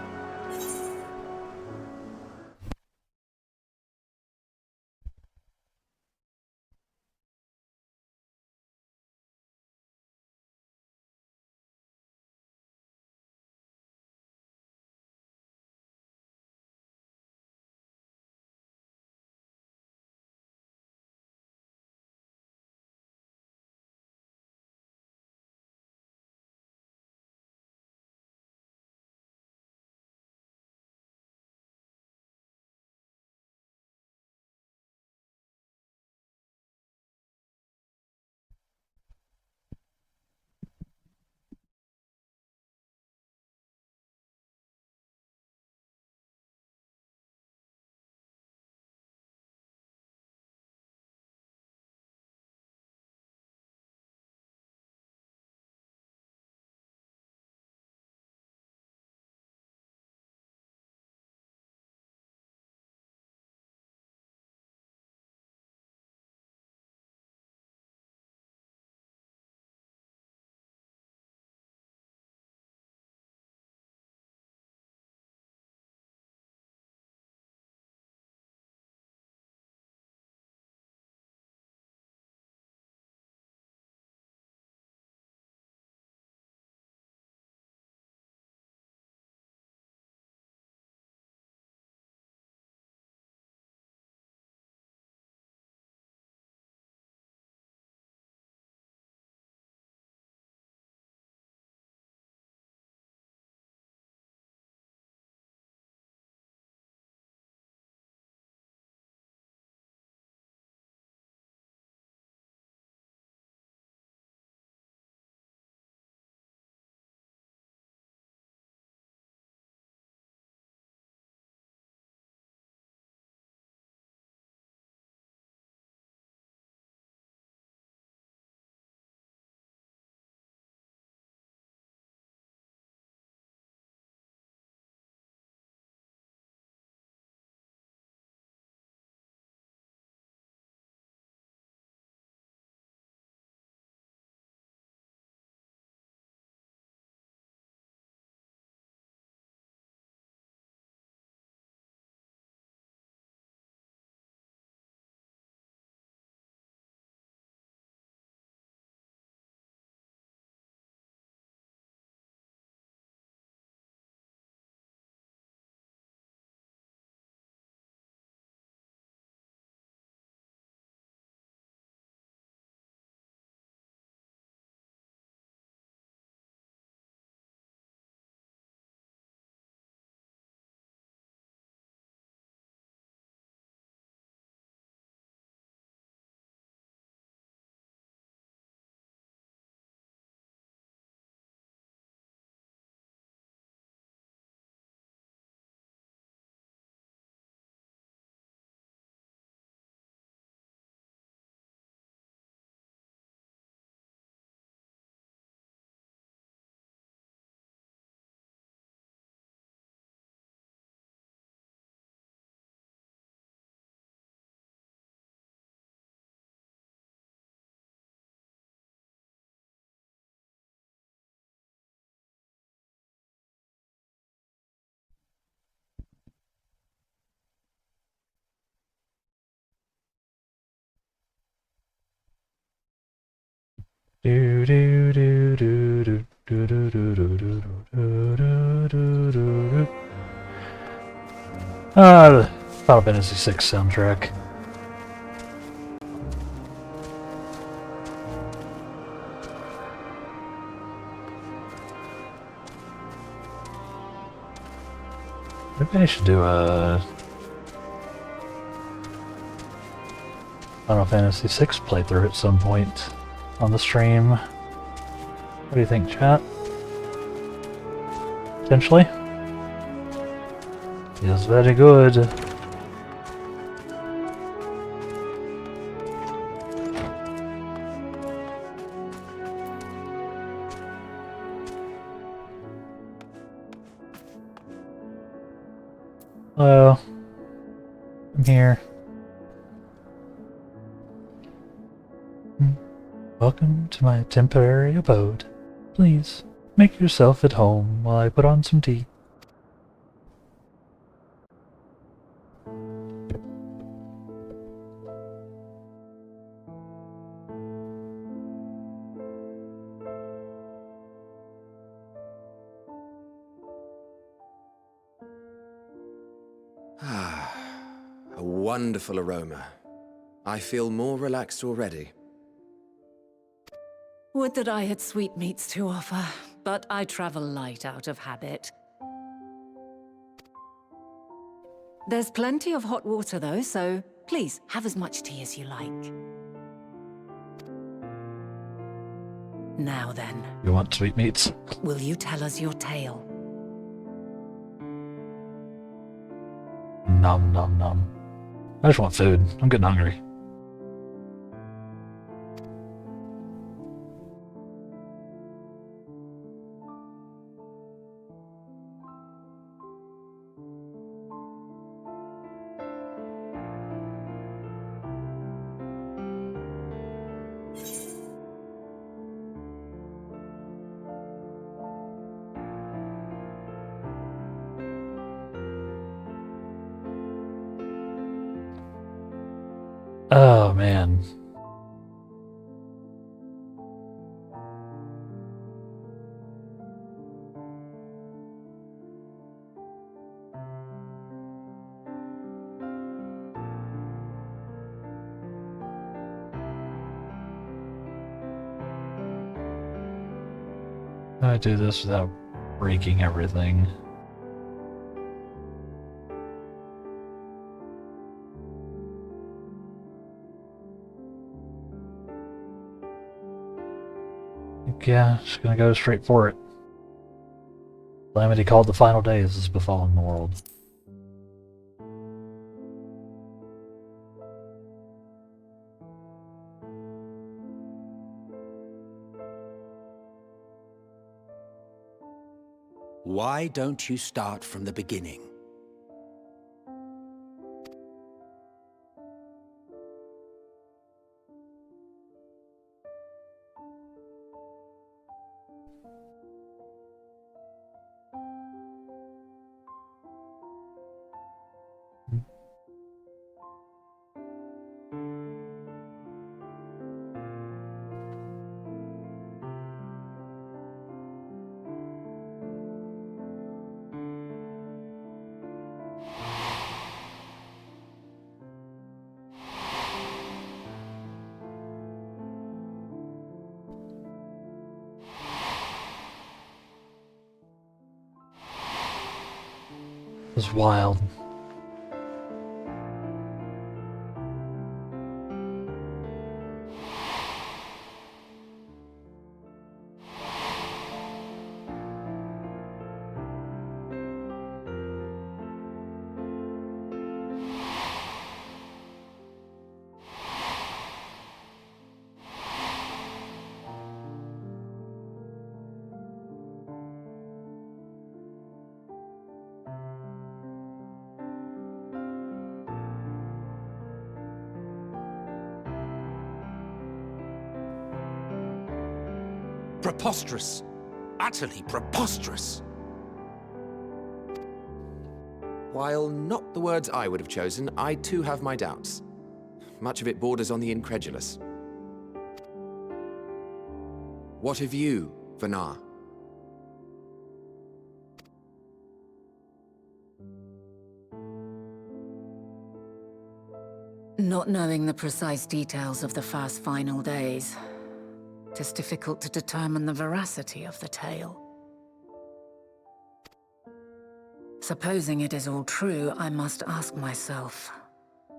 Do do do do do do do do do do do do do do. The Final Fantasy VI soundtrack. Maybe I should do a Final Fantasy VI playthrough at some point on the stream. What do you think, chat? Potentially? Yes, very good. Hello. I'm here. Welcome to my temporary abode. Please, make yourself at home while I put on some tea. A wonderful aroma. I feel more relaxed already. Would that I had sweetmeats to offer, but I travel light out of habit. There's plenty of hot water though, so please have as much tea as you like. Now then. You want sweetmeats? Will you tell us your tale? Nom nom nom. I just want food. I'm getting hungry. Oh, man. I do this without breaking everything. Yeah, just gonna go straight for it. Calamity called the final days is befalling the world. Why don't you start from the beginning? It was wild. Preposterous. Utterly preposterous. While not the words I would have chosen, I too have my doubts. Much of it borders on the incredulous. What of you, Vanar? Not knowing the precise details of the first final days, it is difficult to determine the veracity of the tale. Supposing it is all true, I must ask myself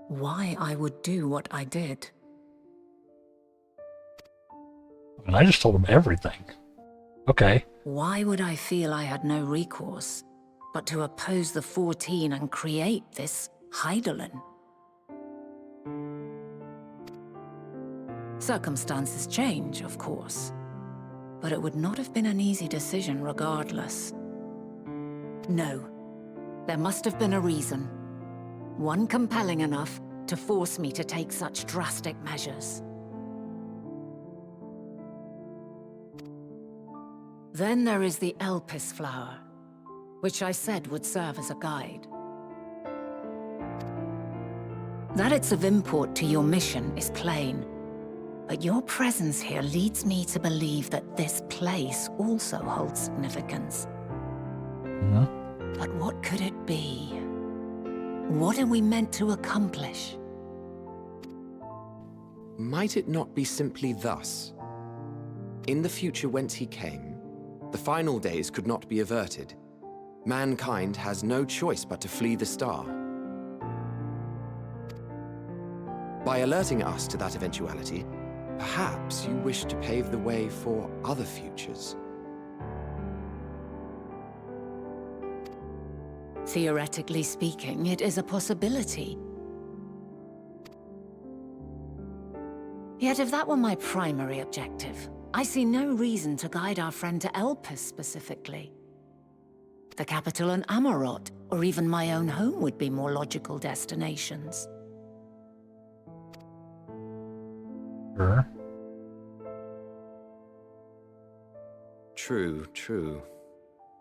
why I would do what I did. And I just told him everything. Okay. Why would I feel I had no recourse but to oppose the 14 and create this Hydaelyn? Circumstances change, of course, but it would not have been an easy decision regardless. No, there must have been a reason. One compelling enough to force me to take such drastic measures. Then there is the Elpis flower, which I said would serve as a guide. That it's of import to your mission is plain, but your presence here leads me to believe that this place also holds significance. But what could it be? What are we meant to accomplish? Might it not be simply thus? In the future whence he came, the final days could not be averted. Mankind has no choice but to flee the star. By alerting us to that eventuality, perhaps you wish to pave the way for other futures. Theoretically speaking, it is a possibility. Yet if that were my primary objective, I see no reason to guide our friend to Elpis specifically. The capital and Amarot, or even my own home would be more logical destinations. Sure. True, true.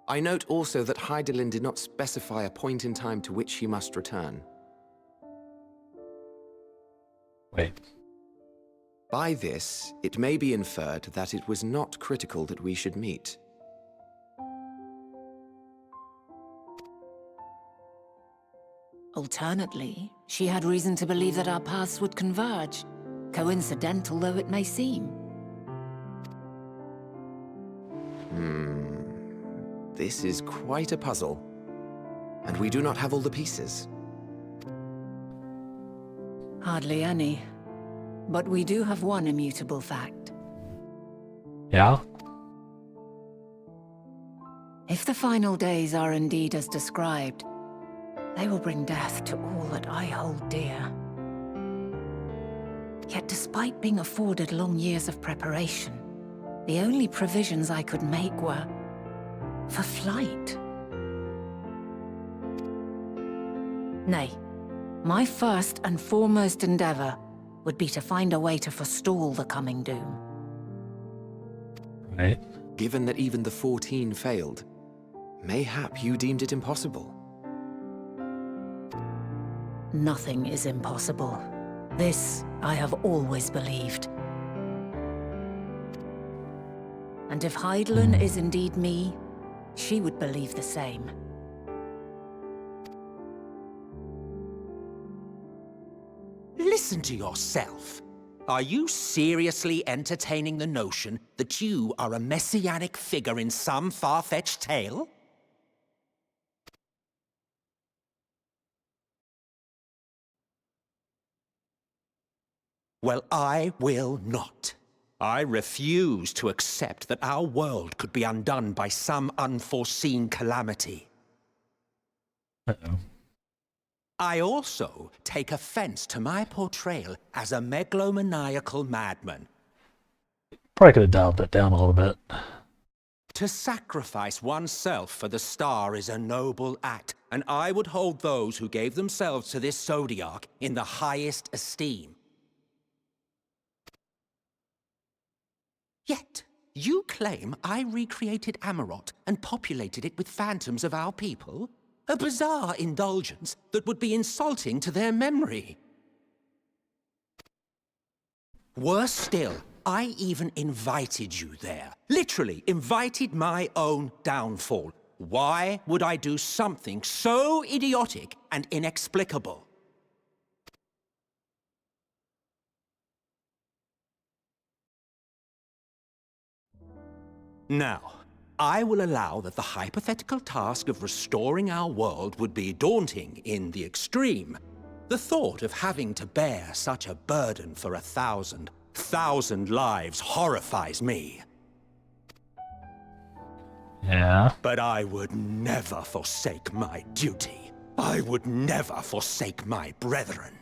I note also that Hydaelyn did not specify a point in time to which he must return. Wait. By this, it may be inferred that it was not critical that we should meet. Alternately, she had reason to believe that our paths would converge, coincidental though it may seem. This is quite a puzzle, and we do not have all the pieces. Hardly any. But we do have one immutable fact. Yeah? If the final days are indeed as described, they will bring death to all that I hold dear. Yet despite being afforded long years of preparation, the only provisions I could make were for flight. Nay, my first and foremost endeavor would be to find a way to forestall the coming doom. Right. Given that even the 14 failed, mayhap you deemed it impossible. Nothing is impossible. This I have always believed. And if Hydaelyn is indeed me, she would believe the same. Listen to yourself. Are you seriously entertaining the notion that you are a messianic figure in some far-fetched tale? Well, I will not. I refuse to accept that our world could be undone by some unforeseen calamity. Uh-oh. I also take offense to my portrayal as a megalomaniacal madman. Probably could have dialed that down a little bit. To sacrifice oneself for the star is a noble act, and I would hold those who gave themselves to this zodiac in the highest esteem. Yet, you claim I recreated Amarot and populated it with phantoms of our people? A bizarre indulgence that would be insulting to their memory. Worse still, I even invited you there. Literally invited my own downfall. Why would I do something so idiotic and inexplicable? Now, I will allow that the hypothetical task of restoring our world would be daunting in the extreme. The thought of having to bear such a burden for 1,000 lives horrifies me. Yeah. But I would never forsake my duty. I would never forsake my brethren.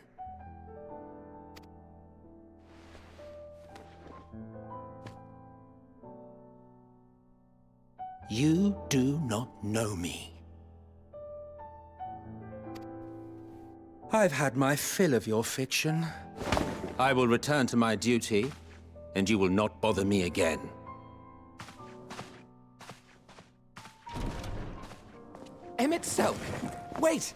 You do not know me. I've had my fill of your fiction. I will return to my duty, and you will not bother me again. Selk! Wait!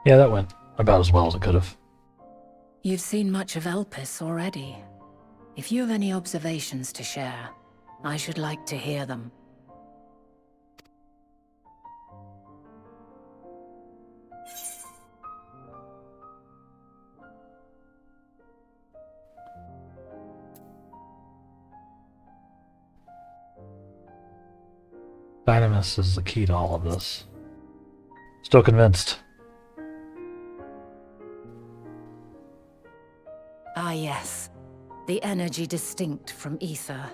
Yeah, that went about as well as it could have. You've seen much of Elpis already. If you have any observations to share, I should like to hear them. Dynamis is the key to all of this. Still convinced. Ah yes, the energy distinct from ether.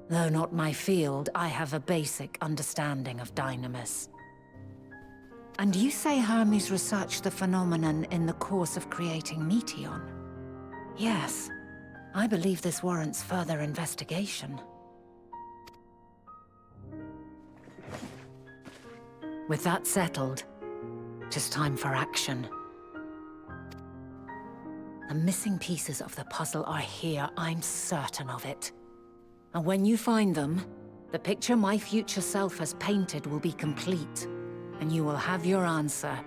Though not my field, I have a basic understanding of Dynamis. And you say Hermes researched the phenomenon in the course of creating Meteon? Yes, I believe this warrants further investigation. With that settled, it is time for action. The missing pieces of the puzzle are here, I'm certain of it. And when you find them, the picture my future self has painted will be complete, and you will have your answer.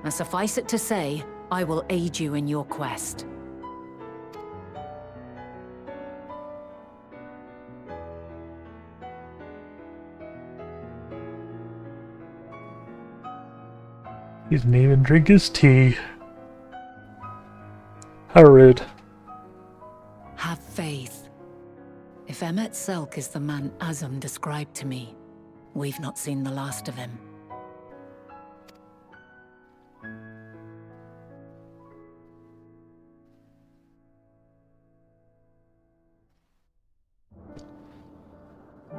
Now suffice it to say, I will aid you in your quest. He didn't even drink his tea. How rude. Have faith. If Emmet Selk is the man Azum described to me, we've not seen the last of him.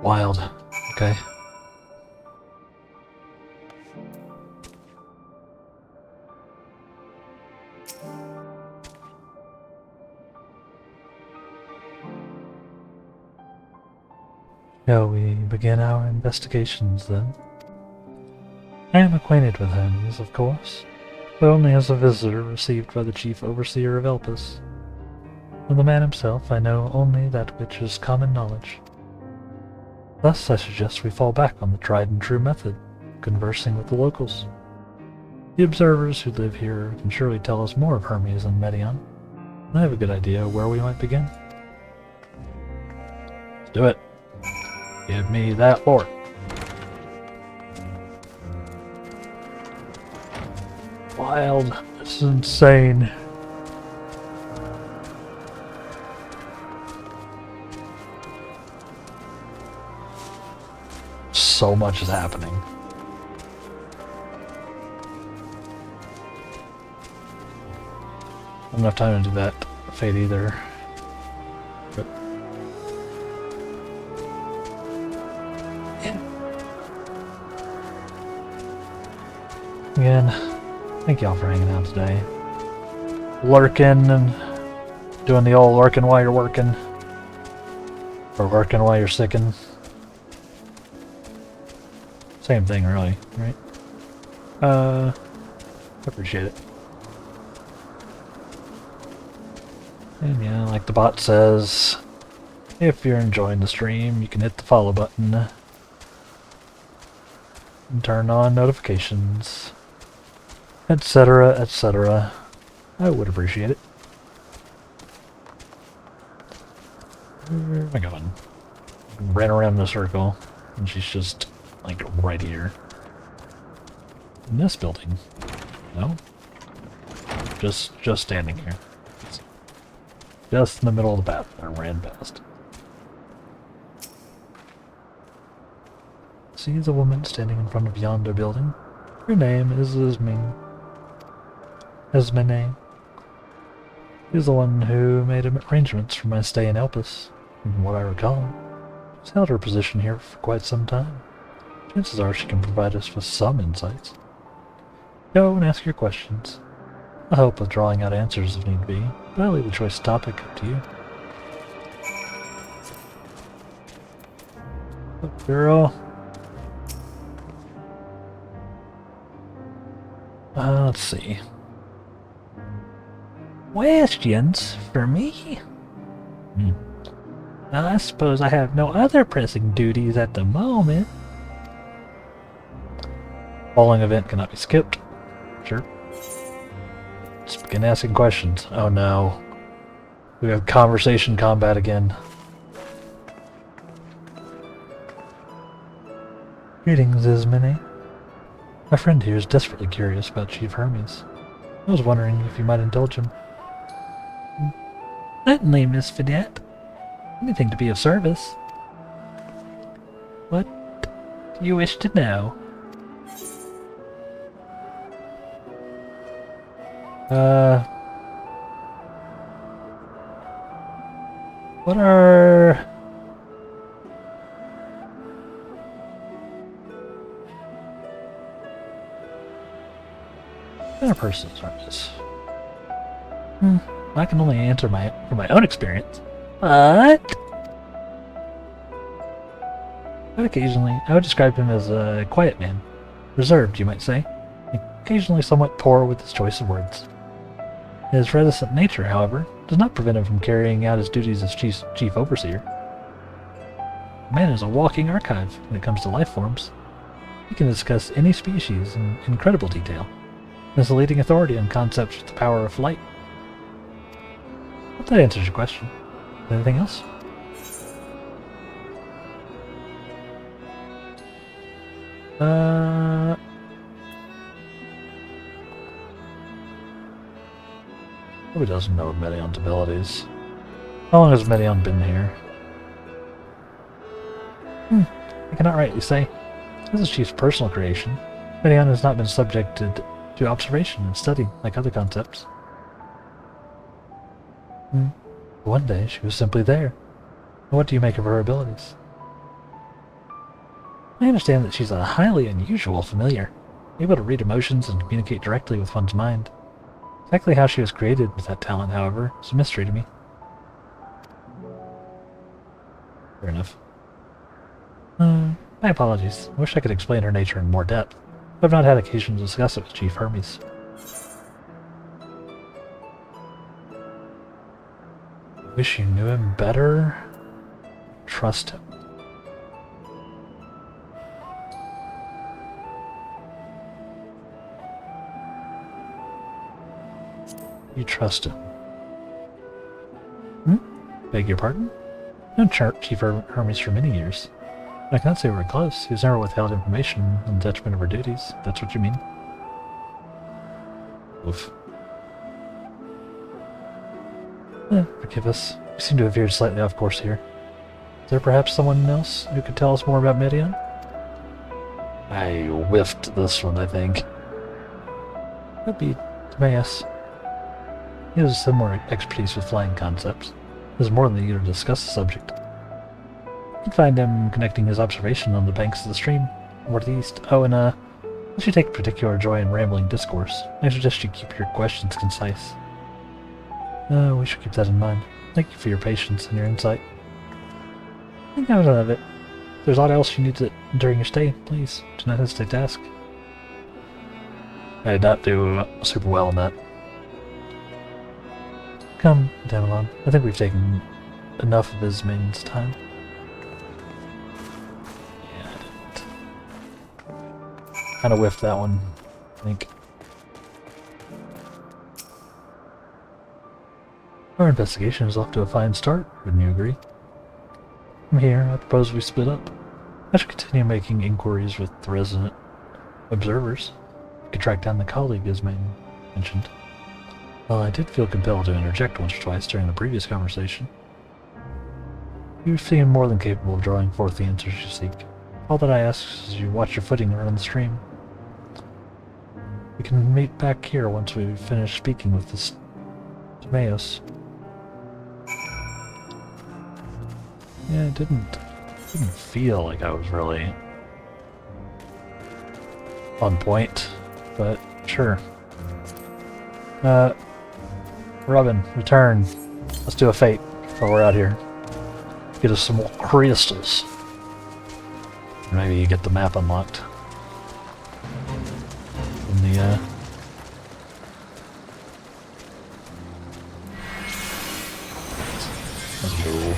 Wild. Okay. Shall we begin our investigations, then? I am acquainted with Hermes, of course, but only as a visitor received by the chief overseer of Elpis. Of the man himself, I know only that which is common knowledge. Thus, I suggest we fall back on the tried-and-true method, conversing with the locals. The observers who live here can surely tell us more of Hermes and Meteon, and I have a good idea where we might begin. Let's do it. Give me that lore. Wild. This is insane. So much is happening. I don't have enough time to do that fate either. But again, thank y'all for hanging out today. Lurking and doing the old lurking while you're working. Or working while you're sicking. Same thing, really, right? Appreciate it. And yeah, like the bot says, if you're enjoying the stream, you can hit the follow button. and turn on notifications, etc., etc. I would appreciate it. Where am I going? Ran around in a circle, and she's just, like, right here. In this building. No? Just standing here. Just in the middle of the path I ran past. See the woman standing in front of yonder building? Her name is Esmine. Esmine. She's the one who made arrangements for my stay in Elpis. From what I recall, she's held her position here for quite some time. Chances are she can provide us with some insights. Go and ask your questions. I hope of drawing out answers if need be, but I'll leave the choice topic up to you. Look, girl. Let's see. Questions for me? I suppose I have no other pressing duties at the moment. Following event cannot be skipped. Sure. Just begin asking questions. Oh no. We have conversation combat again. Greetings, Ismene. My friend here is desperately curious about Chief Hermes. I was wondering if you might indulge him. Certainly, Miss Fidette. Anything to be of service. What do you wish to know? What are... What kind of persons are this? I can only answer from my own experience. But occasionally, I would describe him as a quiet man. Reserved, you might say. Occasionally somewhat poor with his choice of words. His reticent nature, however, does not prevent him from carrying out his duties as chief overseer. The man is a walking archive when it comes to life forms. He can discuss any species in incredible detail, and is a leading authority on concepts with the power of flight. Hope that answers your question. Anything else? Who doesn't know Medion's abilities? How long has Medion been here? I cannot rightly say. This is Chief's personal creation. Medion has not been subjected to observation and study like other concepts. One day she was simply there. What do you make of her abilities? I understand that she's a highly unusual familiar, able to read emotions and communicate directly with one's mind. Exactly how she was created with that talent, however, is a mystery to me. Fair enough. My apologies. I wish I could explain her nature in more depth, but I've not had occasion to discuss it with Chief Hermes. I wish you knew him better. Trust him. You trust him. Beg your pardon? I've known Chief Hermes for many years. I cannot say we're close. He's never withheld information on the detriment of her duties, if that's what you mean. Oof. Forgive us. We seem to have veered slightly off course here. Is there perhaps someone else who could tell us more about Medion? I whiffed this one, I think. That'd be Timaeus. He has similar expertise with flying concepts. He is more than eager to discuss the subject. You can find him connecting his observation on the banks of the stream, northeast. Oh, and unless you take particular joy in rambling discourse, I suggest you keep your questions concise. We should keep that in mind. Thank you for your patience and your insight. I think that was none of it. If there's aught else you need during your stay, please do not hesitate to ask. I did not do super well on that. Come, Damelon. I think we've taken enough of Ismane's time. Yeah, I didn't. Kind of whiffed that one, I think. Our investigation is off to a fine start, wouldn't you agree? From here, I propose we split up. I should continue making inquiries with the resident observers. I could track down the colleague as mentioned. Well, I did feel compelled to interject once or twice during the previous conversation. You seem more than capable of drawing forth the answers you seek. All that I ask is you watch your footing around the stream. We can meet back here once we finish speaking with this Timaeus. Yeah, it didn't feel like I was really on point, but sure. Robin, return. Let's do a fate while we're out here. Get us some more crystals. Maybe you get the map unlocked. From the, Hello.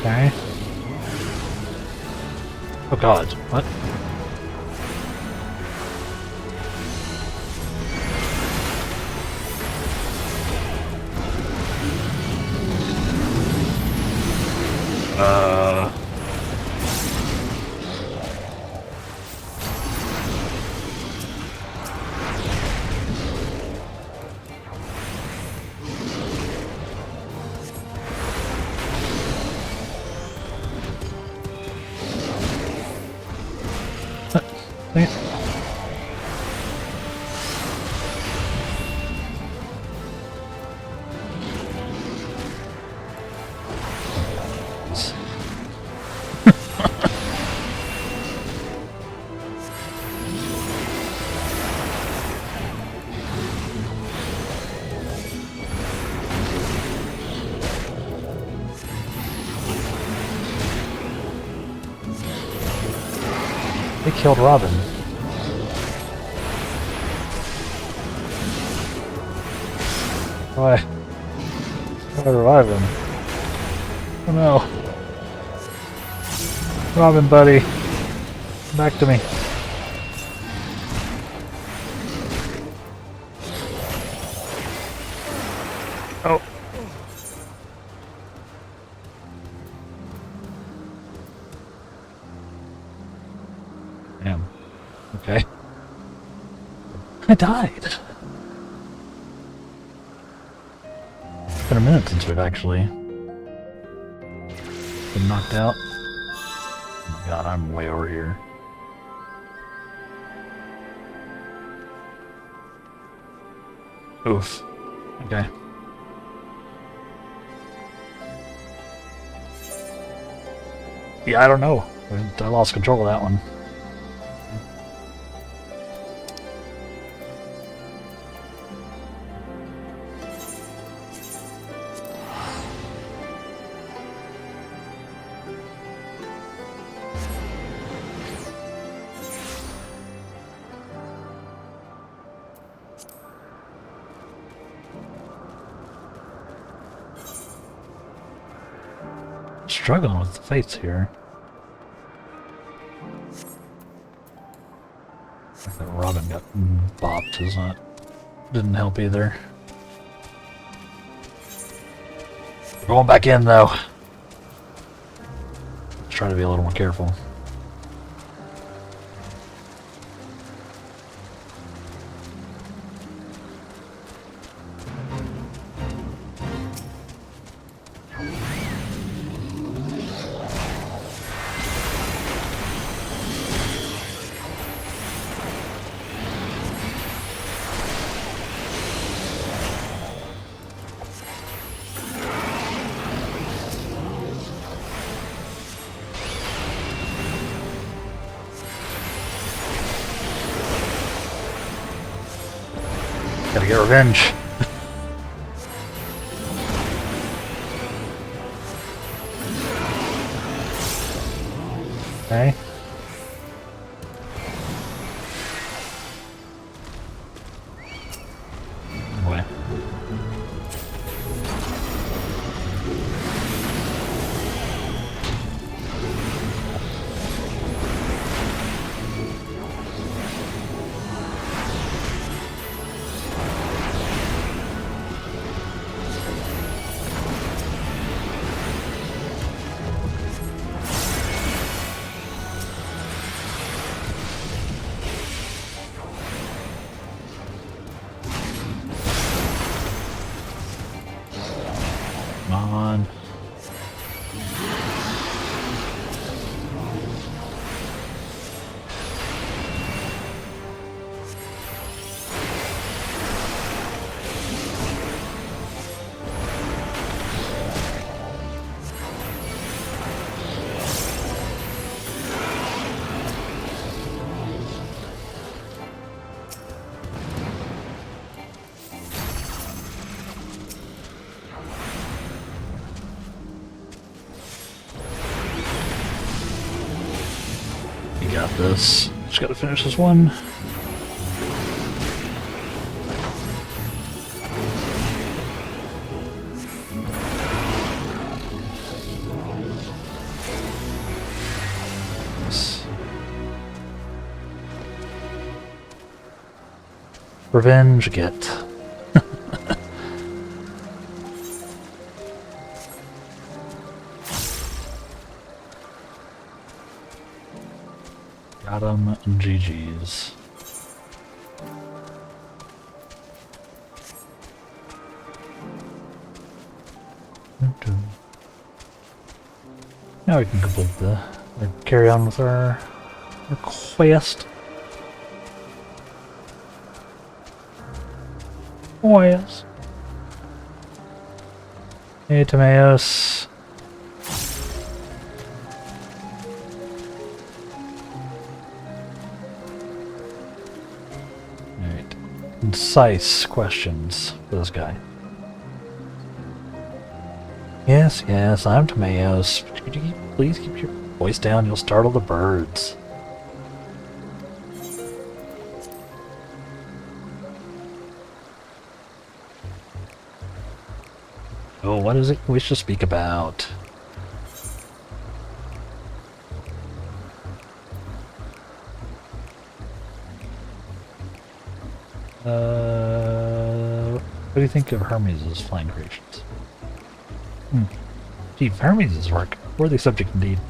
Okay. Oh god, what? Dang it. They killed Robin. Why? Why revive him? Oh no. Robin, buddy. Come back to me. Oh. Damn. Okay. I died. It's been a minute since we've actually been knocked out. Oh my god, I'm way over here. Oof. Okay. Yeah, I don't know. I lost control of that one. Struggling with the fates here. That Robin got bopped is not didn't help either. We're going back in though. Let's try to be a little more careful. Gotta get revenge. Okay. Anyway. Come on. You got this. Just gotta finish this one. Revenge get. Got him. GG's. Now we can complete or carry on with our quest. Oh yes. Hey Timaeus. Alright. Concise questions for this guy. Yes, yes, I'm Timaeus. Could you please keep your voice down? You'll startle the birds. Oh, what is it you wish to speak about? What do you think of Hermes' flying creations? Chief, Hermes' work. Worthy subject indeed.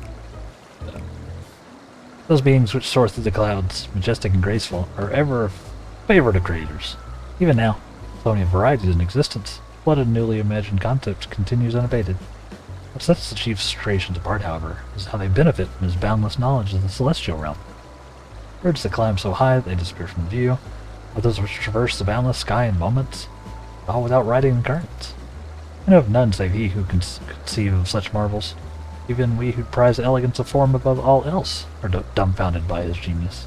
Those beings which soar through the clouds, majestic and graceful, are ever a favorite of creators. Even now, so many varieties in existence. Flooded newly imagined concept continues unabated. What sets the chief's creations apart, however, is how they benefit from his boundless knowledge of the celestial realm. Birds that climb so high that they disappear from view, or those which traverse the boundless sky in moments, all without riding the currents. I know of none save he who can conceive of such marvels. Even we who prize elegance of form above all else are dumbfounded by his genius.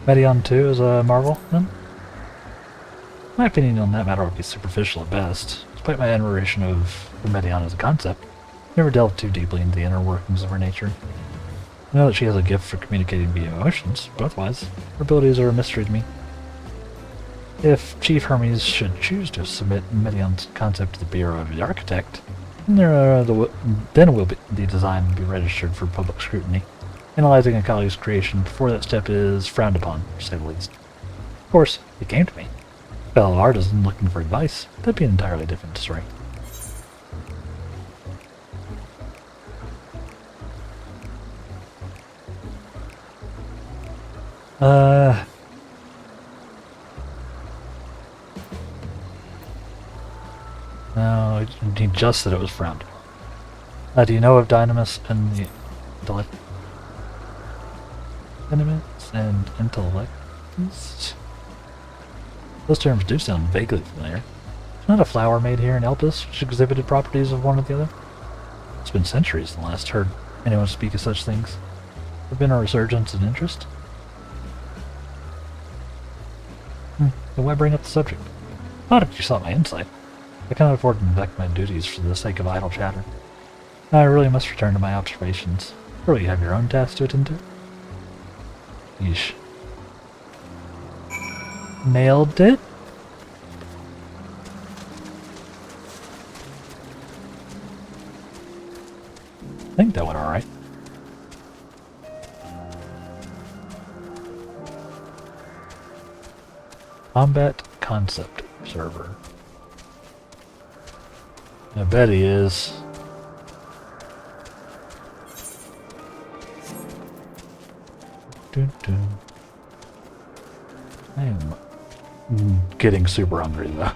Medion 2 is a marvel, then? My opinion on that matter would be superficial at best. Despite my admiration of the Medion as a concept, I never delved too deeply into the inner workings of her nature. I know that she has a gift for communicating via emotions, but otherwise, her abilities are a mystery to me. If Chief Hermes should choose to submit Medion's concept to the Bureau of the Architect, then will the design be registered for public scrutiny. Analyzing a colleague's creation before that step is frowned upon, to say the least. Of course, if it came to me, a fellow artisan looking for advice, that'd be an entirely different story. No, he just said it was frowned. Do you know of Dynamis and the intellect? Dynamis and intellect? Those terms do sound vaguely familiar. Is not a flower made here in Elpis which exhibited properties of one or the other? It's been centuries since I last heard anyone speak of such things. There been a resurgence in interest? Then why bring up the subject? Not if you sought my insight. I cannot afford to neglect my duties for the sake of idle chatter. I really must return to my observations. Surely you have your own tasks to attend to? Yeesh. Nailed it? I think that went alright. Combat Concept Server. I bet he is. I am getting super hungry though.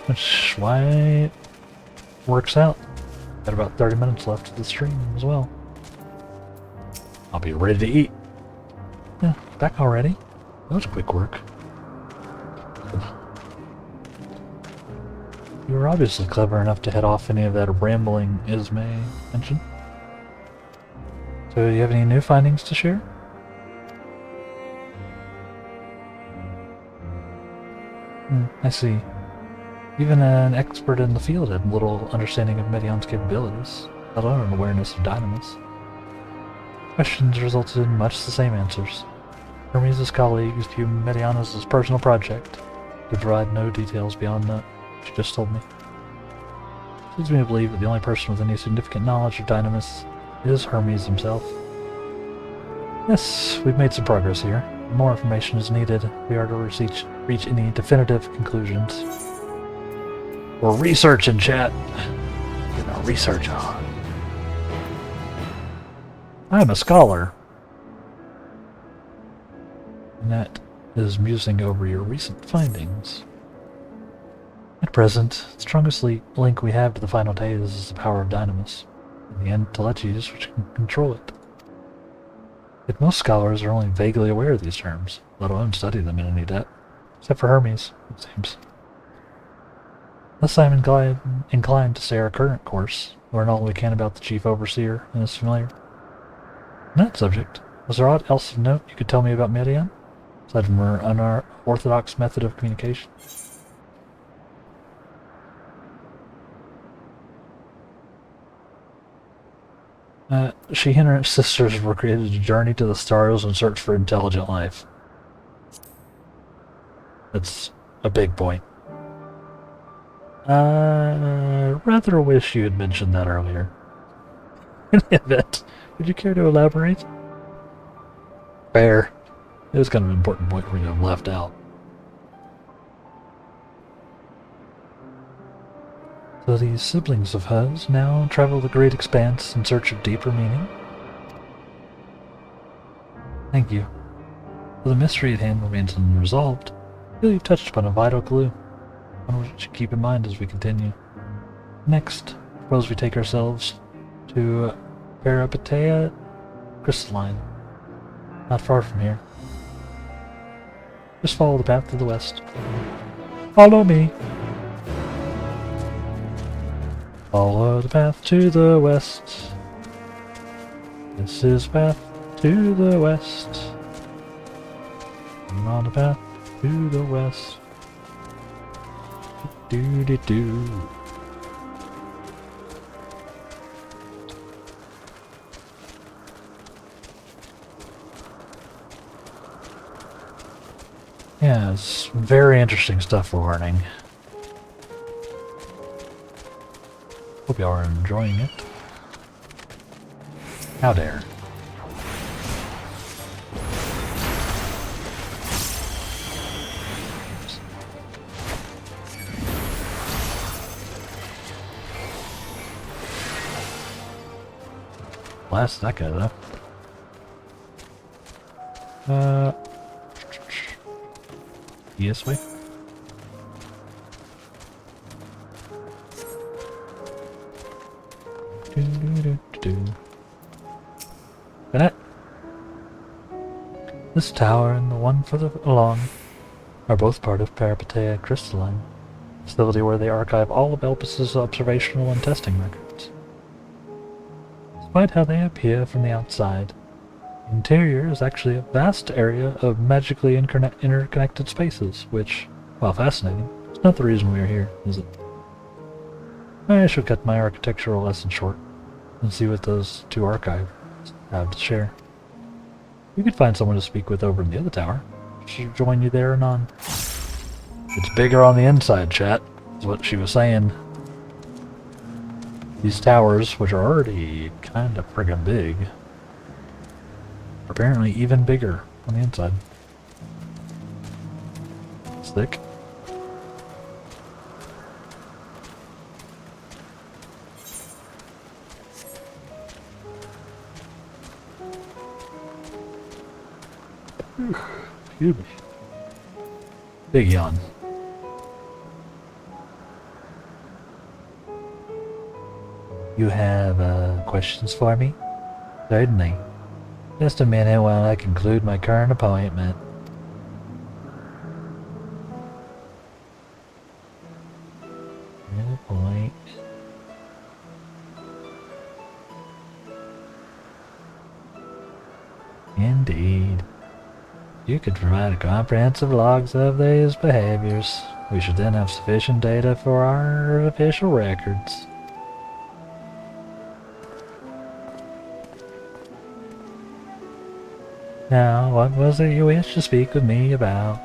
Which why works out. Got about 30 minutes left of the stream as well. I'll be ready to eat. Yeah, back already? That was quick work. You were obviously clever enough to head off any of that rambling Ismay mentioned. So, you have any new findings to share? I see. Even an expert in the field had little understanding of Medion's capabilities, let alone an awareness of Dynamis. Questions resulted in much the same answers. Hermes' colleagues view Medion as his personal project, to provide no details beyond that she just told me. It leads me to believe that the only person with any significant knowledge of Dynamis is Hermes himself. Yes, we've made some progress here. More information is needed if we are to reach any definitive conclusions. We're researching, chat. Getting our research on. I'm a scholar. And that is musing over your recent findings. At present, the strongest link we have to the final days is the power of Dynamis, and the intellectuals which can control it. Yet most scholars are only vaguely aware of these terms, let alone study them in any depth, except for Hermes, it seems. Thus I am inclined to say our current course, learn all we can about the Chief Overseer and his familiar. On that subject, was there aught else of note you could tell me about Medion, aside from her unorthodox method of communication? She and her sisters were created to journey to the stars and search for intelligent life. That's a big point. Rather wish you had mentioned that earlier. In any event, would you care to elaborate? Fair. It was kind of an important point we have left out. So these siblings of hers now travel the great expanse in search of deeper meaning? Thank you. Though the mystery at hand remains unresolved, I feel you've touched upon a vital clue, one which we should keep in mind as we continue. Next, suppose we take ourselves to Parapatea Crystalline, not far from here. Just follow the path to the west. Follow me! Follow the path to the west. This is path to the west. I'm on the path to the west. Do-do-do. Yeah, it's very interesting stuff we're learning. Hope y'all are enjoying it. How dare. Blast that guy though. Yes, way. That. This tower and the one further along are both part of Parapatea Crystalline, a facility where they archive all of Elpis's observational and testing records. quite how they appear from the outside. The interior is actually a vast area of magically interconnected spaces, which, while fascinating, is not the reason we are here, is it? I shall cut my architectural lesson short and see what those two archives have to share. You could find someone to speak with over in the other tower. She'll join you there anon. It's bigger on the inside, chat, is what she was saying. These towers, which are already kind of friggin' big, are apparently even bigger on the inside. It's thick. Excuse me. Big yawn. You have questions for me? Certainly. Just a minute while I conclude my current appointment. Good point. Indeed. You could provide comprehensive logs of these behaviors. We should then have sufficient data for our official records. Now, what was it you wished to speak with me about?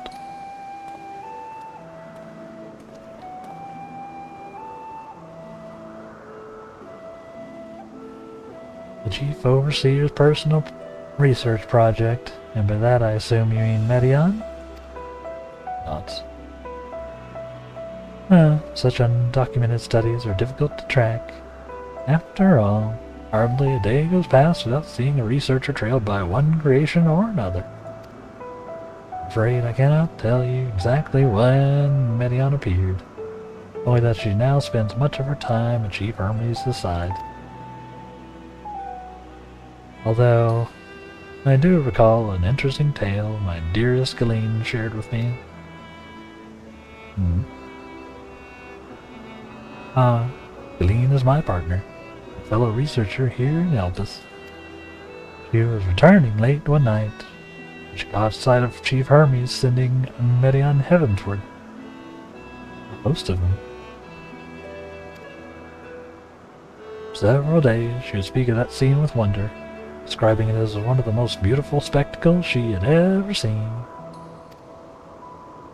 The Chief Overseer's personal research project, and by that I assume you mean Medion? Nods. Such undocumented studies are difficult to track. After all, hardly a day goes past without seeing a researcher trailed by one creation or another. I'm afraid I cannot tell you exactly when Medion appeared, only that she now spends much of her time at Chief Hermes' side. Although, I do recall an interesting tale my dearest Galeen shared with me. Galeen is my partner, a fellow researcher here in Elpis. She was returning late one night when she caught sight of Chief Hermes sending Medion heavenward. Most of them. For several days she would speak of that scene with wonder, describing it as one of the most beautiful spectacles she had ever seen.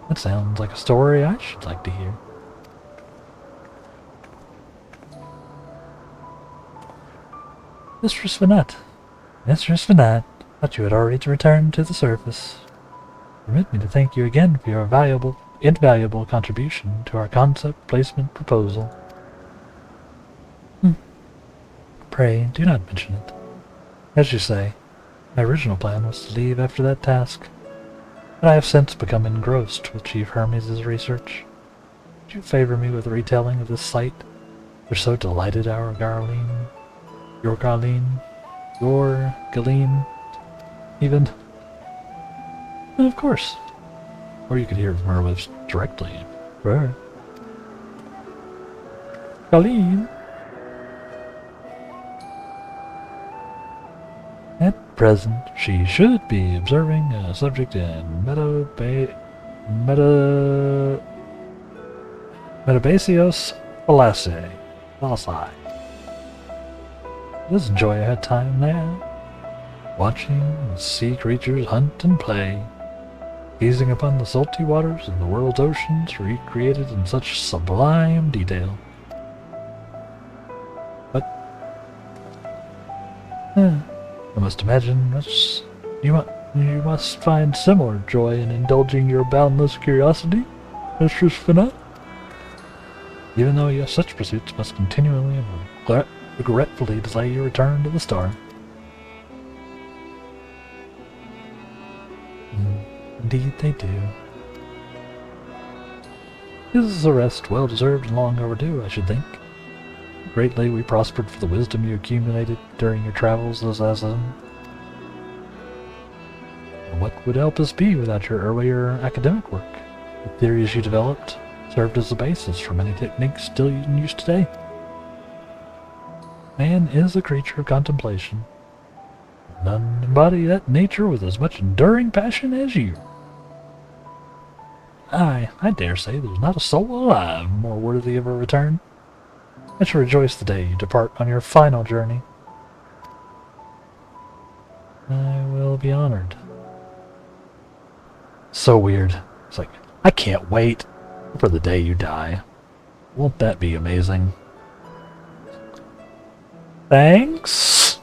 That sounds like a story I should like to hear. Mistress Vanette, thought you had already returned to the surface. Permit me to thank you again for your invaluable contribution to our concept placement proposal. Pray, do not mention it. As you say, my original plan was to leave after that task, but I have since become engrossed with Chief Hermes' research. Would you favor me with a retelling of this sight, which so delighted our Galeen? Your Galeen, even? And of course. Or you could hear it from her lips directly. For her. Galeen. At present, she should be observing a subject in Metabaseos Thalassai. Does enjoy her time there, watching the sea creatures hunt and play, gazing upon the salty waters of the world's oceans recreated in such sublime detail. But I must imagine you must find similar joy in indulging your boundless curiosity, Mistress Vanette. Even though your such pursuits must continually and regretfully delay your return to the star. Indeed they do. This is a rest well deserved and long overdue, I should think. Greatly we prospered for the wisdom you accumulated during your travels as Azam. What would help us be without your earlier academic work? The theories you developed served as the basis for many techniques still in use today. Man is a creature of contemplation. None embody that nature with as much enduring passion as you. I dare say there's not a soul alive more worthy of a return. I shall rejoice the day you depart on your final journey. I will be honored. So weird. It's like, I can't wait for the day you die. Won't that be amazing? Thanks.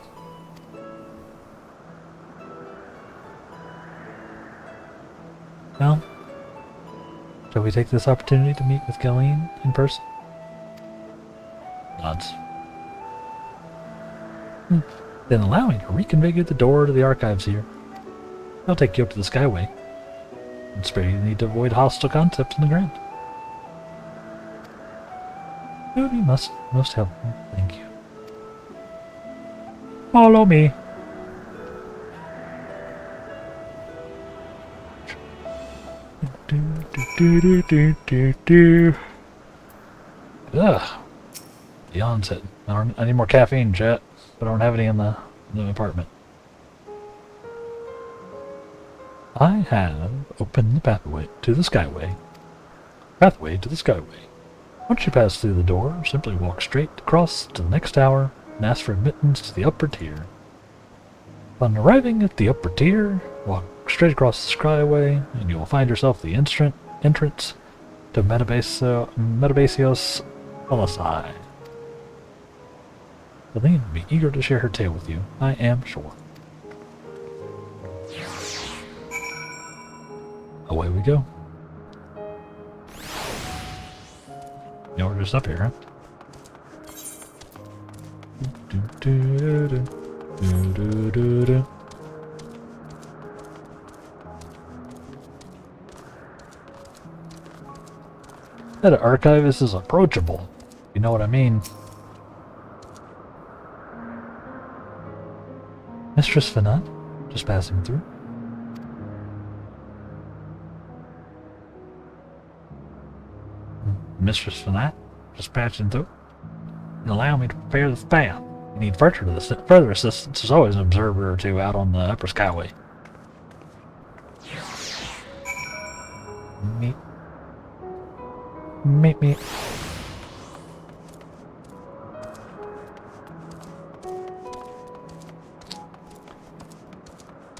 Well, shall we take this opportunity to meet with Gilleen in person? Nods. Then allow me to reconfigure the door to the archives here. I'll take you up to the Skyway. And spare you the need to avoid hostile concepts in the ground. It would be most helpful. Thank you. Follow me. Ugh. The onset. I need more caffeine, chat, but I don't have any in the apartment. I have opened the pathway to the Skyway. Once you pass through the door, simply walk straight across to the next tower and ask for admittance to the upper tier. Upon arriving at the upper tier, walk straight across the Skyway and you will find yourself the entrance to Metabasios Olasai. Gilleen will be eager to share her tale with you, I am sure. Away we go. You know, we're just up here, huh? That archivist is approachable. You know what I mean? Mistress Finat, just passing through. Mistress Finat, just passing through. Allow me to prepare this path. You need further assistance. There's always an observer or two out on the upper Skyway. Meet me.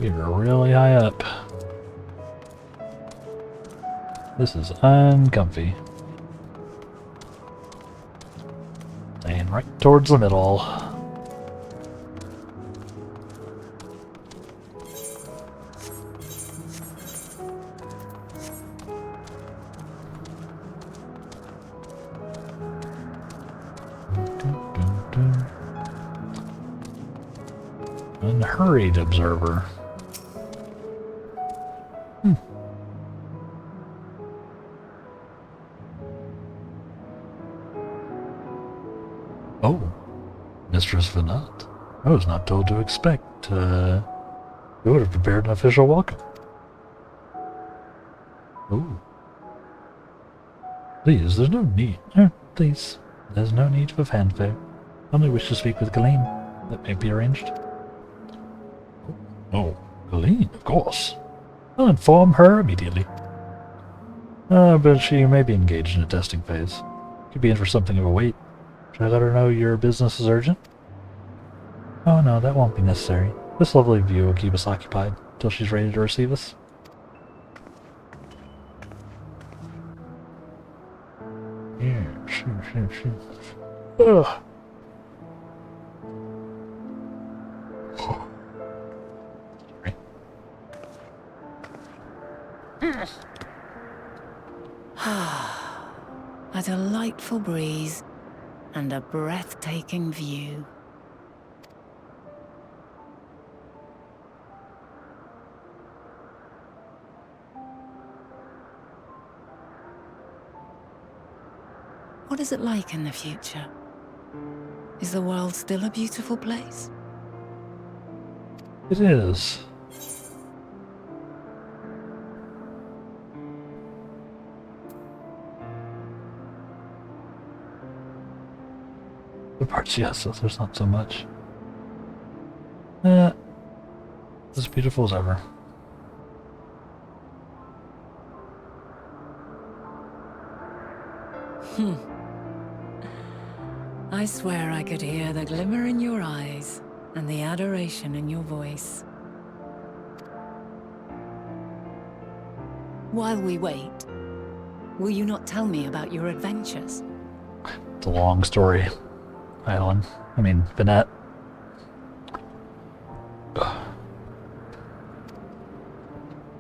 We are really high up. This is uncomfy. And right towards the middle. Unhurried observer. Oh, Mistress Finat. I was not told to expect. We would have prepared an official welcome. Oh. Please, there's no need. Please, there's no need for fanfare. I only wish to speak with Gilleen. That may be arranged. Oh, Gilleen, of course. I'll inform her immediately. But she may be engaged in a testing phase. Could be in for something of a wait. Should I let her know your business is urgent? Oh no, that won't be necessary. This lovely view will keep us occupied till she's ready to receive us. Yeah, shoot. Ugh. A delightful breeze and a breathtaking view. What is it like in the future? Is the world still a beautiful place? It is. The parts, yes, there's not so much. As beautiful as ever. I swear I could hear the glimmer in your eyes and the adoration in your voice. While we wait, will you not tell me about your adventures? It's a long story, Alan. I mean, Vanette. Well,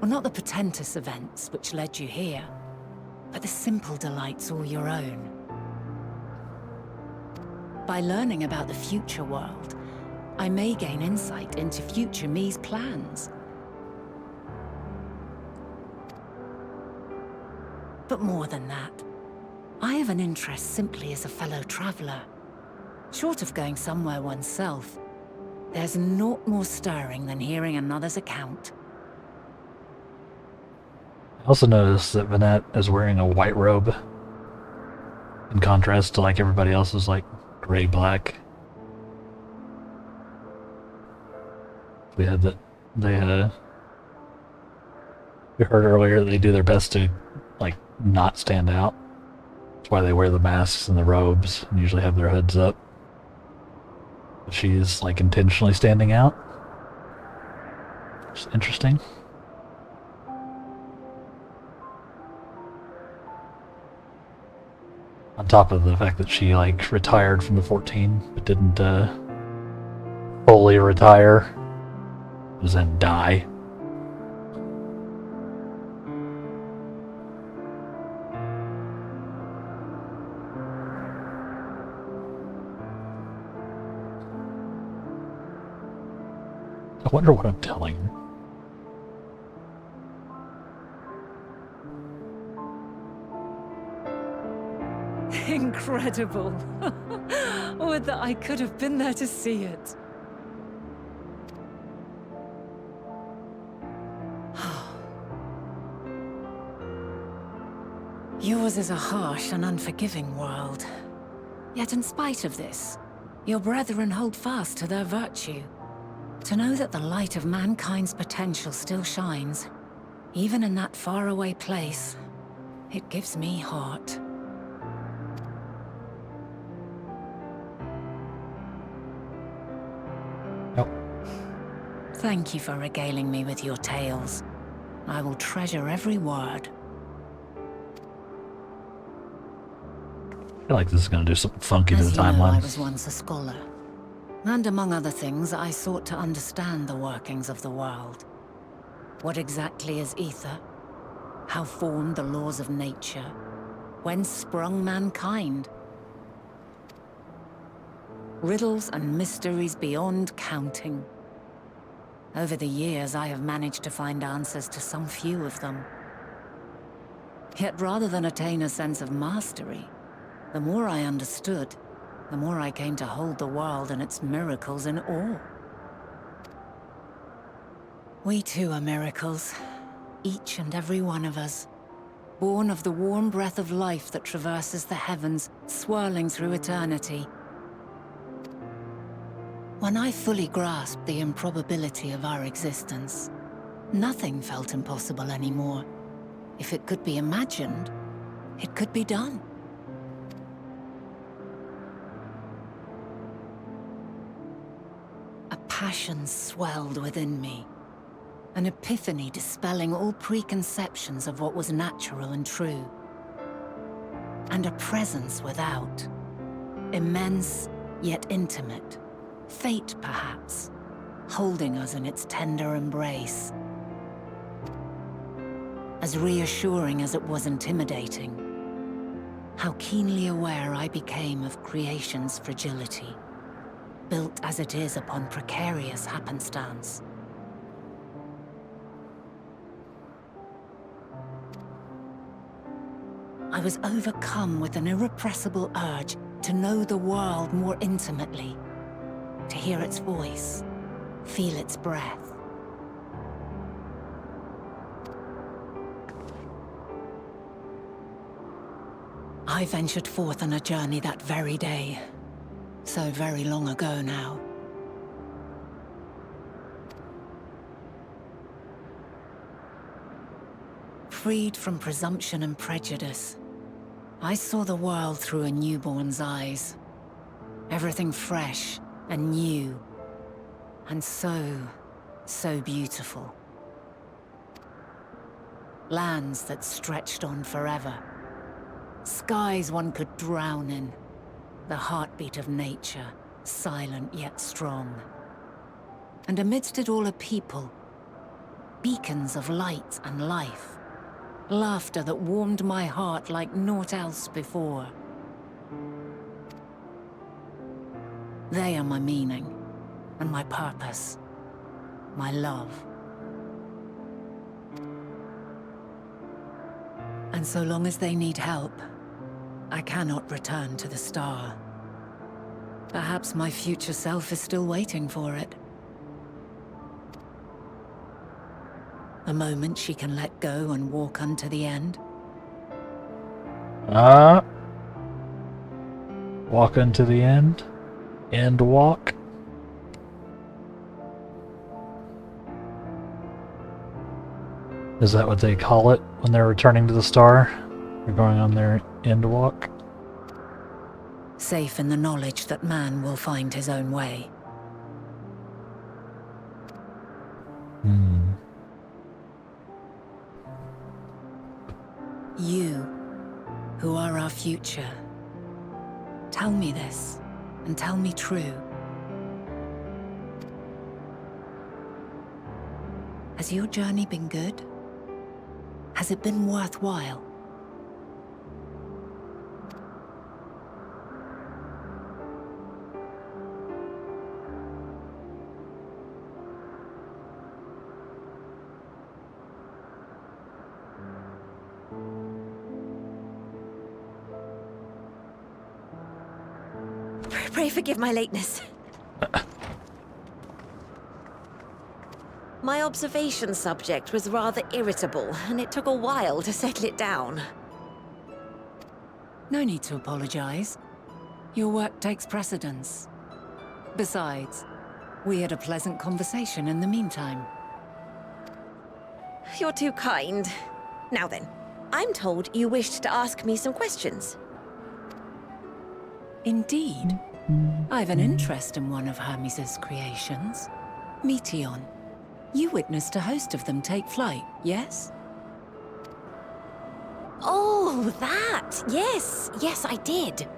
not the portentous events which led you here, but the simple delights all your own. By learning about the future world, I may gain insight into future me's plans. But more than that, I have an interest simply as a fellow traveler. Short of going somewhere oneself, there's naught more stirring than hearing another's account. I also noticed that Vanette is wearing a white robe, in contrast to like everybody else's like gray-black. We had that we heard earlier they do their best to like not stand out. That's why they wear the masks and the robes and usually have their hoods up. But she's like intentionally standing out. It's interesting. On top of the fact that she like retired from the 14 but didn't fully retire, was then die. I wonder what I'm telling her. Incredible. Would that I could have been there to see it. Yours is a harsh and unforgiving world. Yet in spite of this, your brethren hold fast to their virtue. To know that the light of mankind's potential still shines, even in that faraway place, it gives me heart. Yep. Thank you for regaling me with your tales. I will treasure every word. I feel like this is going to do something funky to As the you know, I timeline. was once a scholar. And among other things, I sought to understand the workings of the world. What exactly is ether? How formed the laws of nature? Whence sprung mankind? Riddles and mysteries beyond counting. Over the years, I have managed to find answers to some few of them. Yet rather than attain a sense of mastery, the more I understood, the more I came to hold the world and its miracles in awe. We too are miracles, each and every one of us, born of the warm breath of life that traverses the heavens, swirling through eternity. When I fully grasped the improbability of our existence, nothing felt impossible anymore. If it could be imagined, it could be done. A passion swelled within me, an epiphany dispelling all preconceptions of what was natural and true. And a presence without, immense yet intimate, fate perhaps, holding us in its tender embrace. As reassuring as it was intimidating, how keenly aware I became of creation's fragility, built as it is upon precarious happenstance. I was overcome with an irrepressible urge to know the world more intimately, to hear its voice, feel its breath. I ventured forth on a journey that very day, So very long ago now. Freed from presumption and prejudice, I saw the world through a newborn's eyes. Everything fresh and new, and so beautiful. Lands that stretched on forever. Skies one could drown in. The heartbeat of nature, silent yet strong. And amidst it all a people, beacons of light and life. Laughter that warmed my heart like naught else before. They are my meaning, and my purpose, my love. And so long as they need help, I cannot return to the star. Perhaps my future self is still waiting for it. A moment she can let go and walk unto the end. Walk unto the end. End walk. Is that what they call it when they're returning to the star? They're going on their end walk? Safe in the knowledge that man will find his own way. You, who are our future, tell me this, and tell me true. Has your journey been good? Has it been worthwhile? Pray forgive my lateness. My observation subject was rather irritable, and it took a while to settle it down. No need to apologize. Your work takes precedence. Besides, we had a pleasant conversation in the meantime. You're too kind. Now then, I'm told you wished to ask me some questions. Indeed. I've an interest in one of Hermes' creations. Meteon. You witnessed a host of them take flight, yes? Oh, that! Yes, I did.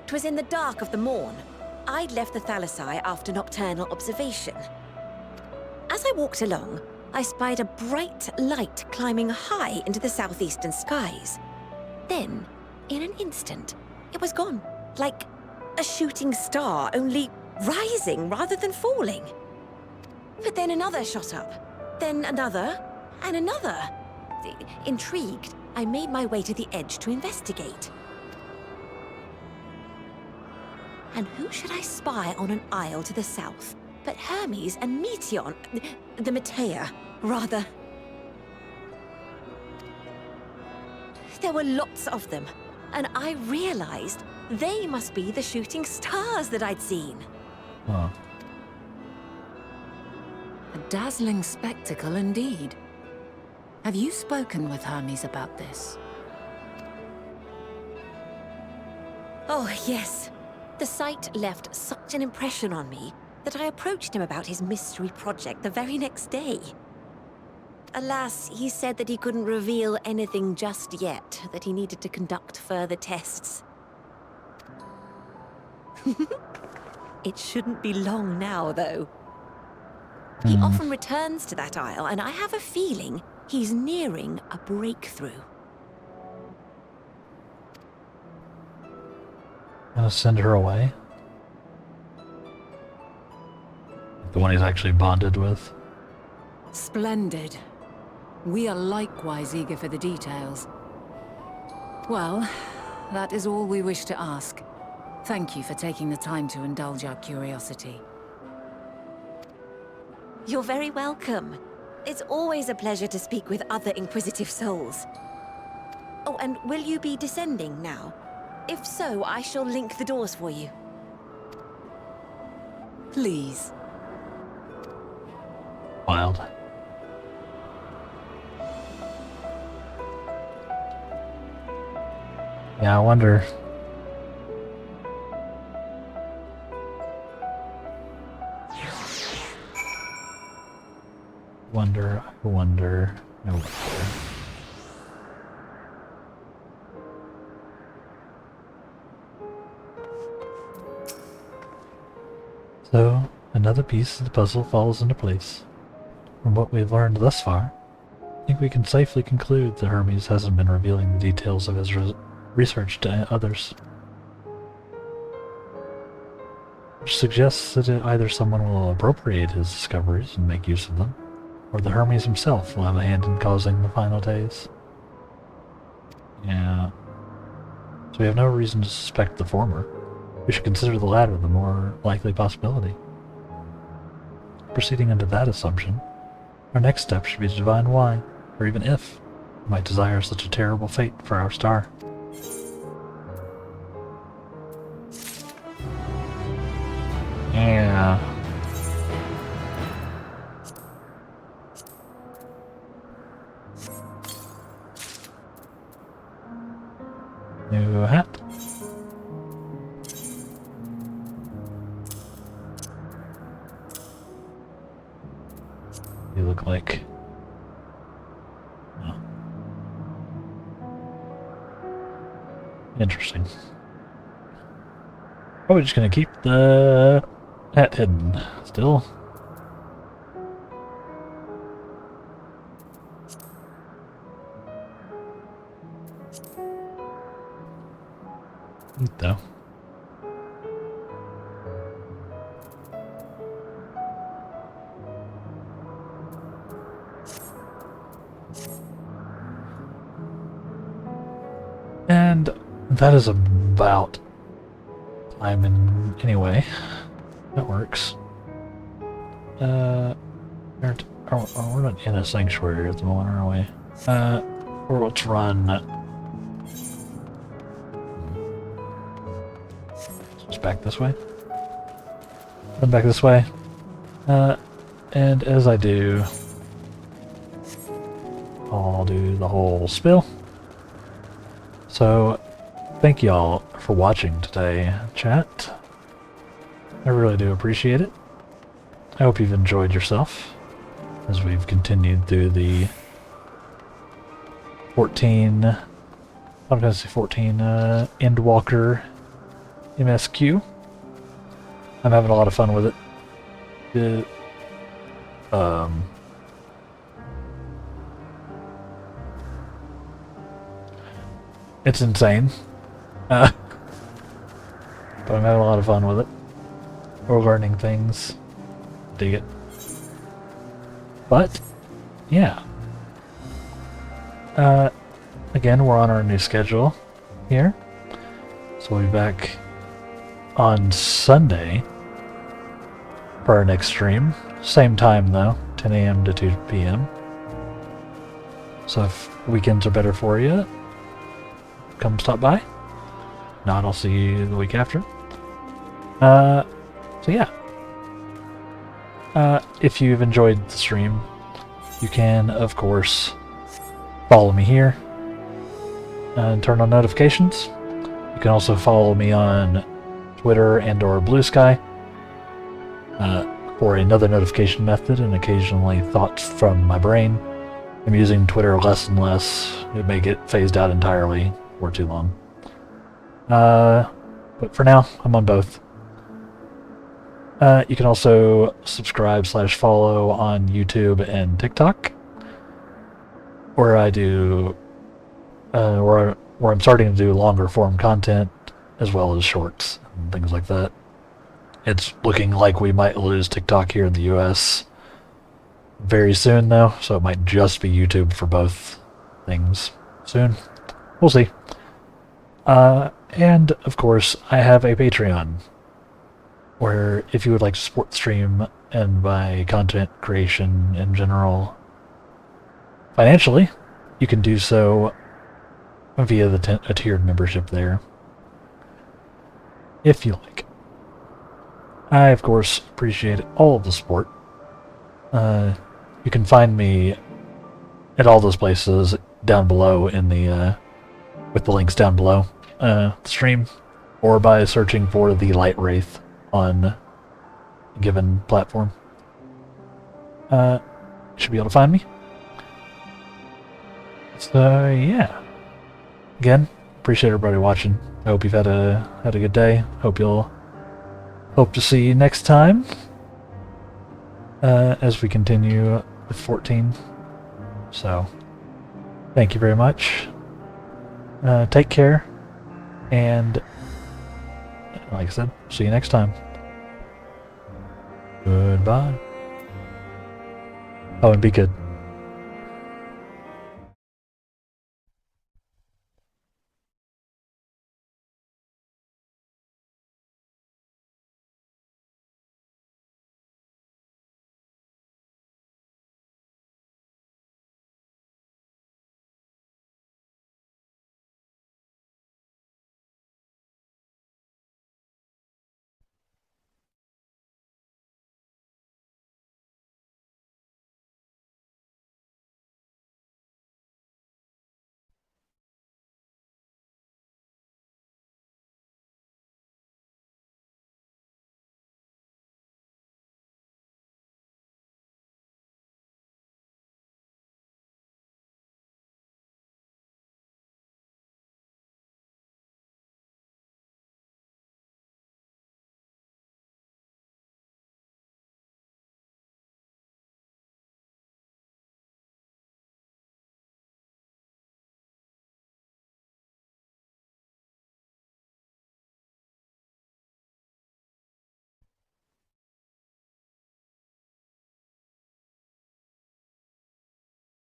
It was in the dark of the morn. I'd left the Thalassai after nocturnal observation. As I walked along, I spied a bright light climbing high into the southeastern skies. Then, in an instant, it was gone. Like a shooting star, only rising rather than falling. But then another shot up, then another, and another. Intrigued, I made my way to the edge to investigate. And who should I spy on an isle to the south but Hermes and Meteon, the Metea, rather. There were lots of them, and I realized they must be the shooting stars that I'd seen. Huh. A dazzling spectacle indeed. Have you spoken with Hermes about this? Oh, yes. The sight left such an impression on me that I approached him about his mystery project the very next day. Alas, he said that he couldn't reveal anything just yet, that he needed to conduct further tests. It shouldn't be long now, though. He often returns to that isle, and I have a feeling he's nearing a breakthrough. Gonna send her away? The one he's actually bonded with? Splendid. We are likewise eager for the details. Well, that is all we wish to ask. Thank you for taking the time to indulge our curiosity. You're very welcome. It's always a pleasure to speak with other inquisitive souls. Oh, and will you be descending now? If so, I shall link the doors for you. Please. Wild. Yeah, I wonder. I wonder. So, another piece of the puzzle falls into place. From what we've learned thus far, I think we can safely conclude that Hermes hasn't been revealing the details of his research to others. Which suggests that either someone will appropriate his discoveries and make use of them, or that Hermes himself will have a hand in causing the final days. Yeah. So we have no reason to suspect the former. We should consider the latter the more likely possibility. Proceeding under that assumption, our next step should be to divine why, or even if, we might desire such a terrible fate for our star. Yeah. New hat. You look like... Oh. Interesting. Probably just gonna keep the hat hidden still. Neat though. And that is about time in anyway. That works. We're not in a sanctuary at the moment, are we? Or let's run. Just back this way. Run back this way. And as I do, I'll do the whole spill. So, thank y'all for watching today, chat. I really do appreciate it. I hope you've enjoyed yourself as we've continued through the 14, I'm going to say 14, Endwalker MSQ. I'm having a lot of fun with it. It's insane. But I'm having a lot of fun with it. We're learning things. Dig it. But, yeah. Again, we're on our new schedule here. So we'll be back on Sunday for our next stream. Same time though, 10 a.m. to 2 p.m. So if weekends are better for you, come stop by. Not, I'll see you the week after. So yeah. If you've enjoyed the stream, you can, of course, follow me here and turn on notifications. You can also follow me on Twitter and or Blue Sky for another notification method and occasionally thoughts from my brain. I'm using Twitter less and less. It may get phased out entirely for too long. But for now, I'm on both. You can also subscribe/follow on YouTube and TikTok, where I do, where I'm starting to do longer form content as well as shorts and things like that. It's looking like we might lose TikTok here in the US very soon though, so it might just be YouTube for both things soon. We'll see. And of course, I have a Patreon, where if you would like to support the stream and my content creation in general financially, you can do so via a tiered membership there. if you like. I, of course, appreciate all of the support. You can find me at all those places down below in the, with the links down below the stream, or by searching for the Light Wraith on a given platform. You should be able to find me. So, yeah. Again, appreciate everybody watching. I hope you've had a good day. Hope to see you next time as we continue with 14. So, thank you very much. Take care, and like I said, see you next time. Goodbye. Oh, and be good.